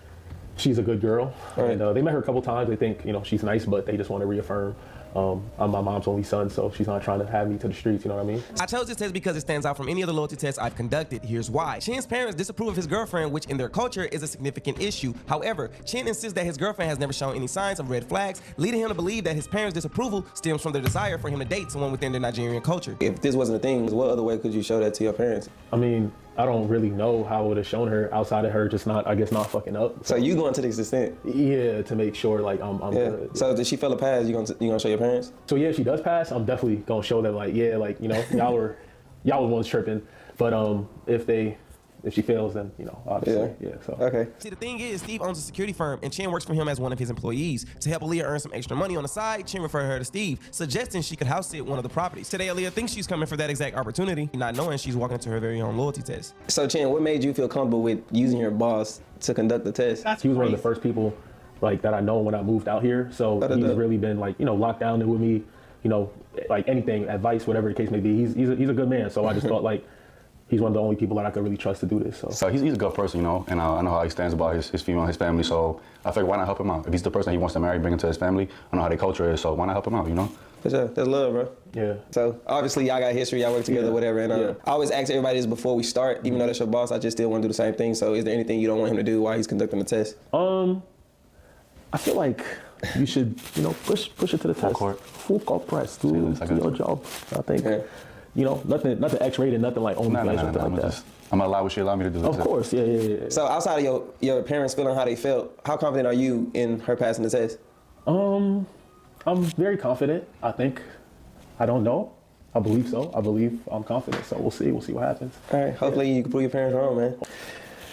she's a good girl. And they met her a couple times. They think, she's nice, but they just want to reaffirm I'm my mom's only son, so she's not trying to have me to the streets, you know what I mean? I chose this test because it stands out from any other loyalty tests I've conducted. Here's why. Chin's parents disapprove of his girlfriend, which in their culture is a significant issue. However, Chin insists that his girlfriend has never shown any signs of red flags, leading him to believe that his parents' disapproval stems from their desire for him to date someone within their Nigerian culture. If this wasn't a thing, what other way could you show that to your parents? I mean, I don't really know how I would have shown her outside of her just not fucking up. So you going to this extent? Yeah, to make sure like I'm good. So did she fail a pass? You gonna show your parents? So yeah, if she does pass, I'm definitely gonna show them like, y'all were ones tripping. But if she fails, then obviously, so. Okay. See, the thing is, Steve owns a security firm, and Chin works for him as one of his employees. To help Aaliyah earn some extra money on the side, Chin referred her to Steve, suggesting she could house sit one of the properties. Today, Aaliyah thinks she's coming for that exact opportunity, not knowing she's walking into her very own loyalty test. So, Chin, what made you feel comfortable with using your boss to conduct the test? He was one of the first people like that I know when I moved out here. So he's really been like locked down there with me. Like anything, advice, whatever the case may be. He's a good man. So I just thought like. He's one of the only people that I could really trust to do this. So he's a good person, and I know how he stands about his female, his family. So I figured, why not help him out? If he's the person he wants to marry, bring him to his family. I know how their culture is, so why not help him out? For sure, that's love, bro. Yeah. So obviously y'all got history, y'all work together, whatever. And I always ask everybody this before we start, even though that's your boss. I just still want to do the same thing. So is there anything you don't want him to do while he's conducting the test? I feel like you should, push it to the test. Full court press, do your job. I think. Nothing X-rated, nothing like only like that. I'm gonna allow what she allowed me to do. Of course, yeah. So outside of your parents feeling how they felt, how confident are you in her passing the test? I'm very confident, I think. I don't know. I believe so. I'm confident, so we'll see what happens. All right, hopefully you can prove your parents wrong, man.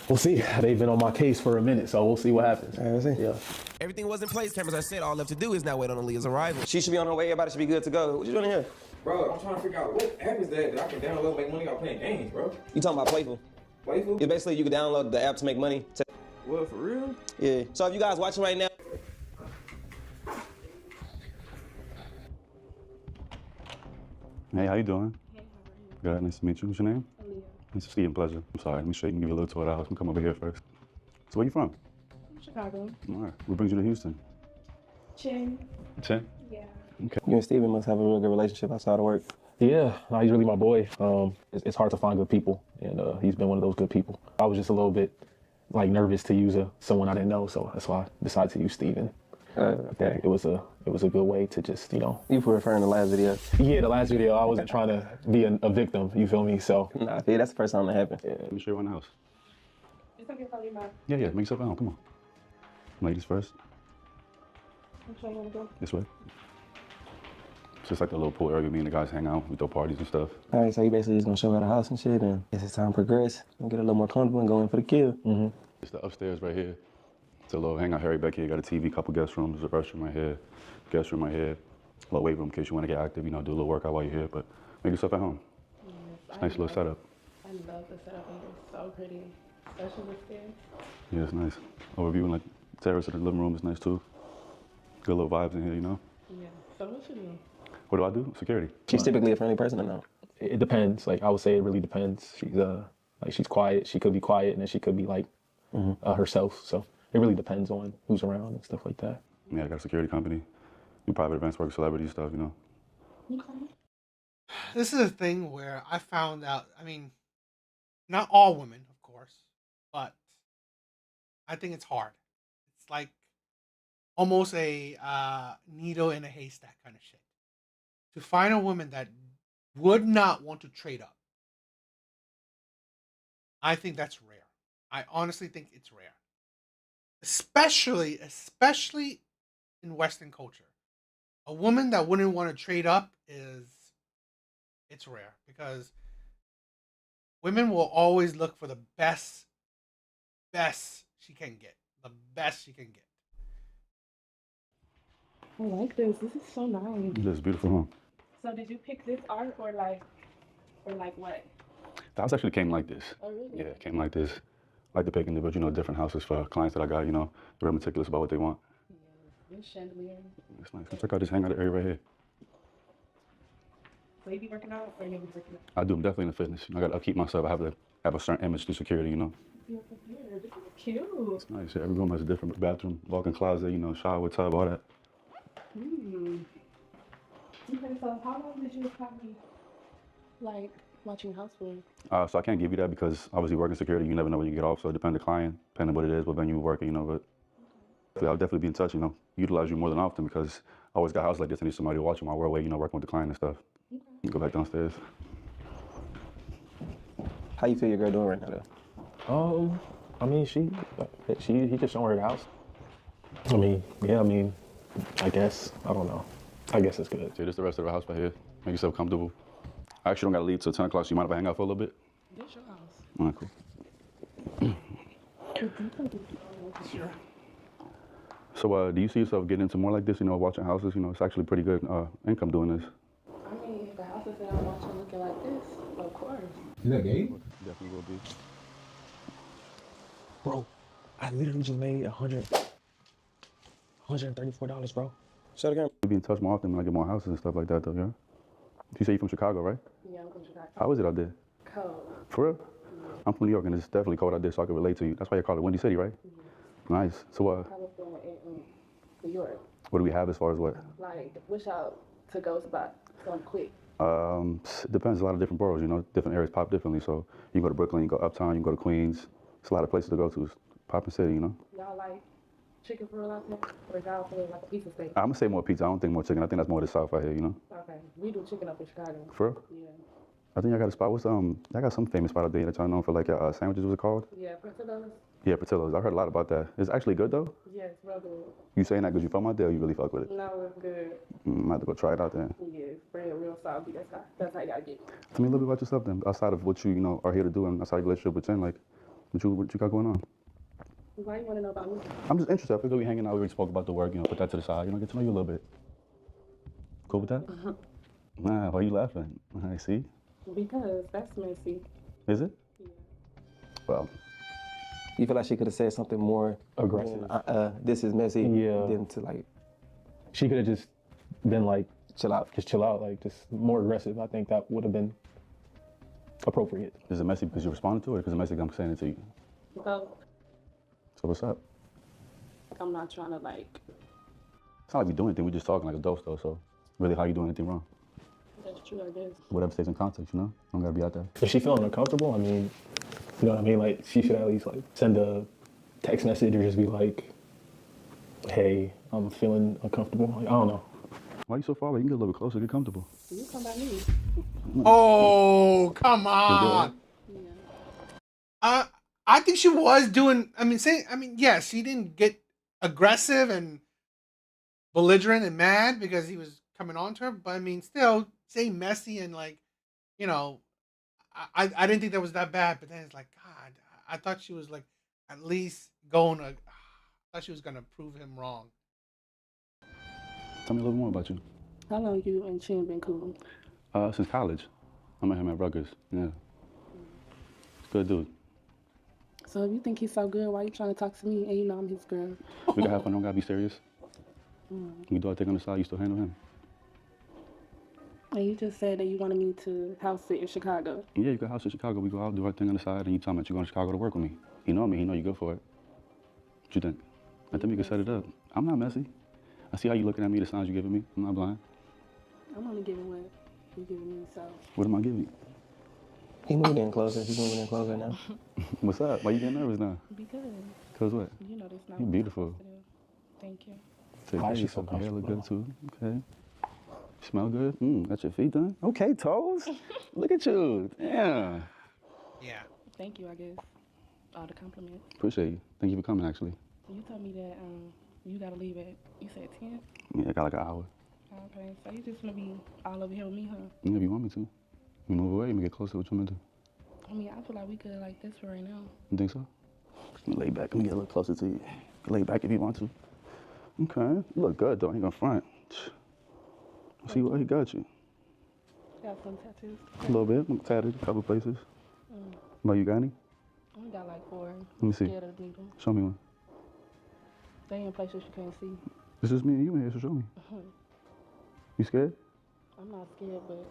We'll see. They've been on my case for a minute, so we'll see what happens. All right, we'll see. Yeah. Everything was in place, cameras are set, all left to do is now wait on Aaliyah's arrival. She should be on her way, everybody should be good to go. What you doing here? Bro, I'm trying to figure out what app is that I can download and make money off playing games, bro. You talking about Playful? Playful? It's basically you can download the app to make money. What, for real? Yeah. So if you guys watching right now. Hey, how you doing? Hey, how are you? Good, nice to meet you. What's your name? Aaliyah. Nice to see you, pleasure. I'm sorry, let me show you, give you a little tour of the house. I'm come over here first. So where you from? Chicago. All right, what brings you to Houston? Chin. Chin? Yeah. Okay. You and Steven must have a real good relationship outside of work. Yeah, no, he's really my boy. It's hard to find good people, and he's been one of those good people. I was just a little bit nervous to use someone I didn't know, so that's why I decided to use Steven. Okay. It was a good way to just, You were referring to the last video? Yeah, the last video, I wasn't trying to be a victim, you feel me? So. Nah, yeah, that's the first time that happened. Yeah. Let me show you around the house. It's okay if I leave my... Yeah, make yourself at home, come on. Ladies first. Which way you wanna go? This way. It's just like the little pool area me and the guys hang out, we throw parties and stuff. All right, so you basically just gonna show her the house and shit, and as time progress, we'll get a little more comfortable and go in for the kill. Mm-hmm. It's the upstairs right here. It's a little hangout area back here. Got a TV, couple guest rooms, there's a restroom right here, guest room right here, a little weight room in case you want to get active, do a little workout while you're here, but make yourself at home. Yes, It's a nice little setup. I love the setup and it's so pretty, especially the stairs. Yeah, it's nice. Overview and terrace of the living room is nice too. Good little vibes in here, Yeah, so what you do? What do I do? Security. She's typically a friendly person or no? It depends. I would say it really depends. She's Like she's quiet, she could be quiet, and then she could be like herself. So it really depends on who's around and stuff like that. Yeah, I got a security company, do private events, work with celebrity stuff, you know. This is a thing where I found out. I mean, not all women, of course, but I think it's hard. It's like almost a needle in a haystack kind of shit. To find a woman that would not want to trade up, I think that's rare. I honestly think it's rare, especially in Western culture. A woman that wouldn't want to trade up it's rare because women will always look for the best she can get, the best she can get. I like this. This is so nice. This is beautiful, huh? So did you pick this art or like what? The house actually came like this. Oh, really? Yeah, it came like this. I like to pick individual, you know, different houses for clients that I got, you know. They're real meticulous about what they want. Yeah, this chandelier. It's nice. Check out this hangout area right here. So you be working out or you be working out? I do. I'm definitely in the fitness. I got to upkeep myself. I have to have a certain image through security, you know. Yeah, this is cute. It's nice. Yeah, every room has a different bathroom, walk-in closet, you know, shower, tub, all that. Okay, so how long did you probably like watching house for? So I can't give you that because obviously working security, you never know when you get off. So it depends on the client, depending on what it is, what venue you're working, you know. But I'll definitely be in touch, you know, utilize you more than often because I always got a house like this. I need somebody watching my work way, you know, working with the client and stuff. Go back downstairs. How you feel your girl doing right now, though? I mean, he just showing her the house. I mean, yeah, I guess, I don't know. I guess it's good. So this is the rest of the house right here. Make yourself comfortable. I actually don't got to leave till 10 o'clock, so you mind if I hang out for a little bit? This your house. All right, cool. Sure. So do you see yourself getting into more like this, you know, watching houses? You know, it's actually pretty good income doing this. I mean, if the houses that I'm watching looking like this, of course. Is that gay? Definitely will be. Bro, I literally just made $134, bro. Shut again. We'll be in touch more often when I get more houses and stuff like that, though, yeah? You say you're from Chicago, right? Yeah, I'm from Chicago. How is it out there? Cold. For real? Yeah. I'm from New York, and it's definitely cold out there, so I can relate to you. That's why you call it Windy City, right? Yeah. Nice. So, California and New York. What do we have as far as what? Like, wish out to go spot, something quick. It depends. A lot of different boroughs, you know, different areas pop differently. So you can go to Brooklyn, you can go uptown, you can go to Queens. It's a lot of places to go to. It's poppin' city, you know. Y'all like chicken for out there, or y'all feel like a pizza steak? I'm gonna say more pizza. I don't think more chicken. I think that's more the South out here, you know. Okay, we do chicken up in Chicago. For real? Yeah. I think I got a spot. What's I got some famous spot out there that y'all known for like sandwiches. What's it called? Yeah, Portillo's. Yeah, Portillo's. I heard a lot about that. It's actually good though. Yeah, it's real good. You saying that because you from out there, or you really fuck with it? No, it's good. I might have to go try it out there. Yeah, it's real salty. That's how you gotta get it. Tell me a little bit about yourself then, outside of what you know are here to do and outside your relationship with Jen. Like, what you got going on? Why you want to know about me? I'm just interested. I figured we hanging out. We already spoke about the work. You know, put that to the side. You know, get to know you a little bit. Cool with that? Nah, why you laughing? I see. Because that's messy. Is it? Yeah. Well, You feel like she could have said something more aggressive. This is messy. Yeah. Than to like. She could have just been like, chill out. Just chill out, like just more aggressive. I think that would have been appropriate. Is it messy because you responded to it, or because it's messy I'm saying it to you? So what's up? I'm not trying to like. It's not like we do anything. We just talking like adults though. So really, how you doing anything wrong? That's true, I guess. Whatever stays in context, you know. Don't gotta be out there. If she feeling uncomfortable, I mean, you know what I mean? Like, she should at least like send a text message or just be like, hey, I'm feeling uncomfortable. Like, I don't know. Why are you so far away? You can get a little bit closer, get comfortable. You come by me. Oh, come on. Yeah. I think she was doing, yes, she didn't get aggressive and belligerent and mad because he was coming on to her, but I mean, still, say messy and like, you know, I didn't think that was that bad, but then it's like, God, I thought she was like, at least I thought she was going to prove him wrong. Tell me a little more about you. How long you and Chin been cool? Since college. I met him at Rutgers, yeah. He's a good dude. So if you think he's so good, why you trying to talk to me and you know I'm his girl? We can have fun, don't gotta be serious. We do our thing on the side, you still handle him. And you just said that you wanted me to house sit in Chicago. Yeah, you can house in Chicago. We go out, do our thing on the side, and you tell me that you're going to Chicago to work with me. He know me. He know you good for it. What you think? I think we can set it up. I'm not messy. I see how you looking at me, the signs you giving me. I'm not blind. I'm only giving what you giving me, so. What am I giving you? He moving in closer. He's moving in closer now. What's up? Why you getting nervous now? Because. Cause what? You know that's not You what beautiful. I'm supposed to do. Thank you. Take Why care is of she so yourself. Your hair look comfortable? good too. Okay. Smell good? Got your feet done? Okay, toes. Look at you. Damn. Yeah. Thank you, I guess. All the compliments. Appreciate you. Thank you for coming, actually. You told me that you gotta leave at, you said 10? Yeah, I got like an hour. Okay, so you just gonna be all over here with me, huh? Yeah, if you want me to. You move away, you get closer. What you want me to do? I mean, I feel like we could like this for right now. You think so? Lay back. Let me get a little closer to you. Lay back if you want to. Okay. You look good, though. I ain't gonna front. See what he got you. Got some tattoos? A little bit. I'm tatted a couple places. But you got any? I only got like 4. Let me see. Scared of the needle. Show me one. They in places you can't see. This is me and you in here, so show me. You scared? I'm not scared, but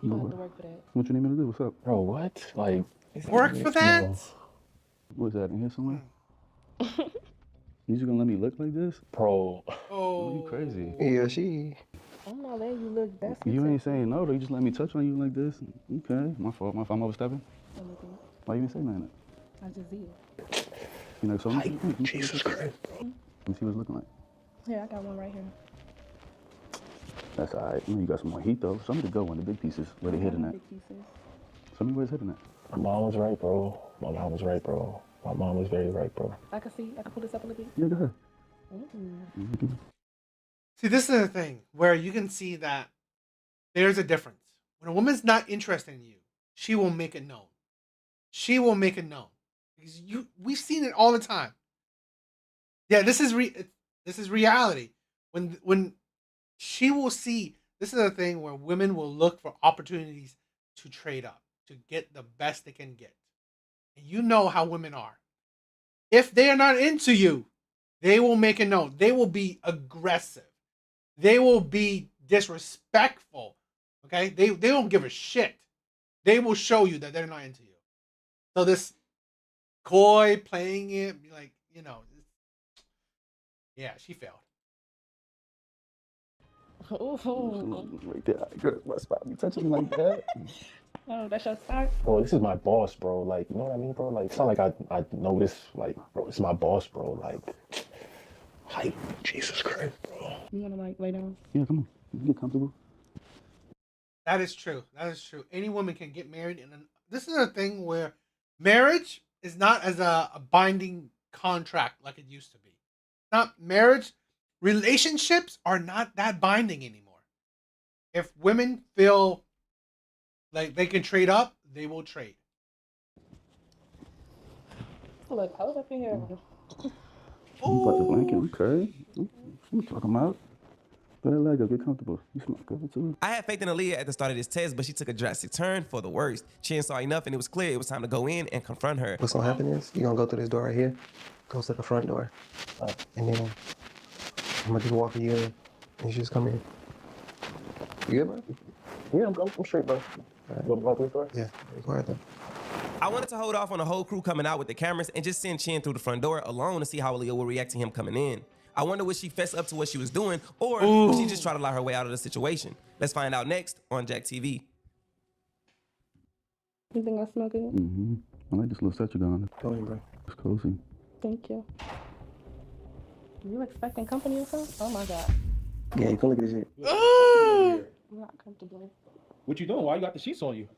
you No, have what? to work for that. What you need me to do? What's up? Bro, what? Like, Work for that? What's that, in here somewhere? You just gonna let me look like this? Bro. Oh. You crazy. Yeah, she. I'm not letting you look best. You ain't saying no, though. You just let me touch on you like this. Okay, my fault. My fault. I'm overstepping. Why you didn't say nothing? I just did. You know, so Jesus Christ, bro. Let me see what it's looking like. Here, I got one right here. That's all right. You know you got some more heat, though. Show me the good one, the big pieces. Where they hidden at? Big pieces. Show me where it's hidden at. My mom was right, bro. My mom was right, bro. My mom was very right, bro. I can see. I can pull this up a little bit. Yeah, go ahead. See, this is the thing where you can see that there's a difference. When a woman's not interested in you, she will make it known. She will make it known. Because we've seen it all the time. Yeah, this is reality. When she will see, this is a thing where women will look for opportunities to trade up, to get the best they can get. And you know how women are. If they are not into you, they will make it known. They will be aggressive. They will be disrespectful. Okay? They don't give a shit. They will show you that they're not into you. So this coy playing it, like, yeah, she failed. Right there. Girl, my spot. You touching me like that? Oh, that's your start? Bro, this is my boss, bro. Like, you know what I mean, bro? Like, it's not like I know this. Like, bro, this is my boss, bro. Like, Jesus Christ, bro. You wanna like lay down? Yeah, come on. Get comfortable. That is true. That is true. Any woman can get married, and this is a thing where marriage is not as a binding contract like it used to be. Not marriage. Relationships are not that binding anymore. If women feel like they can trade up, they will trade. Look, hold up in here. You got the blanket, okay. I'm talking about. Go ahead, leg up, get comfortable. You smell good too. I had faith in Aaliyah at the start of this test, but she took a drastic turn for the worst. Chin saw enough, and it was clear it was time to go in and confront her. What's gonna happen is you're gonna go through this door right here, go to the front door, and then I'm gonna just walk you in, and you just come in. You good, bro? Yeah, I'm straight, bro. Right. You want to go through the door? Yeah, quiet then. I wanted to hold off on the whole crew coming out with the cameras and just send Chin through the front door alone to see how Aaliyah would react to him coming in. I wonder would she fess up to what she was doing, or would she just try to lie her way out of the situation? Let's find out next on Jack TV. You think I smell good? Mm-hmm. I like this little set you got on. Go in, bro. It's cozy. Thank you. You expecting company or something? Oh my God. Yeah, you can look at this shit. I'm not comfortable. What you doing? Why you got the sheets on you?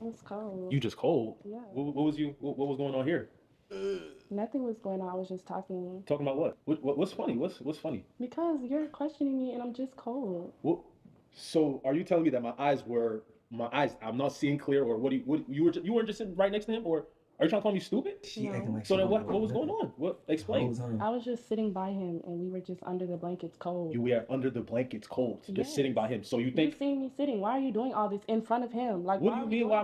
It's cold. You just cold? Yeah. What was going on here? Nothing was going on. I was just talking. Talking about what? What's funny? What's funny? Because you're questioning me and I'm just cold. What? So are you telling me that I'm not seeing clear, or what? You weren't just sitting right next to him, or are you trying to call me stupid? She acting like So then what was going on? What? Explain. I was just sitting by him and we were just under the blankets cold. You were under the blankets cold, just sitting by him. So you think? You seen me sitting. Why are you doing all this in front of him? Like, What do you mean? Why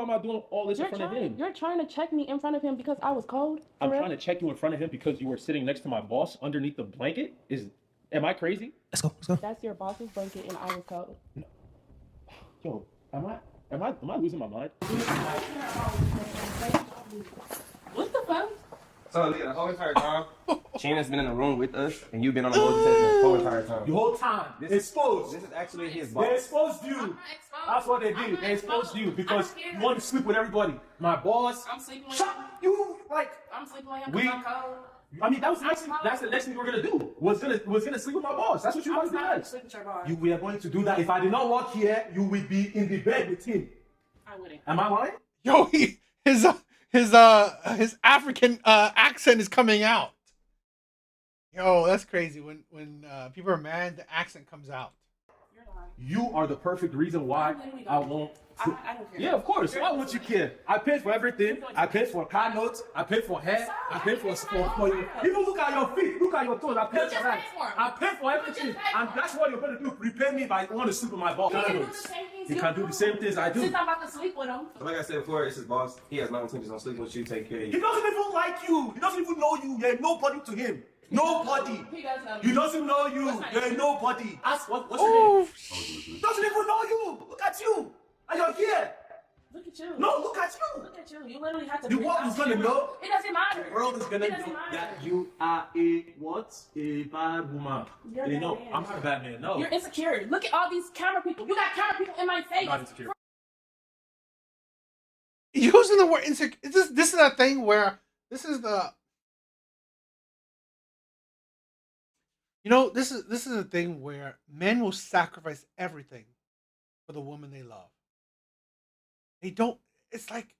am I doing all this in front of him? You're trying to check me in front of him because I was cold? I'm trying to check you in front of him because you were sitting next to my boss underneath the blanket. Am I crazy? Let's go. That's your boss's blanket and I was cold. Yo, am I losing my mind? What the fuck? So, the whole entire time, Shannon's been in the room with us, and you've been on the multi test the whole entire time. The whole time. They exposed. This is actually his boss. They exposed you. That's what they did. They exposed you because you want to sleep with everybody. My boss. I'm sleeping with Shut you like. I'm sleeping with him because I'm cold. I mean, that's the next thing we're gonna do. Was gonna sleep with my boss. That's what you want to do next. Sleep with your boss. We are going to do that. If I did not work here, you would be in the bed with him. I wouldn't. Am I lying? Yo, his African accent is coming out. Yo, that's crazy. When people are mad, the accent comes out. You're lying. You are the perfect reason why I won't. I don't care. Yeah, of course. Why would you care? I paid for everything. I paid for car notes. I paid for hair. I paid for you. Even look at your feet. Look at your toes. I paid for that. I paid for everything. And that's what you're going to do. Repay me by wanting to sleep with my boss. He can do the same things I do. Since I'm about to sleep with him. Like I said before, it's his boss. He has no intentions on sleeping with you. Take care of you. He doesn't even like you. He doesn't even know you. You're nobody to him. Nobody. He does know He you. doesn't know you. You're nobody. Ask what's your name? He doesn't even know you. Look at you. And you're here. Look at you. No, look at you. Look at you. You literally have to. The world is gonna know. It doesn't matter. The world is gonna It doesn't know matter. that you are a what? A bad woman. You're a You bad know, man. I'm not a bad man. No. You're insecure. Look at all these camera people. You got camera people in my face. Not insecure. Using the word insecure. This is a thing where this is the. You know, this is a thing where men will sacrifice everything for the woman they love. They don't. It's like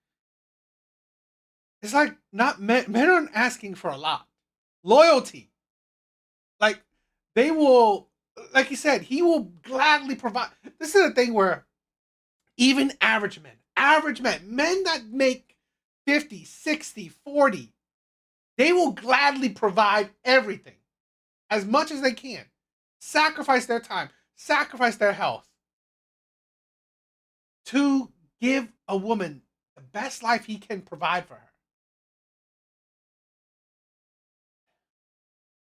not men. Men aren't asking for a lot. Loyalty. Like they will. Like you said, he will gladly provide. This is a thing where even average men that make 50, 60, 40, they will gladly provide everything. As much as they can. Sacrifice their time. Sacrifice their health. To give a woman the best life he can provide for her.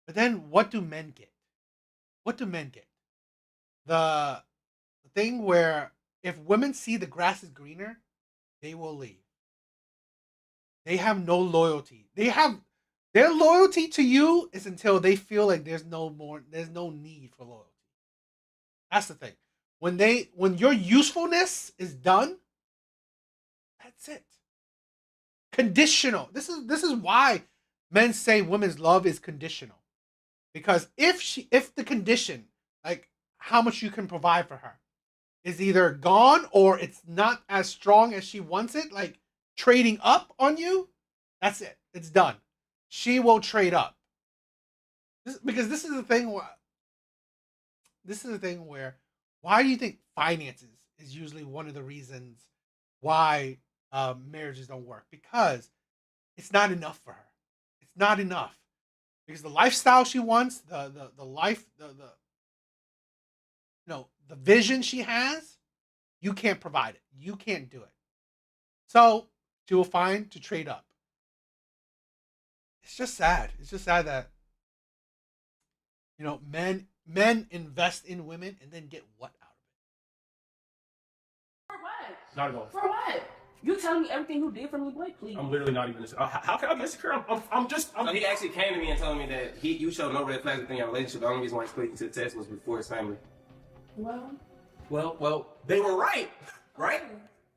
But then what do men get? What do men get? The thing where if women see the grass is greener, they will leave. They have no loyalty. Their loyalty to you is until they feel like there's no need for loyalty. That's the thing. When your usefulness is done, that's it. Conditional. This is why men say women's love is conditional. Because if the condition, like how much you can provide for her, is either gone or it's not as strong as she wants it, like trading up on you, that's it. It's done. She will trade up. Because this is the thing where why do you think finances is usually one of the reasons why marriages don't work? Because it's not enough for her. It's not enough. Because the lifestyle she wants, the vision she has, you can't provide it. You can't do it. So she will find to trade up. It's just sad. It's just sad that men invest in women and then get what out of it? For what? Not at all. For what? You telling me everything you did for me, boy, please. I'm literally not even. How can I be insecure? I'm just. So he actually came to me and told me that you showed no red flags within your relationship. The only reason why he split you to the test was before his family. Well, they were right?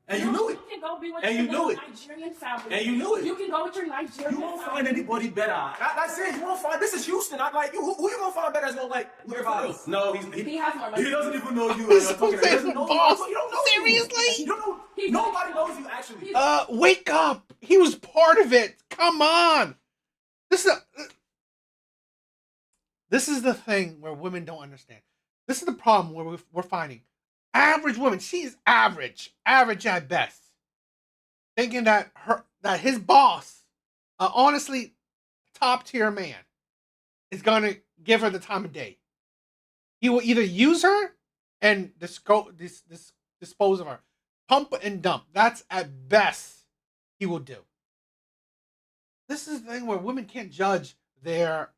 And you knew it. You can go be with And your you knew it. Nigerian family. And you knew it. You can go with your Nigerian You won't family. find anybody better. That's it. You won't find. This is Houston. I'm like, who you gonna find better? Is gonna like your boss? No, He has more money. he doesn't even know you. He's You're talking to him. He doesn't know boss. you. You don't know. Seriously? You don't know. Nobody knows you actually. Wake up. He was part of it. Come on. This is the thing where women don't understand. This is the problem where we're finding average women. She is average at best, thinking that his boss, honestly, top tier man, is gonna give her the time of day. He will either use her and dispose of her, pump and dump. That's at best he will do. This is the thing where women can't judge their,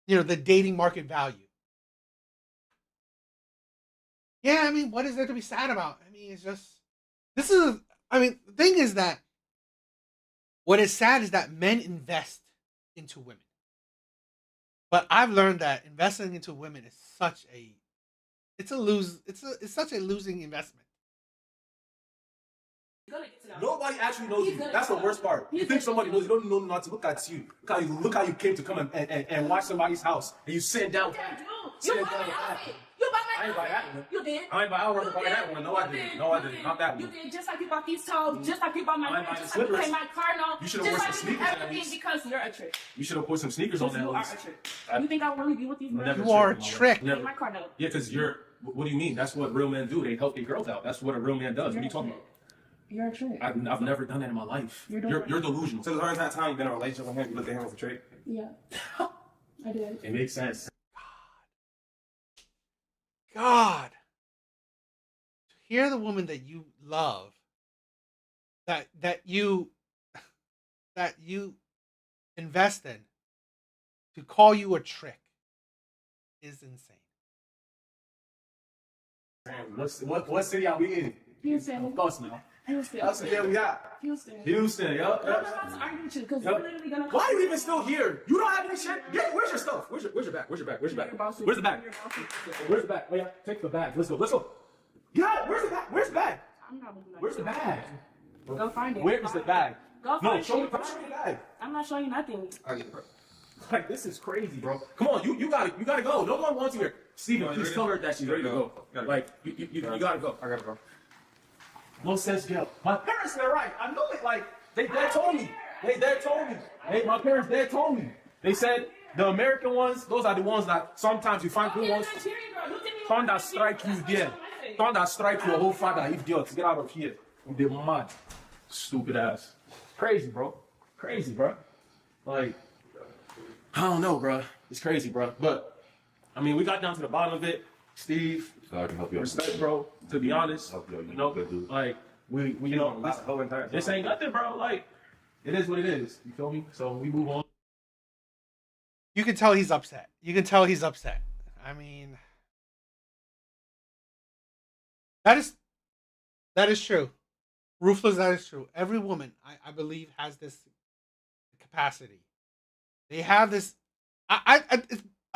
the dating market value. Yeah, I mean, what is there to be sad about? I mean, it's just this is. I mean, the thing is that what is sad is that men invest into women, but I've learned that investing into women is such a it's such a losing investment. Nobody actually knows you. That's the worst part. You think somebody knows you, don't know not to look at you. Look how you came to come and watch somebody's house and you sitting down. You bought my outfit. You bought my I ain't buy that one. You did. I ain't buy that one. No, I didn't. No, I didn't. Not that one. You did. Just like you bought these toes. Just like you bought my hair. Just like you paid my car note. You should have worn some sneakers. Everything because you're a trick. You should have put some sneakers on that. You are a trick. You think I want to be with these men? You are a trick. Pay my car note. Yeah, because you're. What do you mean? That's what real men do. They help their girls out. That's what a real man does. What are you talking about? You're a trick. I've never done that in my life. You're delusional. So the whole time you've been in a relationship with him, you looked at him as a trick? Yeah. I did. It makes sense. God, to hear the woman that you love, that you invest in, to call you a trick, is insane. What city are we in? Houston. Of course now. Houston. That's the we got. Houston. Houston, yup. I'm about to argue with you because we're literally gonna. Why are you even still here? You don't have any shit. Where's your stuff? Where's your bag? Where's your bag? Where's the bag? Where's the bag? Oh yeah, take the bag. Let's go. Yeah, where's the bag? Where's the bag? I'm not moving. Where's the bag? Go find it. Where is the bag? Go find it. Show me the bag. I'm not showing you nothing. Like this is crazy, bro. Come on, you gotta go. No one wants you here. Steven, please tell her that she's ready to go. Like you gotta go. I gotta go. No sense, Gil. My parents were right. I know it. Like they told me. My parents told me. They said the American ones, those are the ones that sometimes you find good ones. Thunder strike you there. Thunder strike your whole father, idiot. Get out of here. They're mad. Stupid ass. Crazy, bro. Like, I don't know, bro. It's crazy, bro. But, I mean, we got down to the bottom of it. Steve, I can help you. Respect, bro. To be honest, you know, like we you know, this ain't nothing, bro. Like, it is what it is. You feel me? So we move on. You can tell he's upset. I mean, that is true. Ruthless, that is true. Every woman, I believe, has this capacity. They have this. I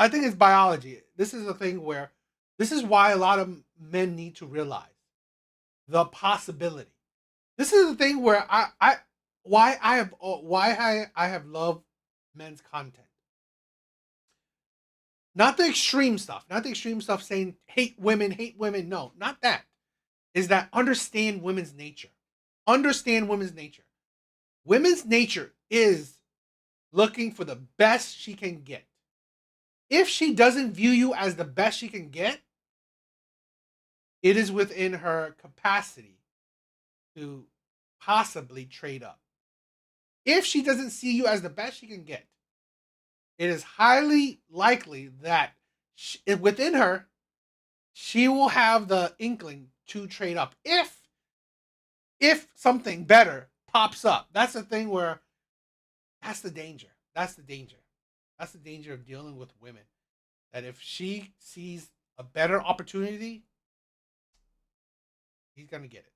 think it's biology. This is a thing where this is why a lot of men need to realize the possibility. This is the thing where why I have loved men's content. Not the extreme stuff. Not the extreme stuff saying hate women. No, not that. Is that understand women's nature. Understand women's nature. Women's nature is looking for the best she can get. If she doesn't view you as the best she can get, it is within her capacity to possibly trade up. If she doesn't see you as the best she can get, it is highly likely that within her, she will have the inkling to trade up. If something better pops up, that's the thing where that's the danger. That's the danger of dealing with women. That if she sees a better opportunity, he's gonna get it.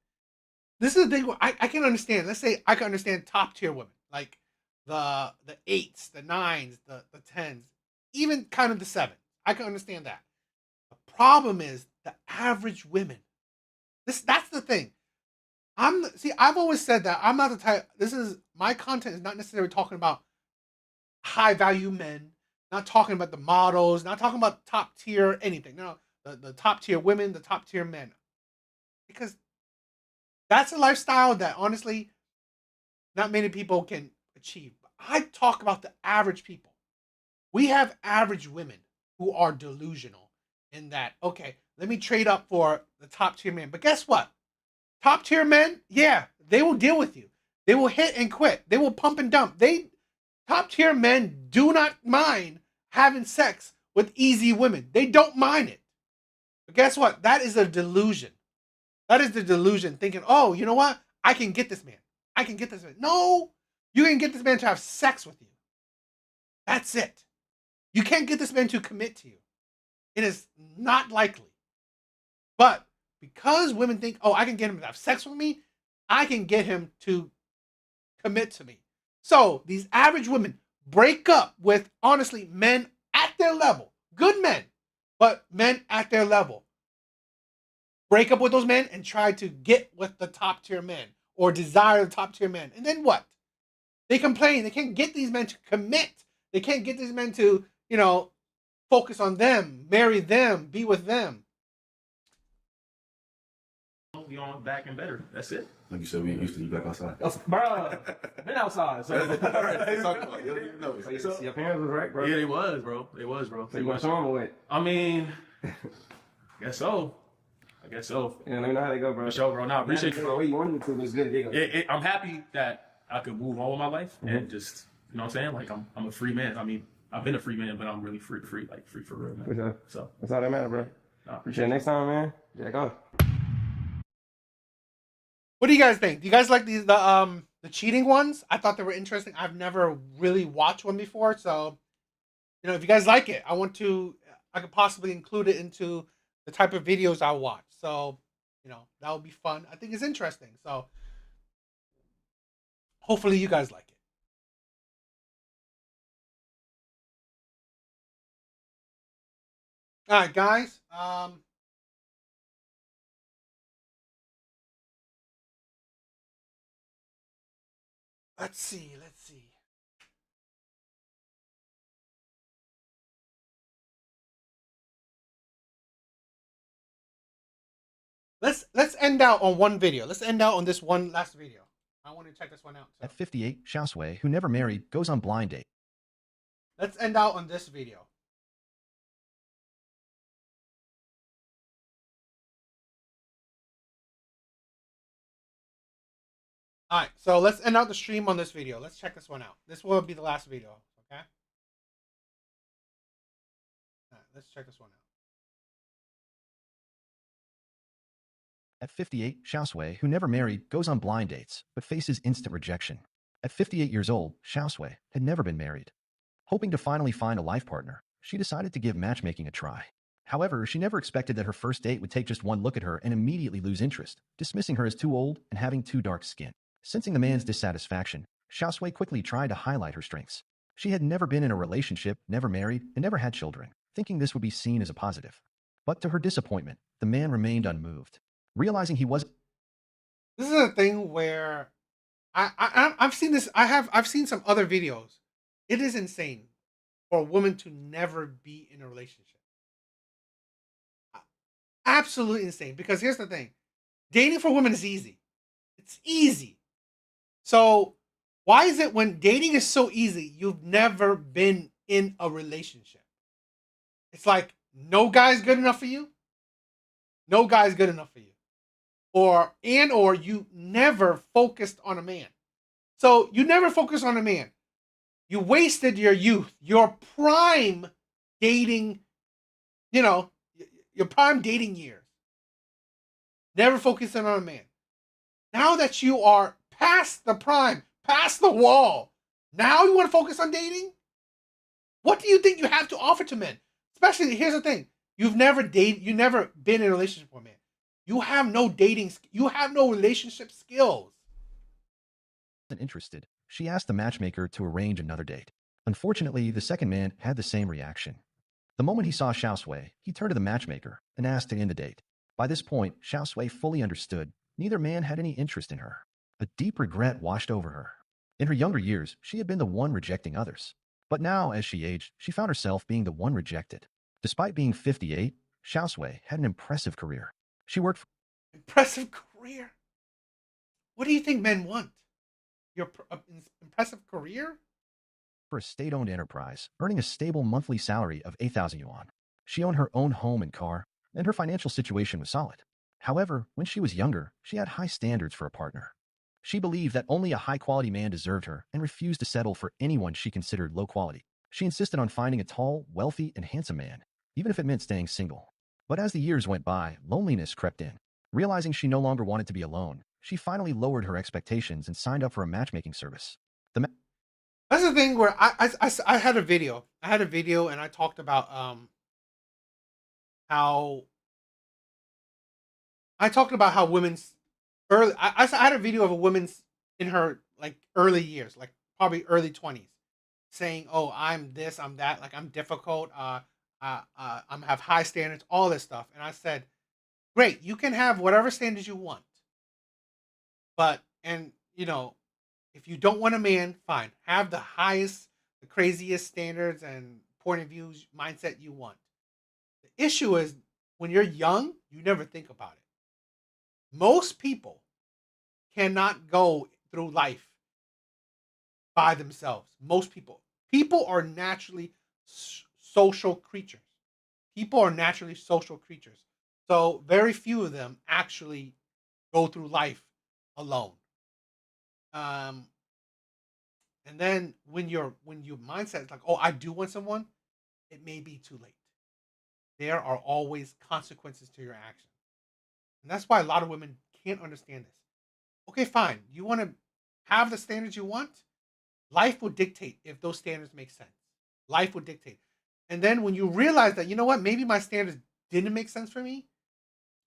This is the thing where I can understand. Let's say I can understand top tier women, like the 8s, the 9s, the 10s, even kind of the 7s. I can understand that. The problem is the average women. That's the thing. I've always said that I'm not the type. My content is not necessarily talking about high value men, not talking about the models, not talking about top tier anything. No, the top tier women, the top tier men, because that's a lifestyle that honestly not many people can achieve. But I talk about the average people. We have average women who are delusional in that, okay, let me trade up for the top tier men. But guess what? Top tier men, yeah, they will deal with you. They will hit and quit. They will pump and dump. Top tier men do not mind having sex with easy women. They don't mind it. But guess what? That is a delusion. That is the delusion, thinking, oh, you know what? I can get this man. No, you can get this man to have sex with you. That's it. You can't get this man to commit to you. It is not likely. But because women think, oh, I can get him to have sex with me, I can get him to commit to me. So these average women break up with, honestly, men at their level. Good men, but men at their level. Break up with those men and try to get with the top tier men or desire the top tier men. And then what? They complain. They can't get these men to commit. They can't get these men to, focus on them, marry them, be with them. Be on back and better. That's it. Like you said, we used to be back outside. Bro, been outside. So. Your parents was right, bro. Yeah, they was, bro. They was, bro. So you want to show them or what? I mean, guess so. Yeah, let me know how they go, bro. For sure, bro. Nah, appreciate you, bro. You wanted to, it's good. I'm happy that I could move on with my life and just, you know what I'm saying? Like, I'm a free man. I mean, I've been a free man, but I'm really free for real, man. For sure. So that's all that matters, bro. Nah, Appreciate it. Next time, man. Yeah, go. What do you guys think? Do you guys like the cheating ones? I thought they were interesting. I've never really watched one before, so if you guys like it, I could possibly include it into the type of videos I watch. So, that would be fun. I think it's interesting. So, hopefully you guys like it. All right, guys. Let's see. Let's end out on one video. Let's end out on this one last video. I want to check this one out. So. At 58, Xiao Sui, who never married, goes on blind date. Let's end out on this video. All right, so let's end out the stream on this video. Let's check this one out. This will be the last video, okay? All right, let's check this one out. At 58, Xiao Sui, who never married, goes on blind dates, but faces instant rejection. At 58 years old, Xiao Sui had never been married. Hoping to finally find a life partner, she decided to give matchmaking a try. However, she never expected that her first date would take just one look at her and immediately lose interest, dismissing her as too old and having too dark skin. Sensing the man's dissatisfaction, Xiao Sui quickly tried to highlight her strengths. She had never been in a relationship, never married, and never had children, thinking this would be seen as a positive. But to her disappointment, the man remained unmoved. Realizing he wasn't... This is a thing where I've seen this. I've seen some other videos. It is insane for a woman to never be in a relationship. Absolutely insane. Because here's the thing. Dating for women is easy. It's easy. So why is it when dating is so easy, you've never been in a relationship? It's like, no guy's good enough for you. No guy's good enough for you. Or you never focused on a man. So you never focused on a man. You wasted your youth, your prime dating, your prime dating years. Never focusing on a man. Now that you are past the prime, past the wall, now you want to focus on dating? What do you think you have to offer to men? Especially, here's the thing. You've never been in a relationship with a man. You have no you have no relationship skills. Interested, she asked the matchmaker to arrange another date. Unfortunately, the second man had the same reaction. The moment he saw Xiao Sui, he turned to the matchmaker and asked to end the date. By this point, Xiao Sui fully understood neither man had any interest in her. A deep regret washed over her. In her younger years, she had been the one rejecting others. But now, as she aged, she found herself being the one rejected. Despite being 58, Xiao Sui had an impressive career. She worked for... Impressive career? What do you think men want? Your impressive career? For a state-owned enterprise, earning a stable monthly salary of 8,000 yuan. She owned her own home and car, and her financial situation was solid. However, when she was younger, she had high standards for a partner. She believed that only a high-quality man deserved her and refused to settle for anyone she considered low quality. She insisted on finding a tall, wealthy, and handsome man, even if it meant staying single. But as the years went by, loneliness crept in. Realizing she no longer wanted to be alone, she finally lowered her expectations and signed up for a matchmaking service. That's the thing where I had a video. And I talked about how I talked about how women's early. I had a video of a woman's in her like early years, like probably early 20s, saying, "Oh, I'm this, I'm that, like I'm difficult. I'm have high standards, all this stuff." And I said, "Great, you can have whatever standards you want, but if you don't want a man, fine. Have the highest, the craziest standards and point of views, mindset you want. The issue is when you're young, you never think about it. Most people cannot go through life by themselves. Most people. People are naturally social creatures. People are naturally social creatures. So very few of them actually go through life alone. And then when your mindset is like, oh, I do want someone, it may be too late. There are always consequences to your actions. And that's why a lot of women can't understand this. Okay, fine. You want to have the standards you want? Life will dictate if those standards make sense. Life will dictate. And then when you realize that, you know what, maybe my standards didn't make sense for me,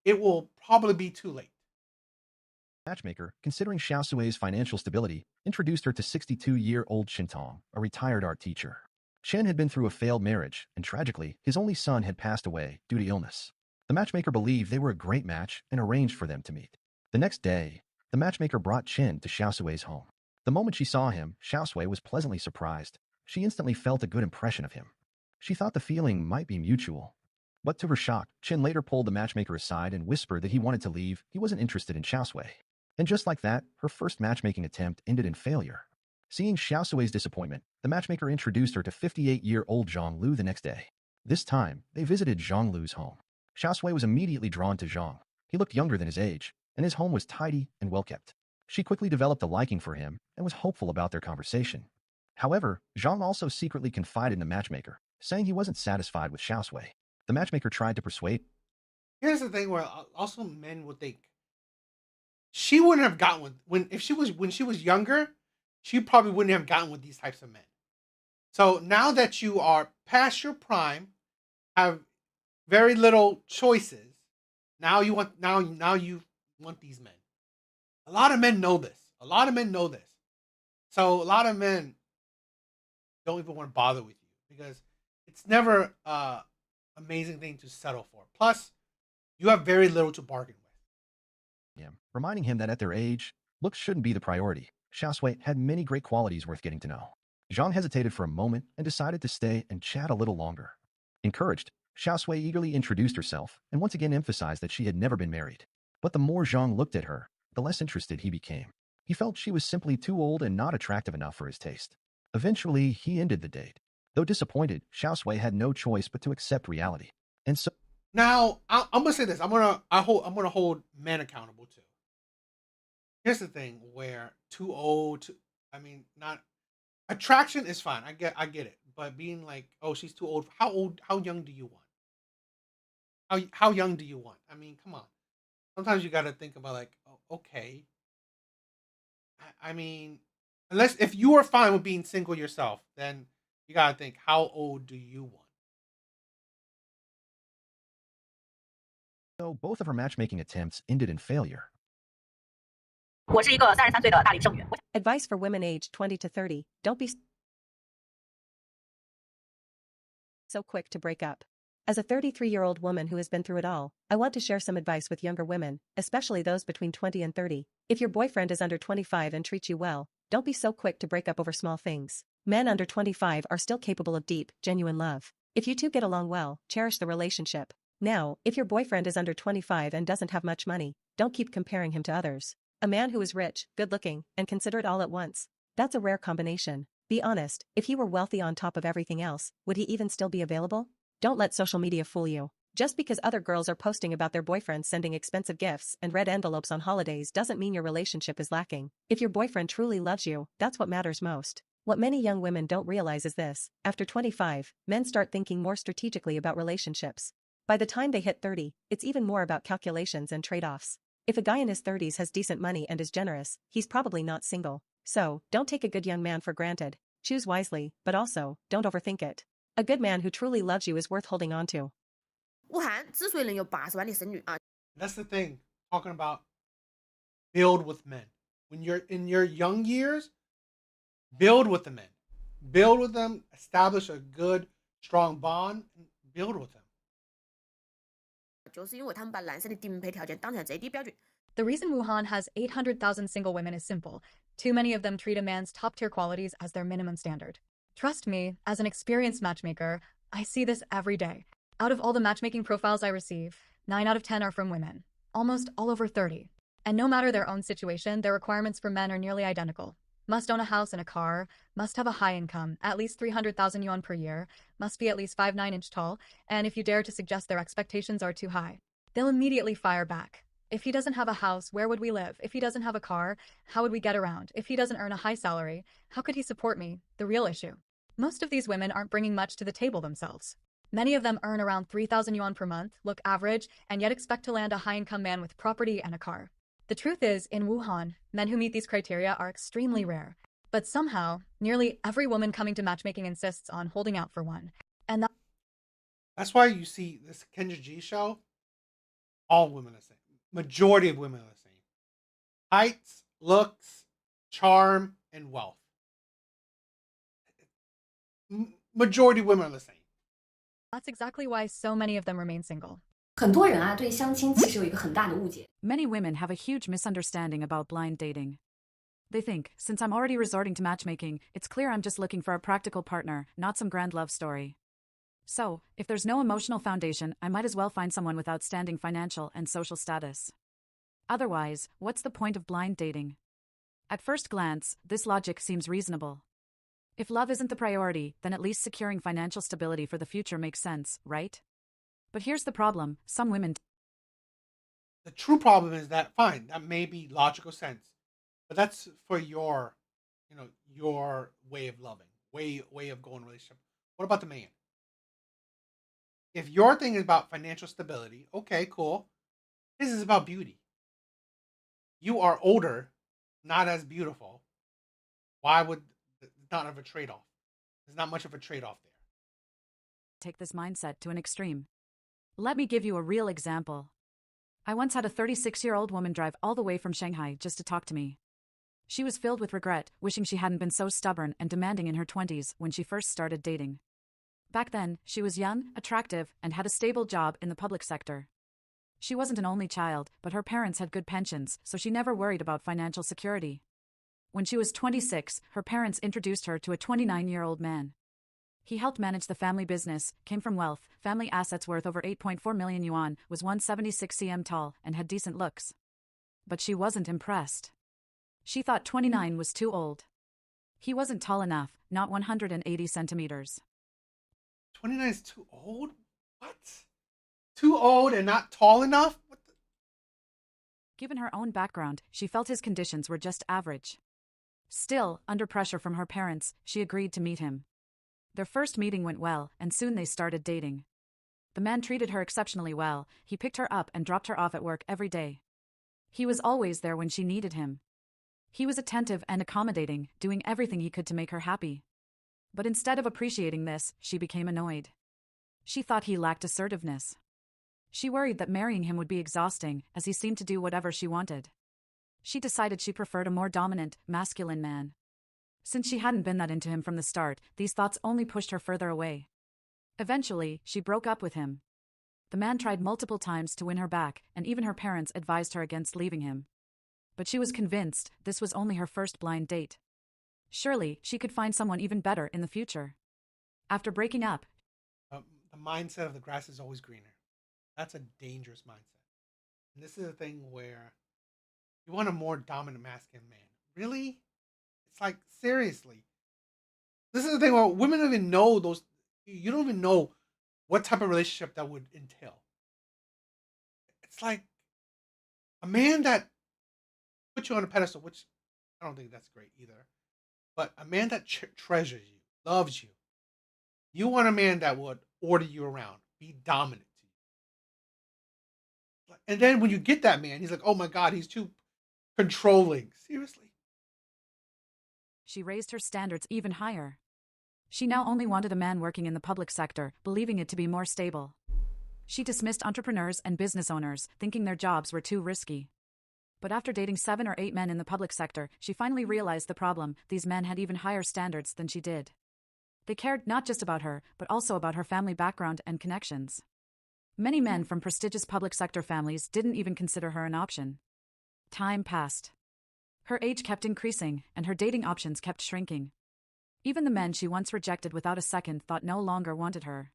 it will probably be too late. Matchmaker, considering Xiao Sui's financial stability, introduced her to 62-year-old Chen Tong, a retired art teacher. Chen had been through a failed marriage, and tragically, his only son had passed away due to illness. The matchmaker believed they were a great match and arranged for them to meet. The next day, the matchmaker brought Chen to Xiao Sui's home. The moment she saw him, Xiao Sui was pleasantly surprised. She instantly felt a good impression of him. She thought the feeling might be mutual. But to her shock, Chen later pulled the matchmaker aside and whispered that he wanted to leave. He wasn't interested in Xiao Sui. And just like that, her first matchmaking attempt ended in failure. Seeing Xiao Sui's disappointment, the matchmaker introduced her to 58-year-old Zhang Lu the next day. This time, they visited Zhang Lu's home. Xiao Sui was immediately drawn to Zhang. He looked younger than his age, and his home was tidy and well-kept. She quickly developed a liking for him and was hopeful about their conversation. However, Zhang also secretly confided in the matchmaker, saying he wasn't satisfied with Xiao Sui. The matchmaker tried to persuade. Here's the thing where also men would think she wouldn't have gotten when she was younger, she probably wouldn't have gotten with these types of men. So now that you are past your prime, have very little choices, now you want these men. A lot of men know this. A lot of men know this. So a lot of men don't even want to bother with you because it's never an amazing thing to settle for. Plus, you have very little to bargain with. Reminding him that at their age, looks shouldn't be the priority. Xiao Sui had many great qualities worth getting to know. Zhang hesitated for a moment and decided to stay and chat a little longer. Encouraged, Xiao Sui eagerly introduced herself and once again emphasized that she had never been married. But the more Zhang looked at her, the less interested he became. He felt she was simply too old and not attractive enough for his taste. Eventually, he ended the date. Though disappointed, Xiao Sui had no choice but to accept reality. And so now I'm gonna say this. I'm gonna hold men accountable too. Here's the thing: where too old, not attraction is fine. I get it, but being like, oh, she's too old. How old? How young do you want? How young do you want? I mean, come on. Sometimes you got to think about like, oh, okay. I mean, unless if you are fine with being single yourself, then you got to think, how old do you want? So both of her matchmaking attempts ended in failure. Advice for women aged 20 to 30. Don't be so quick to break up. As a 33-year-old woman who has been through it all, I want to share some advice with younger women, especially those between 20 and 30. If your boyfriend is under 25 and treats you well, don't be so quick to break up over small things. Men under 25 are still capable of deep, genuine love. If you two get along well, cherish the relationship. Now, if your boyfriend is under 25 and doesn't have much money, don't keep comparing him to others. A man who is rich, good-looking, and considerate all at once. That's a rare combination. Be honest, if he were wealthy on top of everything else, would he even still be available? Don't let social media fool you. Just because other girls are posting about their boyfriends sending expensive gifts and red envelopes on holidays doesn't mean your relationship is lacking. If your boyfriend truly loves you, that's what matters most. What many young women don't realize is this: after 25, men start thinking more strategically about relationships. By the time they hit 30, it's even more about calculations and trade-offs. If a guy in his 30s has decent money and is generous, he's probably not single. So, don't take a good young man for granted. Choose wisely, but also, don't overthink it. A good man who truly loves you is worth holding on to. That's the thing. talking about build with men. When you're in your young years, build with the men. Build with them, establish a good, strong bond, and build with them. The reason Wuhan has 800,000 single women is simple. Too many of them treat a man's top-tier qualities as their minimum standard. Trust me, as an experienced matchmaker, I see this every day. Out of all the matchmaking profiles I receive, 9 out of 10 are from women, almost all over 30. And no matter their own situation, their requirements for men are nearly identical. Must own a house and a car, must have a high income, at least 300,000 yuan per year, must be at least 5'9" inch tall, and if you dare to suggest their expectations are too high, they'll immediately fire back. If he doesn't have a house, where would we live? If he doesn't have a car, how would we get around? If he doesn't earn a high salary, how could he support me? The real issue. Most of these women aren't bringing much to the table themselves. Many of them earn around 3,000 yuan per month, look average, and yet expect to land a high-income man with property and a car. The truth is, in Wuhan, men who meet these criteria are extremely rare. But somehow, nearly every woman coming to matchmaking insists on holding out for one. And that's why you see this Kendra G show, all women are the same. Majority of women are the same. Heights, looks, charm, and wealth. Majority of women are the same. That's exactly why so many of them remain single. Many women have a huge misunderstanding about blind dating. They think, since I'm already resorting to matchmaking, it's clear I'm just looking for a practical partner, not some grand love story. So, if there's no emotional foundation, I might as well find someone with outstanding financial and social status. Otherwise, what's the point of blind dating? At first glance, this logic seems reasonable. If love isn't the priority, then at least securing financial stability for the future makes sense, right? But here's the problem, some women... The true problem is that, fine, that may be logical sense. But that's for your way of loving, way of going relationship. What about the man? If your thing is about financial stability, okay, cool. His is about beauty. You are older, not as beautiful. Why would not have a trade-off? There's not much of a trade-off there. Take this mindset to an extreme. Let me give you a real example. I once had a 36-year-old woman drive all the way from Shanghai just to talk to me. She was filled with regret, wishing she hadn't been so stubborn and demanding in her 20s when she first started dating. Back then, she was young, attractive, and had a stable job in the public sector. She wasn't an only child, but her parents had good pensions, so she never worried about financial security. When she was 26, her parents introduced her to a 29-year-old man. He helped manage the family business, came from wealth, family assets worth over 8.4 million yuan, was 176 cm tall, and had decent looks. But she wasn't impressed. She thought 29 was too old. He wasn't tall enough, not 180 centimeters. 29 is too old? What? Too old and not tall enough? What the? Given her own background, she felt his conditions were just average. Still, under pressure from her parents, she agreed to meet him. Their first meeting went well, and soon they started dating. The man treated her exceptionally well. He picked her up and dropped her off at work every day. He was always there when she needed him. He was attentive and accommodating, doing everything he could to make her happy. But instead of appreciating this, she became annoyed. She thought he lacked assertiveness. She worried that marrying him would be exhausting, as he seemed to do whatever she wanted. She decided she preferred a more dominant, masculine man. Since she hadn't been that into him from the start, these thoughts only pushed her further away. Eventually, she broke up with him. The man tried multiple times to win her back, and even her parents advised her against leaving him. But she was convinced this was only her first blind date. Surely, she could find someone even better in the future. After breaking up, the mindset of the grass is always greener. That's a dangerous mindset. And this is a thing where you want a more dominant masculine man. Really? It's like, seriously. This is the thing where women don't even know those. You don't even know what type of relationship that would entail. It's like a man that puts you on a pedestal, which I don't think that's great either. But a man that treasures you, loves you. You want a man that would order you around, be dominant to you. And then when you get that man, he's like, oh my God, he's too controlling. Seriously. she raised her standards even higher. She now only wanted a man working in the public sector, believing it to be more stable. She dismissed entrepreneurs and business owners, thinking their jobs were too risky. But after dating 7 or 8 men in the public sector, she finally realized the problem: these men had even higher standards than she did. They cared not just about her, but also about her family background and connections. Many men from prestigious public sector families didn't even consider her an option. Time passed. Her age kept increasing, and her dating options kept shrinking. Even the men she once rejected without a second thought no longer wanted her.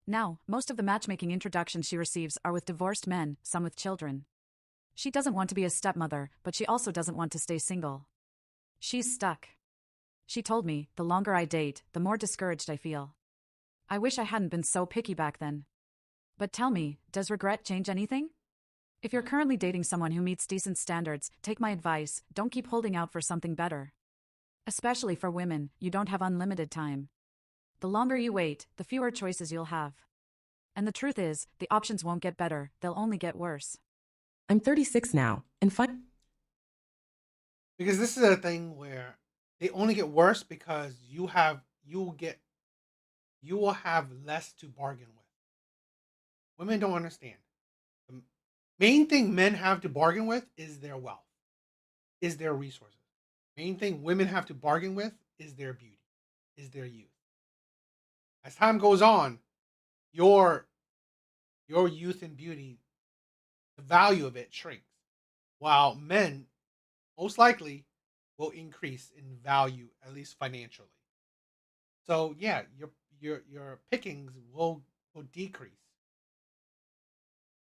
Now, most of the matchmaking introductions she receives are with divorced men, some with children. She doesn't want to be a stepmother, but she also doesn't want to stay single. She's stuck. She told me, the longer I date, the more discouraged I feel. I wish I hadn't been so picky back then. But tell me, does regret change anything? If you're currently dating someone who meets decent standards, take my advice, don't keep holding out for something better. Especially for women, you don't have unlimited time. The longer you wait, the fewer choices you'll have. And the truth is, the options won't get better, they'll only get worse. I'm 36 now, and Because this is a thing where they only get worse because you will have less to bargain with. Women don't understand. The main thing men have to bargain with is their wealth, is their resources. Main thing women have to bargain with is their beauty, is their youth. As time goes on, your youth and beauty, the value of it shrinks, while men most likely will increase in value, at least financially. So yeah, your pickings will decrease.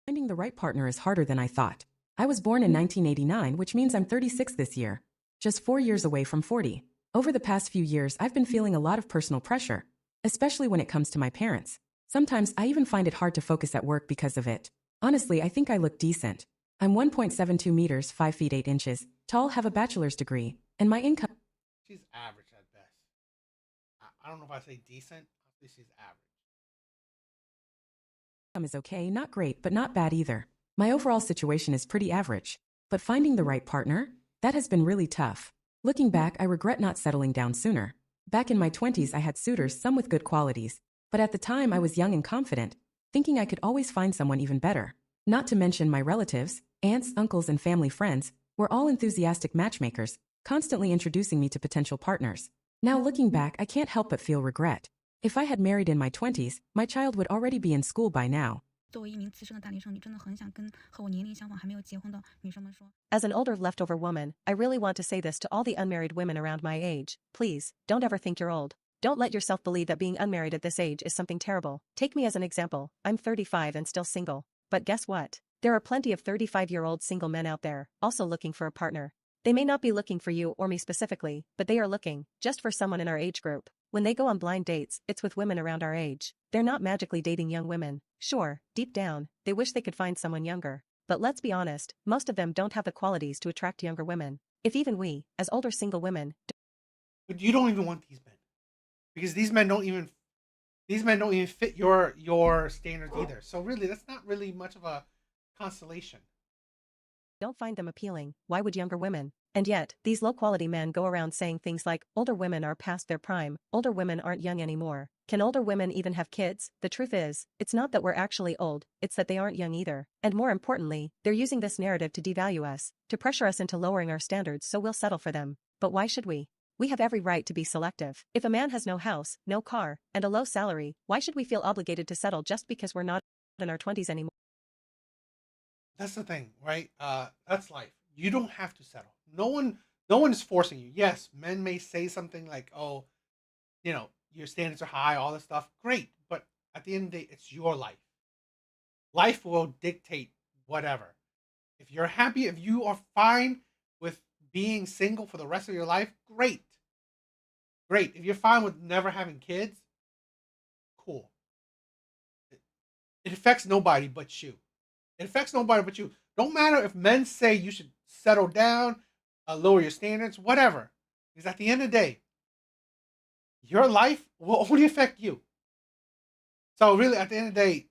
finding the right partner is harder than I thought. I was born in 1989, which means I'm 36 this year. Just 4 years away from 40. Over the past few years, I've been feeling a lot of personal pressure, especially when it comes to my parents. Sometimes I even find it hard to focus at work because of it. Honestly, I think I look decent. I'm 1.72 meters, 5 feet 8 inches, tall, have a bachelor's degree, and my income... She's average at best. I don't know if I say decent. I say she's average. is okay, not great, but not bad either. My overall situation is pretty average. But finding the right partner? That has been really tough. Looking back, I regret not settling down sooner. Back in my 20s, I had suitors, some with good qualities. But at the time, I was young and confident, thinking I could always find someone even better. Not to mention my relatives, aunts, uncles, and family friends were all enthusiastic matchmakers, constantly introducing me to potential partners. Now looking back, I can't help but feel regret. If I had married in my 20s, my child would already be in school by now. As an older leftover woman, I really want to say this to all the unmarried women around my age: please, don't ever think you're old. Don't let yourself believe that being unmarried at this age is something terrible. Take me as an example. I'm 35 and still single. But guess what? There are plenty of 35-year-old single men out there, also looking for a partner. They may not be looking for you or me specifically, but they are looking, just for someone in our age group. When they go on blind dates, it's with women around our age. They're not magically dating young women. Sure, deep down, they wish they could find someone younger. But let's be honest, most of them don't have the qualities to attract younger women. If even we, as older single women... But you don't even want these men. Because these men don't even fit your standards either. So really, that's not really much of a consolation. don't find them appealing, why would younger women? And yet, these low-quality men go around saying things like, older women are past their prime, older women aren't young anymore. Can older women even have kids? The truth is, it's not that we're actually old, it's that they aren't young either. And more importantly, they're using this narrative to devalue us, to pressure us into lowering our standards so we'll settle for them. But why should we? We have every right to be selective. If a man has no house, no car, and a low salary, why should we feel obligated to settle just because we're not in our 20s anymore? That's the thing, right? That's life. You don't have to settle. No one is forcing you. Yes, men may say something like, "Oh, your standards are high," all this stuff. Great, but at the end of the day, it's your life. Life will dictate whatever. If you're happy, if you are fine with being single for the rest of your life, great. Great. If you're fine with never having kids, cool. It affects nobody but you. It affects nobody but you. Don't matter if men say you should settle down, lower your standards, whatever. Because at the end of the day, your life will only affect you. So really, at the end of the day,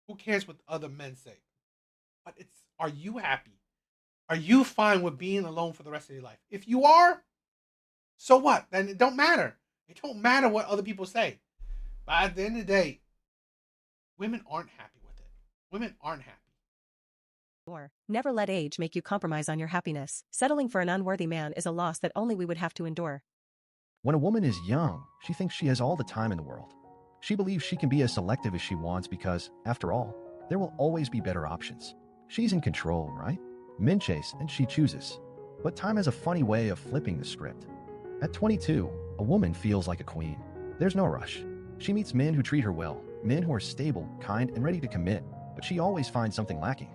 who cares what other men say? But are you happy? Are you fine with being alone for the rest of your life? If you are, so what? Then it don't matter. It don't matter what other people say. But at the end of the day, women aren't happy with it. Women aren't happy. Never let age make you compromise on your happiness. Settling for an unworthy man is a loss that only we would have to endure. When a woman is young, she thinks she has all the time in the world. She believes she can be as selective as she wants because, after all, there will always be better options. She's in control, right? Men chase and she chooses. But time has a funny way of flipping the script. At 22, a woman feels like a queen. There's no rush. She meets men who treat her well, men who are stable, kind, and ready to commit, but she always finds something lacking.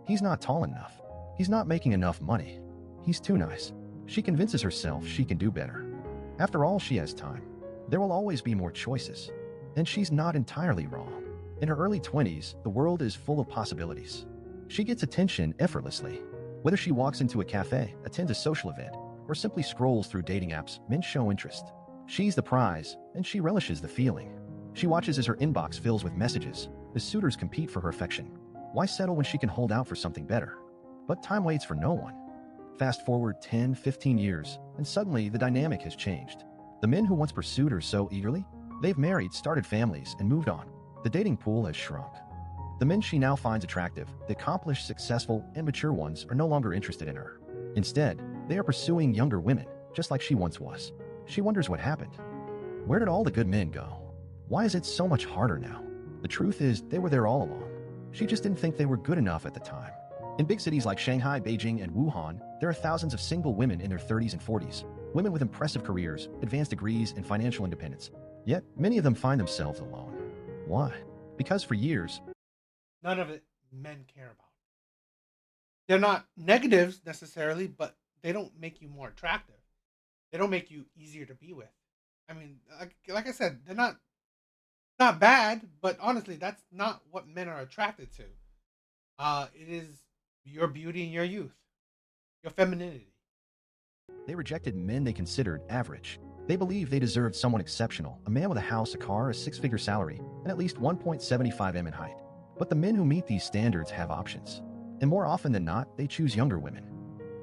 He's not tall enough. He's not making enough money. He's too nice. She convinces herself she can do better. After all, she has time. There will always be more choices. And she's not entirely wrong. In her early 20s, the world is full of possibilities. She gets attention effortlessly. Whether she walks into a cafe, attends a social event, or simply scrolls through dating apps, men show interest. She's the prize, and she relishes the feeling. She watches as her inbox fills with messages, as suitors compete for her affection. Why settle when she can hold out for something better? But time waits for no one. Fast forward 10, 15 years, and suddenly the dynamic has changed. The men who once pursued her so eagerly, they've married, started families, and moved on. The dating pool has shrunk. The men she now finds attractive, the accomplished, successful, and mature ones, are no longer interested in her. Instead, they are pursuing younger women, just like she once was. She wonders what happened. Where did all the good men go? Why is it so much harder now? The truth is, they were there all along. She just didn't think they were good enough at the time. In big cities like Shanghai, Beijing, and Wuhan, there are thousands of single women in their 30s and 40s, women with impressive careers, advanced degrees, and financial independence. Yet, many of them find themselves alone. Why? Because for years, None of it men care about. They're not negatives necessarily, but they don't make you more attractive. They don't make you easier to be with. I mean, like I said, they're not bad, but honestly, that's not what men are attracted to. It is your beauty and your youth, your femininity. they rejected men they considered average. They believed they deserved someone exceptional, a man with a house, a car, a six-figure salary, and at least 1.75 m in height. But the men who meet these standards have options. And more often than not, they choose younger women.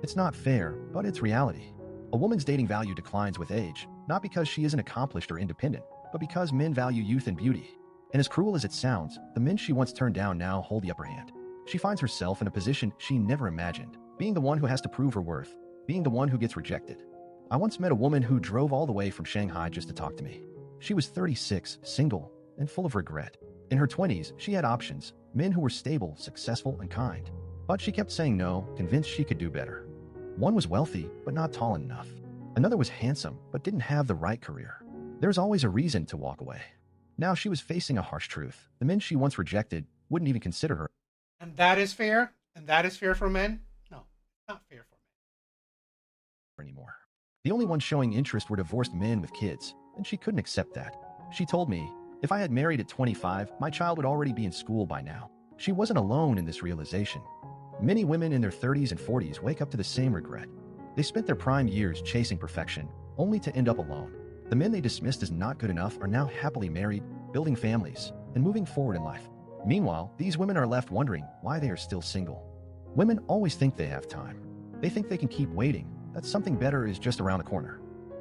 It's not fair, but it's reality. A woman's dating value declines with age, not because she isn't accomplished or independent, but because men value youth and beauty. And as cruel as it sounds, the men she once turned down now hold the upper hand. She finds herself in a position she never imagined, being the one who has to prove her worth, being the one who gets rejected. I once met a woman who drove all the way from Shanghai just to talk to me. She was 36, single, and full of regret. In her 20s, she had options, men who were stable, successful, and kind. But she kept saying no, convinced she could do better. One was wealthy, but not tall enough. Another was handsome, but didn't have the right career. There's always a reason to walk away. Now she was facing a harsh truth. The men she once rejected wouldn't even consider her And that is fair. And that is fair for men. No, not fair for anymore. The only ones showing interest were divorced men with kids, and she couldn't accept that. She told me, if I had married at 25, my child would already be in school by now. She wasn't alone in this realization. Many women in their 30s and 40s wake up to the same regret. They spent their prime years chasing perfection, only to end up alone. The men they dismissed as not good enough are now happily married, building families, and moving forward in life. Meanwhile, these women are left wondering why they are still single. Women always think they have time. They think they can keep waiting, that something better is just around the corner.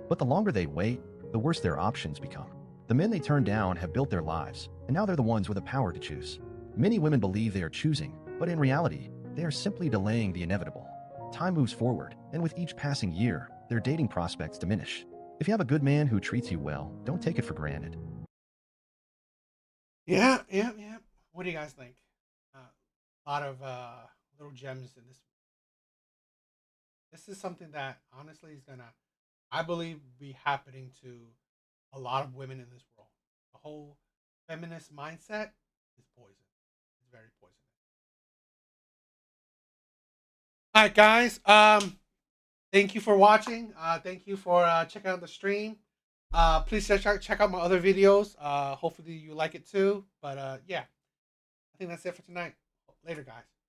But the longer they wait, the worse their options become. The men they turned down have built their lives, and now they're the ones with the power to choose. Many women believe they are choosing, but in reality, they are simply delaying the inevitable. Time moves forward, and with each passing year, their dating prospects diminish. If you have a good man who treats you well, don't take it for granted. Yeah. What do you guys think? A lot of little gems in this. This is something that honestly is gonna, I believe, be happening to a lot of women in this world. The whole feminist mindset is poison. It's very poisonous. All right, guys. Thank you for watching. Thank you for checking out the stream. Please check out my other videos. Hopefully you like it too. But yeah, I think that's it for tonight. Later, guys.